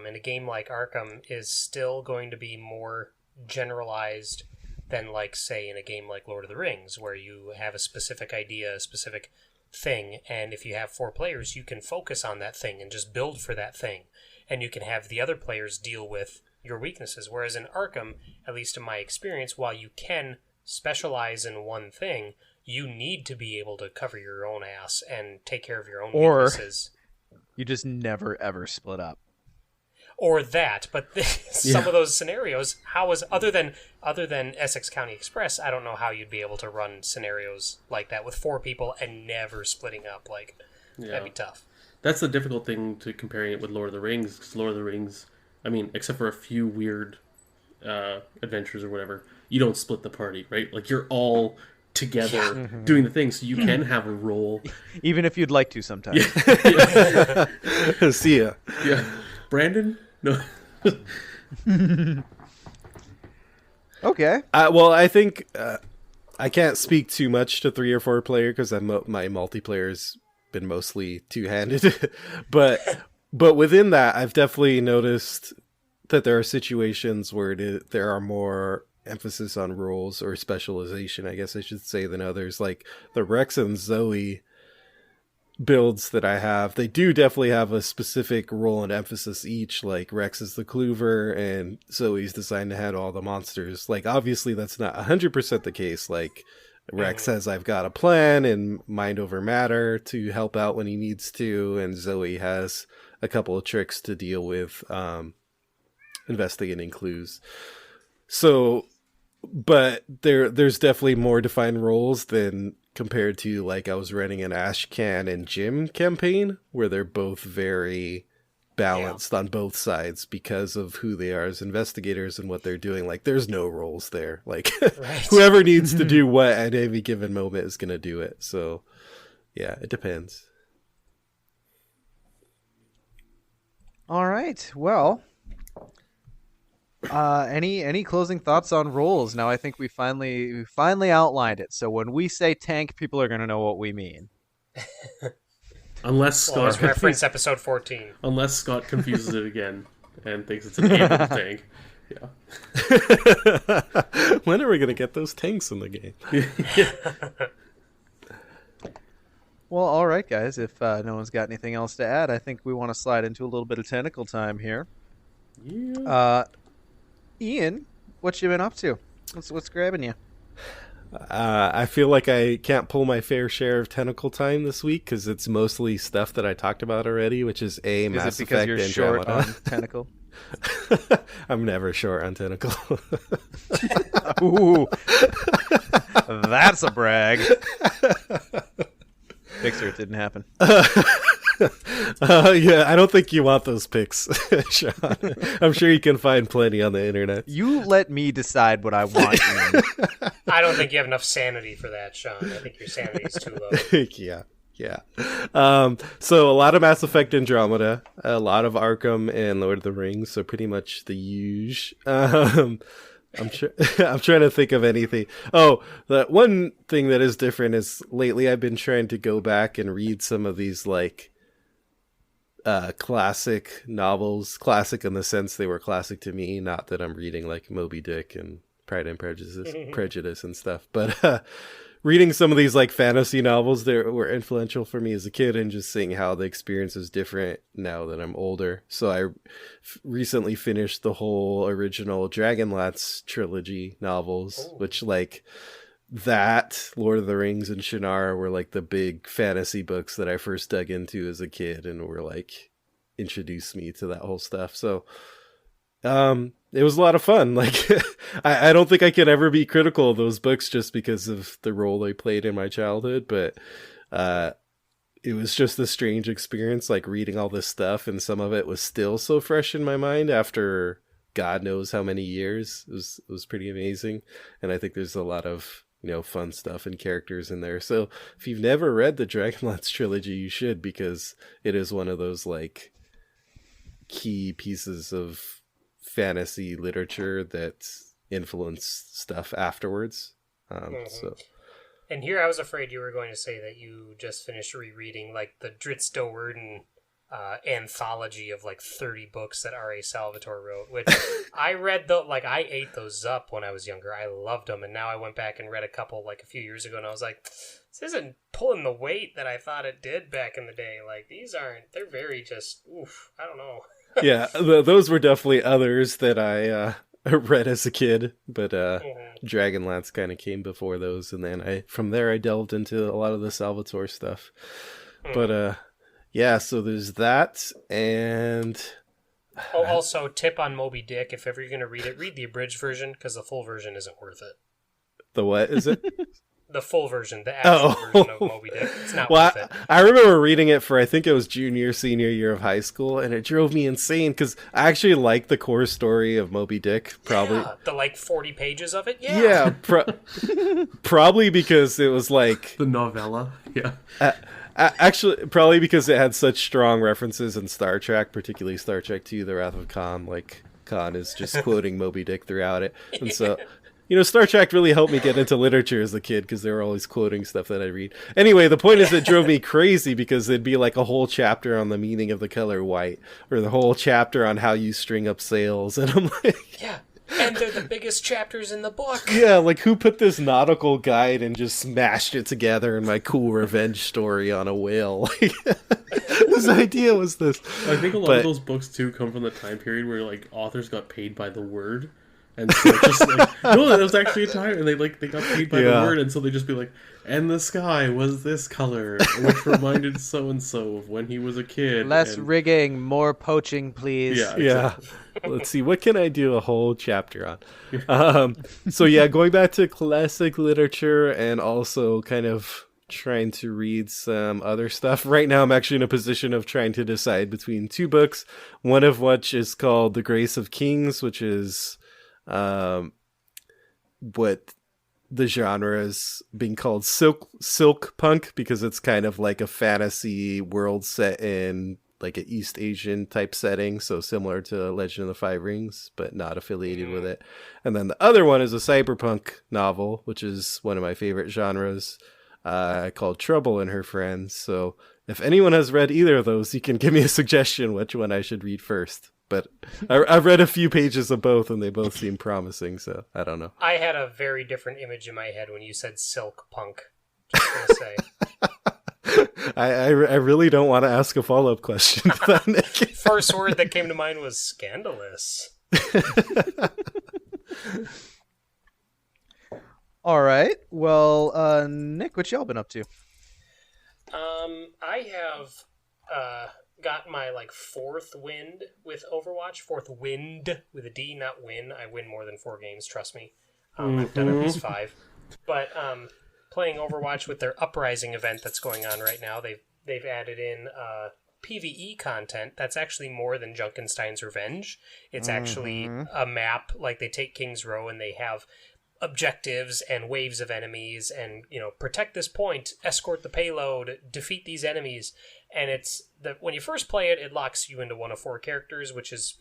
in a game like Arkham is still going to be more generalized than, like, say, in a game like Lord of the Rings, where you have a specific idea, a specific thing, and if you have 4 players, you can focus on that thing and just build for that thing, and you can have the other players deal with your weaknesses. Whereas in Arkham, at least in my experience, while you can specialize in one thing, you need to be able to cover your own ass and take care of your own weaknesses. You just never ever split up. Or that, but some of those scenarios, other than Essex County Express, I don't know how you'd be able to run scenarios like that with 4 people and never splitting up. Like, that'd be tough. That's the difficult thing to comparing it with Lord of the Rings, because Lord of the Rings, I mean, except for a few weird adventures or whatever, you don't split the party, right? Like, you're all together doing the thing, so you can have a role. Even if you'd like to sometimes. See ya. Yeah. Brandon? No. Okay. Well, I think I can't speak too much to 3 or 4 player because my multiplayer's been mostly two-handed, but within that, I've definitely noticed that there are situations where there are more emphasis on roles or specialization, I guess I should say, than others. Like the Rex and Zoe builds that I have, they do definitely have a specific role and emphasis each. Like Rex is the clover and Zoe's designed to handle all the monsters. Like obviously that's not 100% the case. Like Rex says I've got a plan and mind over matter to help out when he needs to, and Zoe has a couple of tricks to deal with investigating clues. So but there's definitely more defined roles than compared to, like, I was running an Ashcan and Jim campaign where they're both very balanced on both sides because of who they are as investigators and what they're doing. Like, there's no roles there. Like, whoever needs to do what at any given moment is going to do it. So, yeah, it depends. All right. Well, any closing thoughts on roles? Now I think we finally outlined it. So when we say tank, people are going to know what we mean. Unless Scott let's reference episode 14. Unless Scott confuses it again and thinks it's an Abrams tank. Yeah. When are we going to get those tanks in the game? Well, all right, guys. If no one's got anything else to add, I think we want to slide into a little bit of tentacle time here. Yeah. Ian, what you been up to? What's grabbing you? I feel like I can't pull my fair share of tentacle time this week because it's mostly stuff that I talked about already, which is Mass it because Effect you're and short Andromeda. on tentacle? I'm never short on tentacle. Ooh, that's a brag. Fixer, it didn't happen. Yeah, I don't think you want those pics, Sean. I'm sure you can find plenty on the internet. You let me decide what I want, Ian. I don't think you have enough sanity for that, Sean. I think your sanity is too low. Yeah. So a lot of Mass Effect Andromeda, a lot of Arkham and Lord of the Rings, so pretty much the huge. I'm trying to think of anything. Oh, the one thing that is different is lately I've been trying to go back and read some of these like classic novels. Classic in the sense they were classic to me, not that I'm reading like Moby Dick and Pride and Prejudice and stuff, but reading some of these like fantasy novels that were influential for me as a kid and just seeing how the experience is different now that I'm older. So I recently finished the whole original Dragonlance trilogy novels, which like that, Lord of the Rings and Shannara were like the big fantasy books that I first dug into as a kid and were like introduced me to that whole stuff. So it was a lot of fun. Like, I don't think I could ever be critical of those books just because of the role they played in my childhood, but it was just a strange experience, like reading all this stuff, and some of it was still so fresh in my mind after God knows how many years. It was pretty amazing, and I think there's a lot of fun stuff and characters in there. So if you've never read the Dragonlance trilogy, you should, because it is one of those like key pieces of fantasy literature that influenced stuff afterwards. So And here I was afraid you were going to say that you just finished rereading like the Dritz Do'Urden anthology of like 30 books that R.A. Salvatore wrote, which I read I ate those up when I was younger. I loved them, and now I went back and read a couple like a few years ago, and I was like, this isn't pulling the weight that I thought it did back in the day. Like, they're very just, oof, I don't know. Yeah, those were definitely others that I read as a kid, but Dragonlance kind of came before those, and then from there I delved into a lot of the Salvatore stuff. But yeah, so there's that, and also tip on Moby Dick: if ever you're going to read it, read the abridged version, because the full version isn't worth it. The what is it? The full version, the actual version of Moby Dick. It's not worth it. I remember reading it for, I think it was senior year of high school, and it drove me insane because I actually liked the core story of Moby Dick, probably. Yeah, the 40 pages of it? Yeah. Yeah, probably because it was like... The novella, yeah. Actually, probably because it had such strong references in Star Trek, particularly Star Trek II, The Wrath of Khan. Like, Khan is just quoting Moby Dick throughout it. And so... Star Trek really helped me get into literature as a kid because they were always quoting stuff that I read. Anyway, the point is it drove me crazy because it'd be like a whole chapter on the meaning of the color white, or the whole chapter on how you string up sails. And I'm like... Yeah, and they're the biggest chapters in the book. Yeah, like who put this nautical guide and just smashed it together in my cool revenge story on a whale? Whose idea was this? I think a lot of those books, too, come from the time period where like authors got paid by the word. And so it's just like, no, that was actually a time, and they got paid by the word, and so they just be like, and the sky was this color, which reminded so and so of when he was a kid. Less rigging, more poaching, please. Yeah, exactly. Let's see, what can I do a whole chapter on? So yeah, going back to classic literature and also kind of trying to read some other stuff. Right now I'm actually in a position of trying to decide between two books, one of which is called The Grace of Kings, which is what the genre is being called silk punk, because it's kind of like a fantasy world set in like an East Asian type setting, so similar to Legend of the Five Rings, but not affiliated with it. And then the other one is a cyberpunk novel, which is one of my favorite genres, called Trouble and Her Friends. So if anyone has read either of those, you can give me a suggestion which one I should read first. But I've read a few pages of both, and they both seem promising, so I don't know. I had a very different image in my head when you said silk punk. Just gonna say. I really don't want to ask a follow-up question to that, Nick. First word that came to mind was scandalous. All right. Well, Nick, what y'all been up to? I have got my fourth wind with Overwatch. Fourth wind with a D, not win. I win more than 4 games, trust me. I've done at least 5. But playing Overwatch with their Uprising event that's going on right now, they've added in PvE content that's actually more than Junkenstein's Revenge. It's actually a map, like they take King's Row and they have objectives and waves of enemies and, protect this point, escort the payload, defeat these enemies. And it's when you first play it, it locks you into one of 4 characters, which is,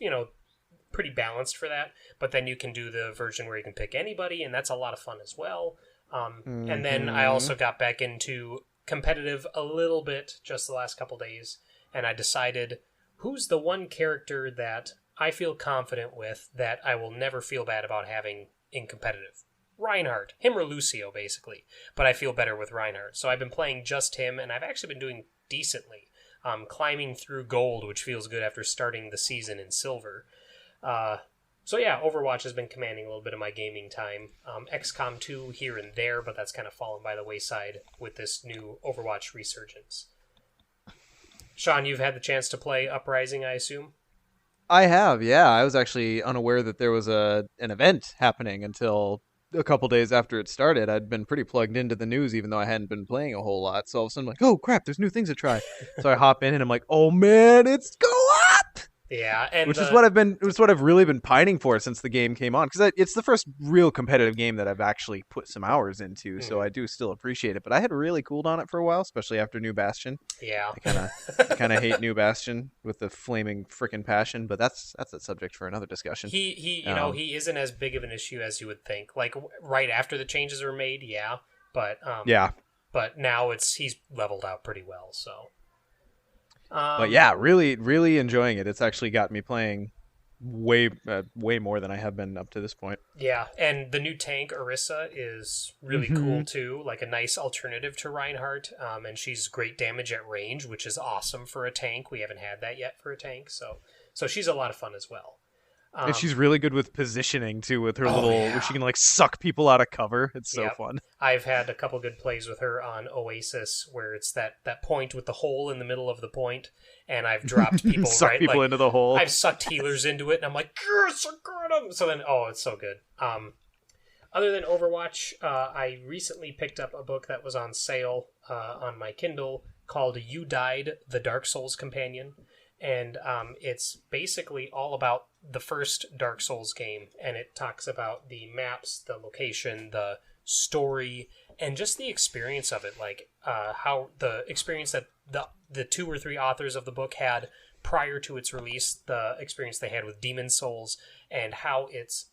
pretty balanced for that. But then you can do the version where you can pick anybody, and that's a lot of fun as well. And then I also got back into competitive a little bit just the last couple days, and I decided who's the one character that I feel confident with that I will never feel bad about having in competitive. Reinhardt. Him or Lucio, basically. But I feel better with Reinhardt. So I've been playing just him, and I've actually been doing decently. Climbing through gold, which feels good after starting the season in silver. So yeah, Overwatch has been commanding a little bit of my gaming time. XCOM 2 here and there, but that's kind of fallen by the wayside with this new Overwatch resurgence. Sean, you've had the chance to play Uprising, I assume? I have, yeah. I was actually unaware that there was an event happening until a couple days after it started. I'd been pretty plugged into the news, even though I hadn't been playing a whole lot. So all of a sudden I'm like, oh crap, there's new things to try. So I hop in and I'm like, oh man, it's go up! Yeah, and which is what I've really been pining for since the game came on, because it's the first real competitive game that I've actually put some hours into. So I do still appreciate it. But I had really cooled on it for a while, especially after New Bastion. Yeah, I kind of hate New Bastion with the flaming frickin' passion. But that's a subject for another discussion. He isn't as big of an issue as you would think. Like right after the changes were made, yeah. but Yeah. But now he's leveled out pretty well. So, But yeah, really, really enjoying it. It's actually got me playing way more than I have been up to this point. Yeah, and the new tank, Orisa, is really cool too, like a nice alternative to Reinhardt, and she's great damage at range, which is awesome for a tank. We haven't had that yet for a tank, so she's a lot of fun as well. And she's really good with positioning too, with her where she can like suck people out of cover. It's so fun. I've had a couple good plays with her on Oasis, where it's that point with the hole in the middle of the point, and I've dropped people suck people into the hole. I've sucked healers into it, and I'm like, yes, I got him! So then, it's so good. Other than Overwatch, I recently picked up a book that was on sale on my Kindle called You Died, the Dark Souls Companion. And it's basically all about the first Dark Souls game, and it talks about the maps, the location, the story, and just the experience of it, like how the experience that the 2 or 3 authors of the book had prior to its release, the experience they had with Demon Souls, and how it's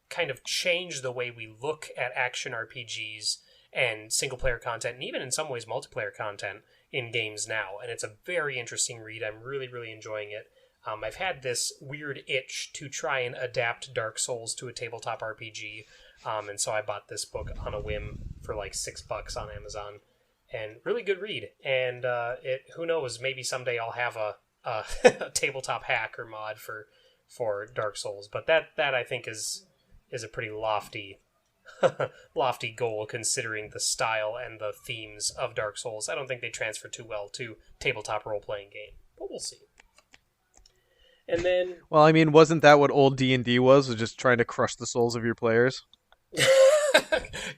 kind of changed the way we look at action RPGs and single-player content, and even in some ways multiplayer content in games now. And it's a very interesting read. I'm really, really enjoying it. I've had this weird itch to try and adapt Dark Souls to a tabletop RPG, and so I bought this book on a whim for like $6 on Amazon. And really good read. And who knows, maybe someday I'll have a tabletop hack or mod for Dark Souls. But that I think is a pretty lofty goal, considering the style and the themes of Dark Souls. I don't think they transfer too well to tabletop role-playing game, but we'll see. And then, well, I mean, wasn't that what old D&D was just trying to crush the souls of your players?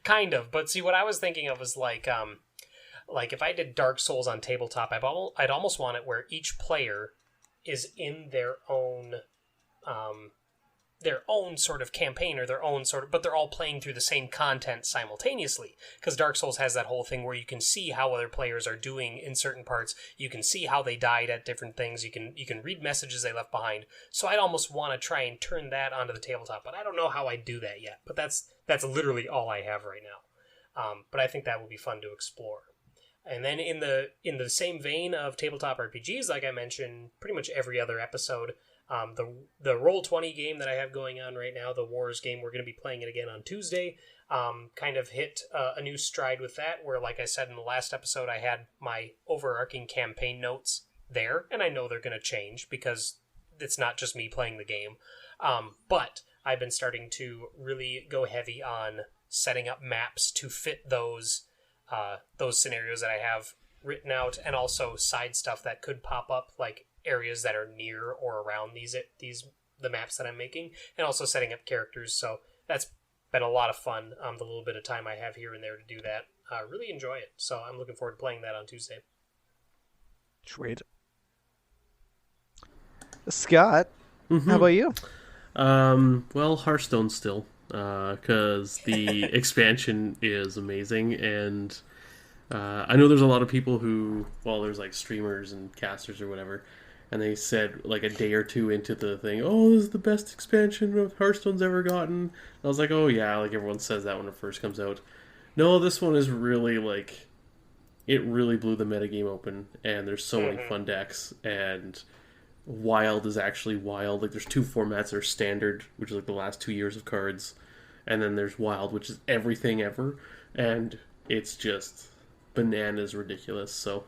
Kind of. But see, what I was thinking of was like if I did Dark Souls on tabletop, I'd almost want it where each player is in their own sort of campaign, or their own sort of, but they're all playing through the same content simultaneously. Because Dark Souls has that whole thing where you can see how other players are doing in certain parts. You can see how they died at different things. You can read messages they left behind. So I'd almost want to try and turn that onto the tabletop, but I don't know how I do that yet. But that's literally all I have right now. But I think that would be fun to explore. And then in the same vein of tabletop RPGs, like I mentioned, pretty much every other episode. The Roll20 game that I have going on right now, the Wars game, we're going to be playing it again on Tuesday. Kind of hit a new stride with that, where, like I said in the last episode, I had my overarching campaign notes there, and I know they're going to change because it's not just me playing the game. But I've been starting to really go heavy on setting up maps to fit those scenarios that I have written out, and also side stuff that could pop up, like areas that are near or around the maps that I'm making, and also setting up characters. So that's been a lot of fun. The little bit of time I have here and there to do that, really enjoy it. So I'm looking forward to playing that on Tuesday. Sweet. Scott, how about you? Well, Hearthstone still, because the expansion is amazing, and I know there's a lot of people who, well, there's like streamers and casters or whatever, and they said like a day or two into the thing, oh, this is the best expansion of Hearthstone's ever gotten. And I was like, oh yeah, like everyone says that when it first comes out. No, this one is really like, it really blew the metagame open, and there's so many fun decks, and Wild is actually wild. Like there's 2 formats. There's Standard, which is like the last 2 years of cards, and then there's Wild, which is everything ever, and it's just bananas ridiculous. So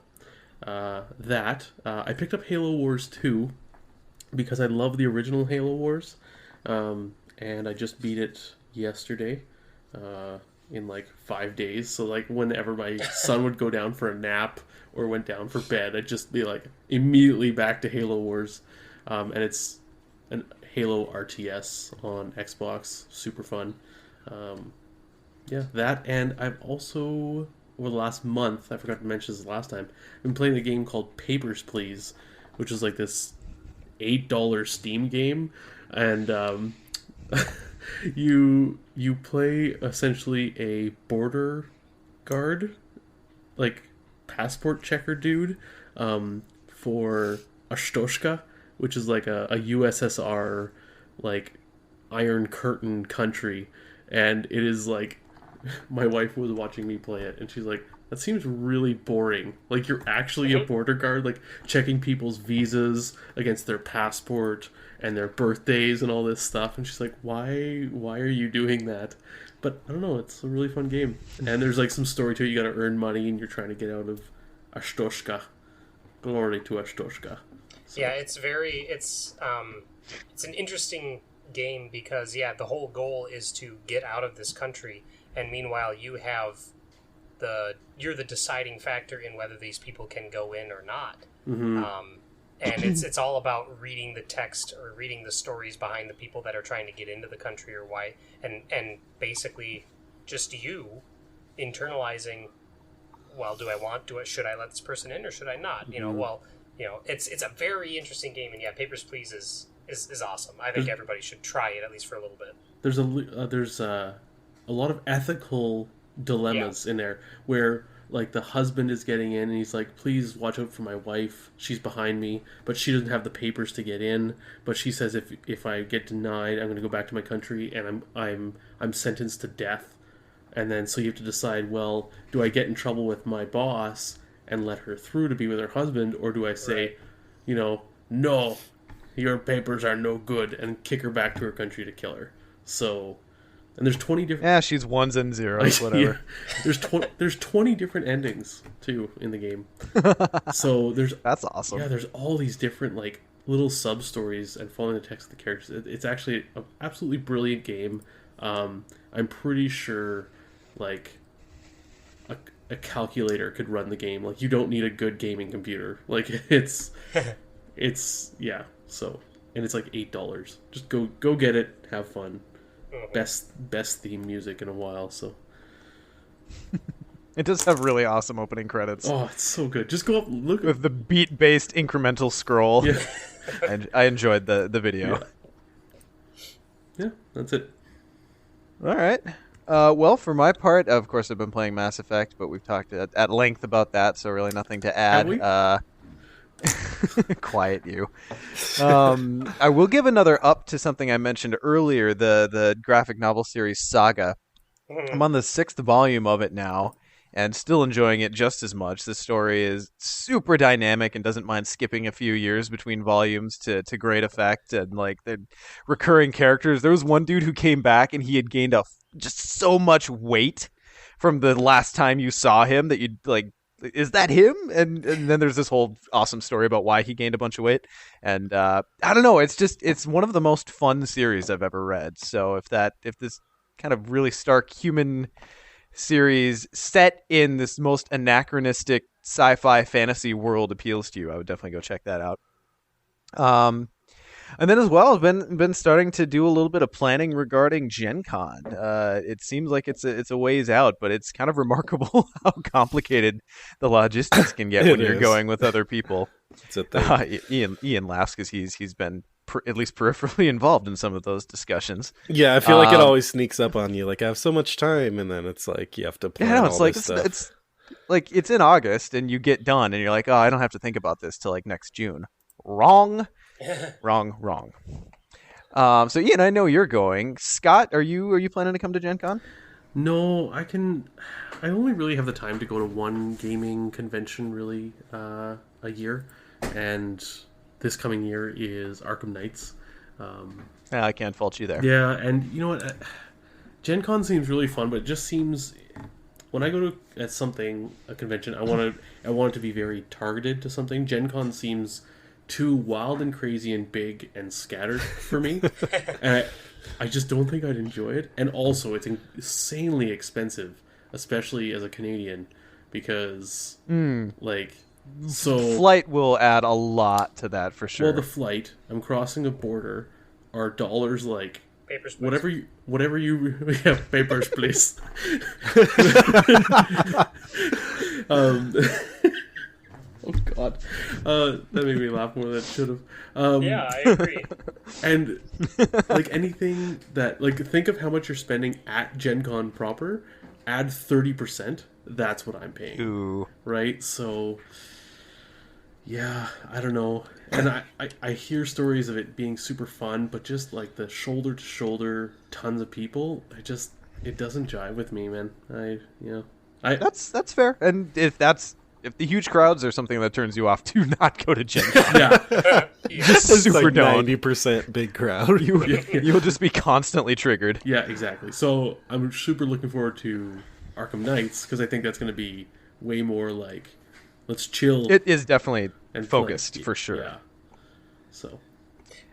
I picked up Halo Wars 2 because I love the original Halo Wars, and I just beat it yesterday in like 5 days. So like whenever my son would go down for a nap or went down for bed, I'd just be like immediately back to Halo Wars, and it's an Halo RTS on Xbox, super fun. Yeah, that, and I've also, over the last month, I forgot to mention this last time, I've been playing a game called Papers, Please, which is like this $8 Steam game, and you play essentially a border guard, like passport checker dude, for Ashtoshka, which is like a USSR like Iron Curtain country, and it is like my wife was watching me play it, and she's like, that seems really boring. Like, you're actually a border guard, like, checking people's visas against their passport and their birthdays and all this stuff. And she's like, why are you doing that? But I don't know, it's a really fun game. And there's, like, some story to it. You gotta earn money, and you're trying to get out of Ashtoshka. Glory to Ashtoshka. So. Yeah, it's an interesting game because, yeah, the whole goal is to get out of this country, and meanwhile you're the deciding factor in whether these people can go in or not. Mm-hmm. And it's all about reading the text or reading the stories behind the people that are trying to get into the country or why, and basically just you internalizing, well, should I let this person in or should I not? It's a very interesting game, and yeah, Papers, Please is awesome. I think everybody should try it at least for a little bit. There's a lot of ethical dilemmas in there where, like, the husband is getting in and he's like, please watch out for my wife, she's behind me, but she doesn't have the papers to get in, but she says if I get denied, I'm going to go back to my country and I'm sentenced to death. And then so you have to decide, well, do I get in trouble with my boss and let her through to be with her husband, or do I say, no, your papers are no good, and kick her back to her country to kill her? So, and there's 20 different... Yeah, she's ones and zeros, whatever. Yeah. There's 20 different endings, too, in the game. So there's... That's awesome. Yeah, there's all these different, like, little sub-stories and following the text of the characters. It's actually an absolutely brilliant game. I'm pretty sure, like, a calculator could run the game. Like, you don't need a good gaming computer. Like, it's yeah. So, and it's like $8. Just go get it, have fun. Best theme music in a while. So, it does have really awesome opening credits. Oh, it's so good. Just go up, look with the beat-based incremental scroll. Yeah. I enjoyed the video. Yeah, that's it. All right. Well, for my part, of course, I've been playing Mass Effect, but we've talked at length about that, so really nothing to add. Quiet you. I will give another up to something I mentioned earlier, the graphic novel series Saga. I'm on the 6th volume of it now, and still enjoying it just as much. The story is super dynamic and doesn't mind skipping a few years between volumes to great effect, and like the recurring characters. There was one dude who came back and he had gained just so much weight from the last time you saw him that you'd like, is that him? And then there's this whole awesome story about why he gained a bunch of weight. And I don't know, it's one of the most fun series I've ever read. So if this kind of really stark human series set in this most anachronistic sci-fi fantasy world appeals to you, I would definitely go check that out. And then as well, I've been starting to do a little bit of planning regarding Gen Con. It seems like it's a ways out, but it's kind of remarkable how complicated the logistics can get when you're going with other people. It's a thing. Ian laughs because he's been at least peripherally involved in some of those discussions. Yeah, I feel like it always sneaks up on you. Like, I have so much time, and then it's like you have to plan all this stuff. It's like it's in August, and you get done, and you're like, oh, I don't have to think about this till like next June. Wrong. Wrong. So Ian, I know you're going. Scott, are you planning to come to Gen Con? No, I only really have the time to go to one gaming convention really a year, and this coming year is Arkham Knights. I can't fault you there. Yeah, and you know what? Gen Con seems really fun, but it just seems when I go to a convention, I want it to be very targeted to something. Gen Con seems too wild and crazy and big and scattered for me, and I just don't think I'd enjoy it. And also, it's insanely expensive, especially as a Canadian, because flight will add a lot to that for sure. Well, the flight, I'm crossing a border, are dollars like Papers, please. whatever you yeah, papers, please. Oh God, that made me laugh more than it should have. Yeah, I agree. And like anything that, like, think of how much you're spending at Gen Con proper. Add 30%. That's what I'm paying. Ooh. Right. So yeah, I don't know. And I hear stories of it being super fun, but just like the shoulder to shoulder, tons of people. It doesn't jive with me, man. That's fair. And if the huge crowds are something that turns you off, do not go to Gen Con. Yeah. Just It's super like don't. 90% big crowd. You'll just be constantly triggered. Yeah, exactly. So I'm super looking forward to Arkham Knights because I think that's going to be way more like, let's chill. It is definitely and focused play. for sure. Yeah. So.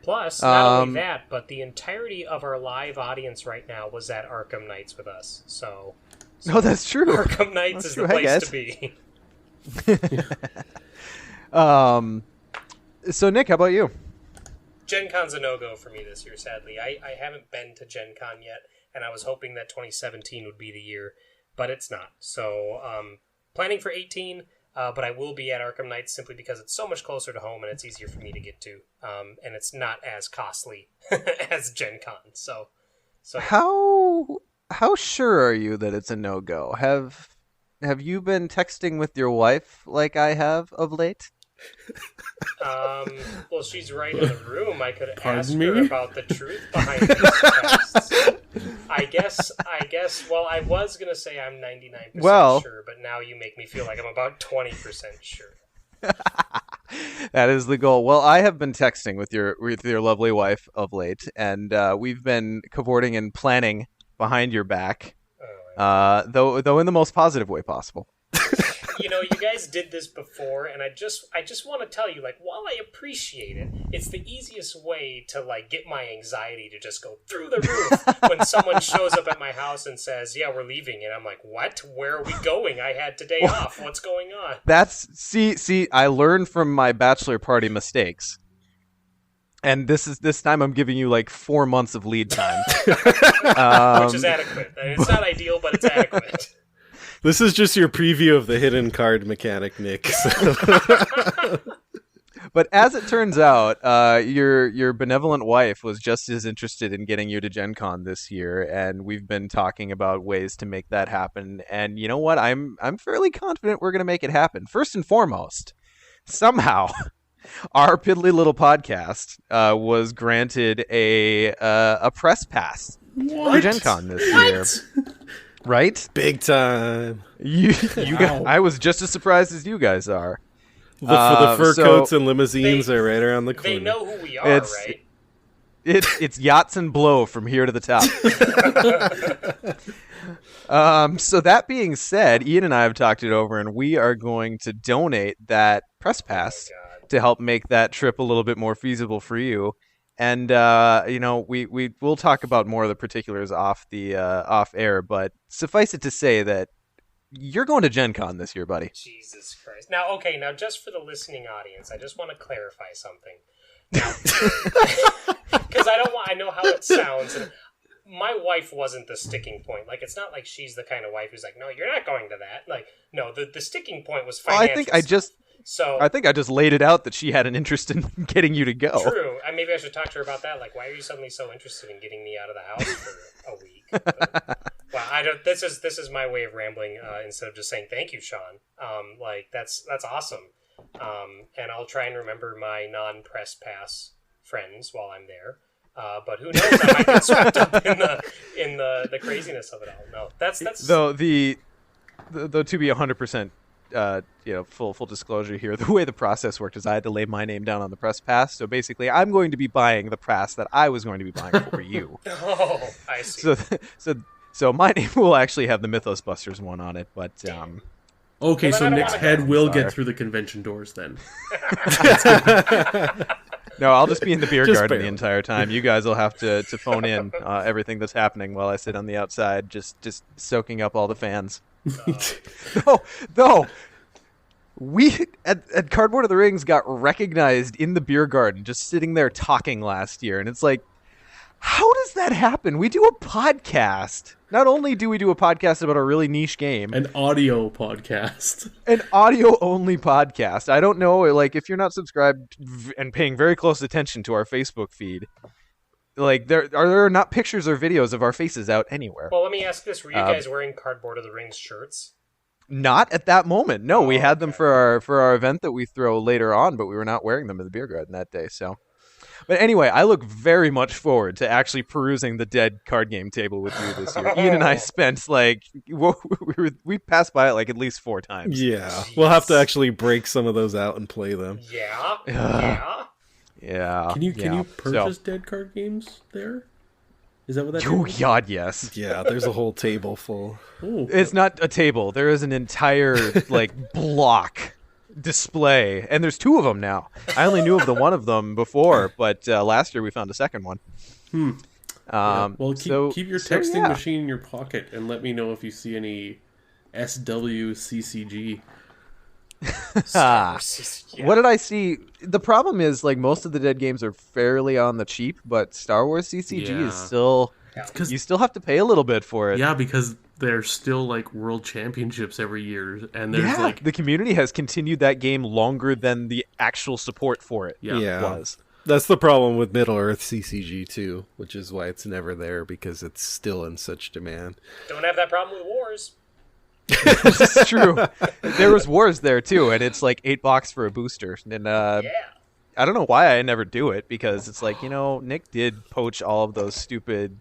Plus, not only that, but the entirety of our live audience right now was at Arkham Knights with us. So No, that's true. Arkham Knights is the place to be. So Nick, how about you? Gen Con's a no-go for me this year, sadly. I haven't been to Gen Con yet, and I was hoping that 2017 would be the year, but it's not. So, planning for 18, but I will be at Arkham Knights simply because it's so much closer to home and it's easier for me to get to, and it's not as costly as Gen Con. So How sure are you that it's a no-go? Have you been texting with your wife like I have of late? Well, she's right in the room. I could ask me? her about the truth behind these texts. I guess. Well, I was gonna say I'm 99% sure, but now you make me feel like I'm about 20% sure. That is the goal. Well, I have been texting with your lovely wife of late, and we've been cavorting and planning behind your back, though in the most positive way possible. You know, you guys did this before, and I just want to tell you, like, while I appreciate it, it's the easiest way to, like, get my anxiety to just go through the roof when someone shows up at my house and says, yeah, we're leaving, and I'm like, what? Where are we going? I had today off. What's going on? See, I learned from my bachelor party mistakes. And this time I'm giving you like 4 months of lead time. Which is adequate. It's not ideal, but it's adequate. This is just your preview of the hidden card mechanic, Nick. So. But as it turns out, your benevolent wife was just as interested in getting you to Gen Con this year, and we've been talking about ways to make that happen. And you know what? I'm fairly confident we're going to make it happen. First and foremost, somehow, our piddly little podcast was granted a press pass for Gen Con this year. Right? Big time. You guys, I was just as surprised as you guys are. Look for the fur coats and limousines are right around the corner. They know who we are, right? It's yachts and blow from here to the top. So that being said, Ian and I have talked it over, and we are going to donate that press pass to help make that trip a little bit more feasible for you. And we'll talk about more of the particulars off air, but suffice it to say that you're going to Gen Con this year, buddy. Jesus Christ! Now just for the listening audience, I just want to clarify something. Now, because I know how it sounds. And my wife wasn't the sticking point. Like, it's not like she's the kind of wife who's like, no, you're not going to that. Like, no, the sticking point was financial. I think I just laid it out that she had an interest in getting you to go. True. Maybe I should talk to her about that. Like, why are you suddenly so interested in getting me out of the house for a week? But, well, I don't. This is my way of rambling instead of just saying thank you, Sean. That's awesome. And I'll try and remember my non-press pass friends while I'm there. But who knows? I might get swept up in the craziness of it all. No, that's though to be 100%. Full disclosure here. The way the process worked is I had to lay my name down on the press pass. So basically, I'm going to be buying the pass that I was going to be buying for you. Oh, I see. So my name will actually have the Mythos Busters one on it, but okay. So Nick's head will get through the convention doors then. No, I'll just be in the beer garden barely. the entire time. You guys will have to phone in everything that's happening while I sit on the outside, just soaking up all the fans. Though we at Cardboard of the Rings got recognized in the beer garden just sitting there talking last year, and it's like, how does that happen? We do a podcast. Not only do we do a podcast about a really niche game, an audio podcast, an audio only podcast. I don't know, like, if you're not subscribed and paying very close attention to our Facebook feed, like, there are not pictures or videos of our faces out anywhere. Well, let me ask this: were you guys wearing Cardboard of the Rings shirts? Not at that moment. No, we had them for our event that we throw later on, but we were not wearing them in the beer garden that day. So, But anyway, I look very much forward to actually perusing the Dead card game table with you this year. Ian and I spent we passed by it like at least 4 times. Yeah, Jeez. we'll have to actually break some of those out and play them. Yeah. Yeah. Can you purchase Dead card games there? Is that what that Oh is? God, yes. Yeah, there's a whole table full. Oh, It's not a table. There is an entire block display, and there's 2 of them now. I only knew of the one of them before, but last year we found a second one. well, keep your texting yeah. machine in your pocket and let me know if you see any SWCCG. Ah. Yeah. What did I see? The problem is most of the Dead games are fairly on the cheap, but Star Wars CCG is Yeah. still Because you still have to pay a little bit for it. yeah, because there's still world championships every year, and there's the community has continued that game longer than the actual support for it yeah. was. That's the problem with Middle Earth CCG too, which is why it's never there, because it's still in such demand. Don't have that problem with Wars. It's true. There was Wars there too, and it's $8 for a booster. And Yeah. I don't know why I never do it, because it's Nick did poach all of those stupid.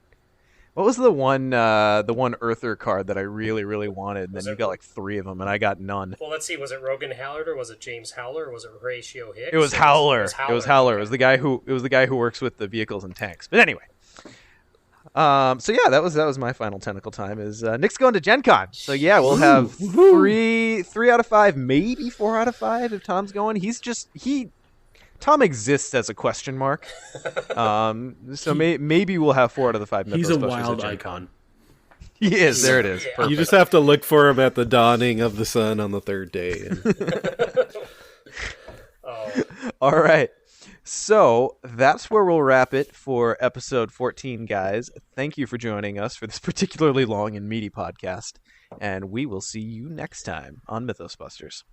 What was the one Earther card that I really, really wanted? And then you got 3 of them, and I got none. Well, let's see. Was it Rogan Howler, or was it James Howler, or was it Horatio Hicks? It was Howler. It was Howler. It was the guy who works with the vehicles and tanks. But anyway. So yeah, that was my final tentacle time. Is Nick's going to Gen Con. So yeah, we'll have 3 out of 5, maybe 4 out of 5 if Tom's going. Tom exists as a question mark. So maybe we'll have 4 out of the 5 Mythos He's a Busters wild at Gen icon. Con. He is. There it is. Yeah. Perfect. You just have to look for him at the dawning of the sun on the 3rd day. Oh, All right. So that's where we'll wrap it for episode 14, guys. Thank you for joining us for this particularly long and meaty podcast. And we will see you next time on Mythos Busters.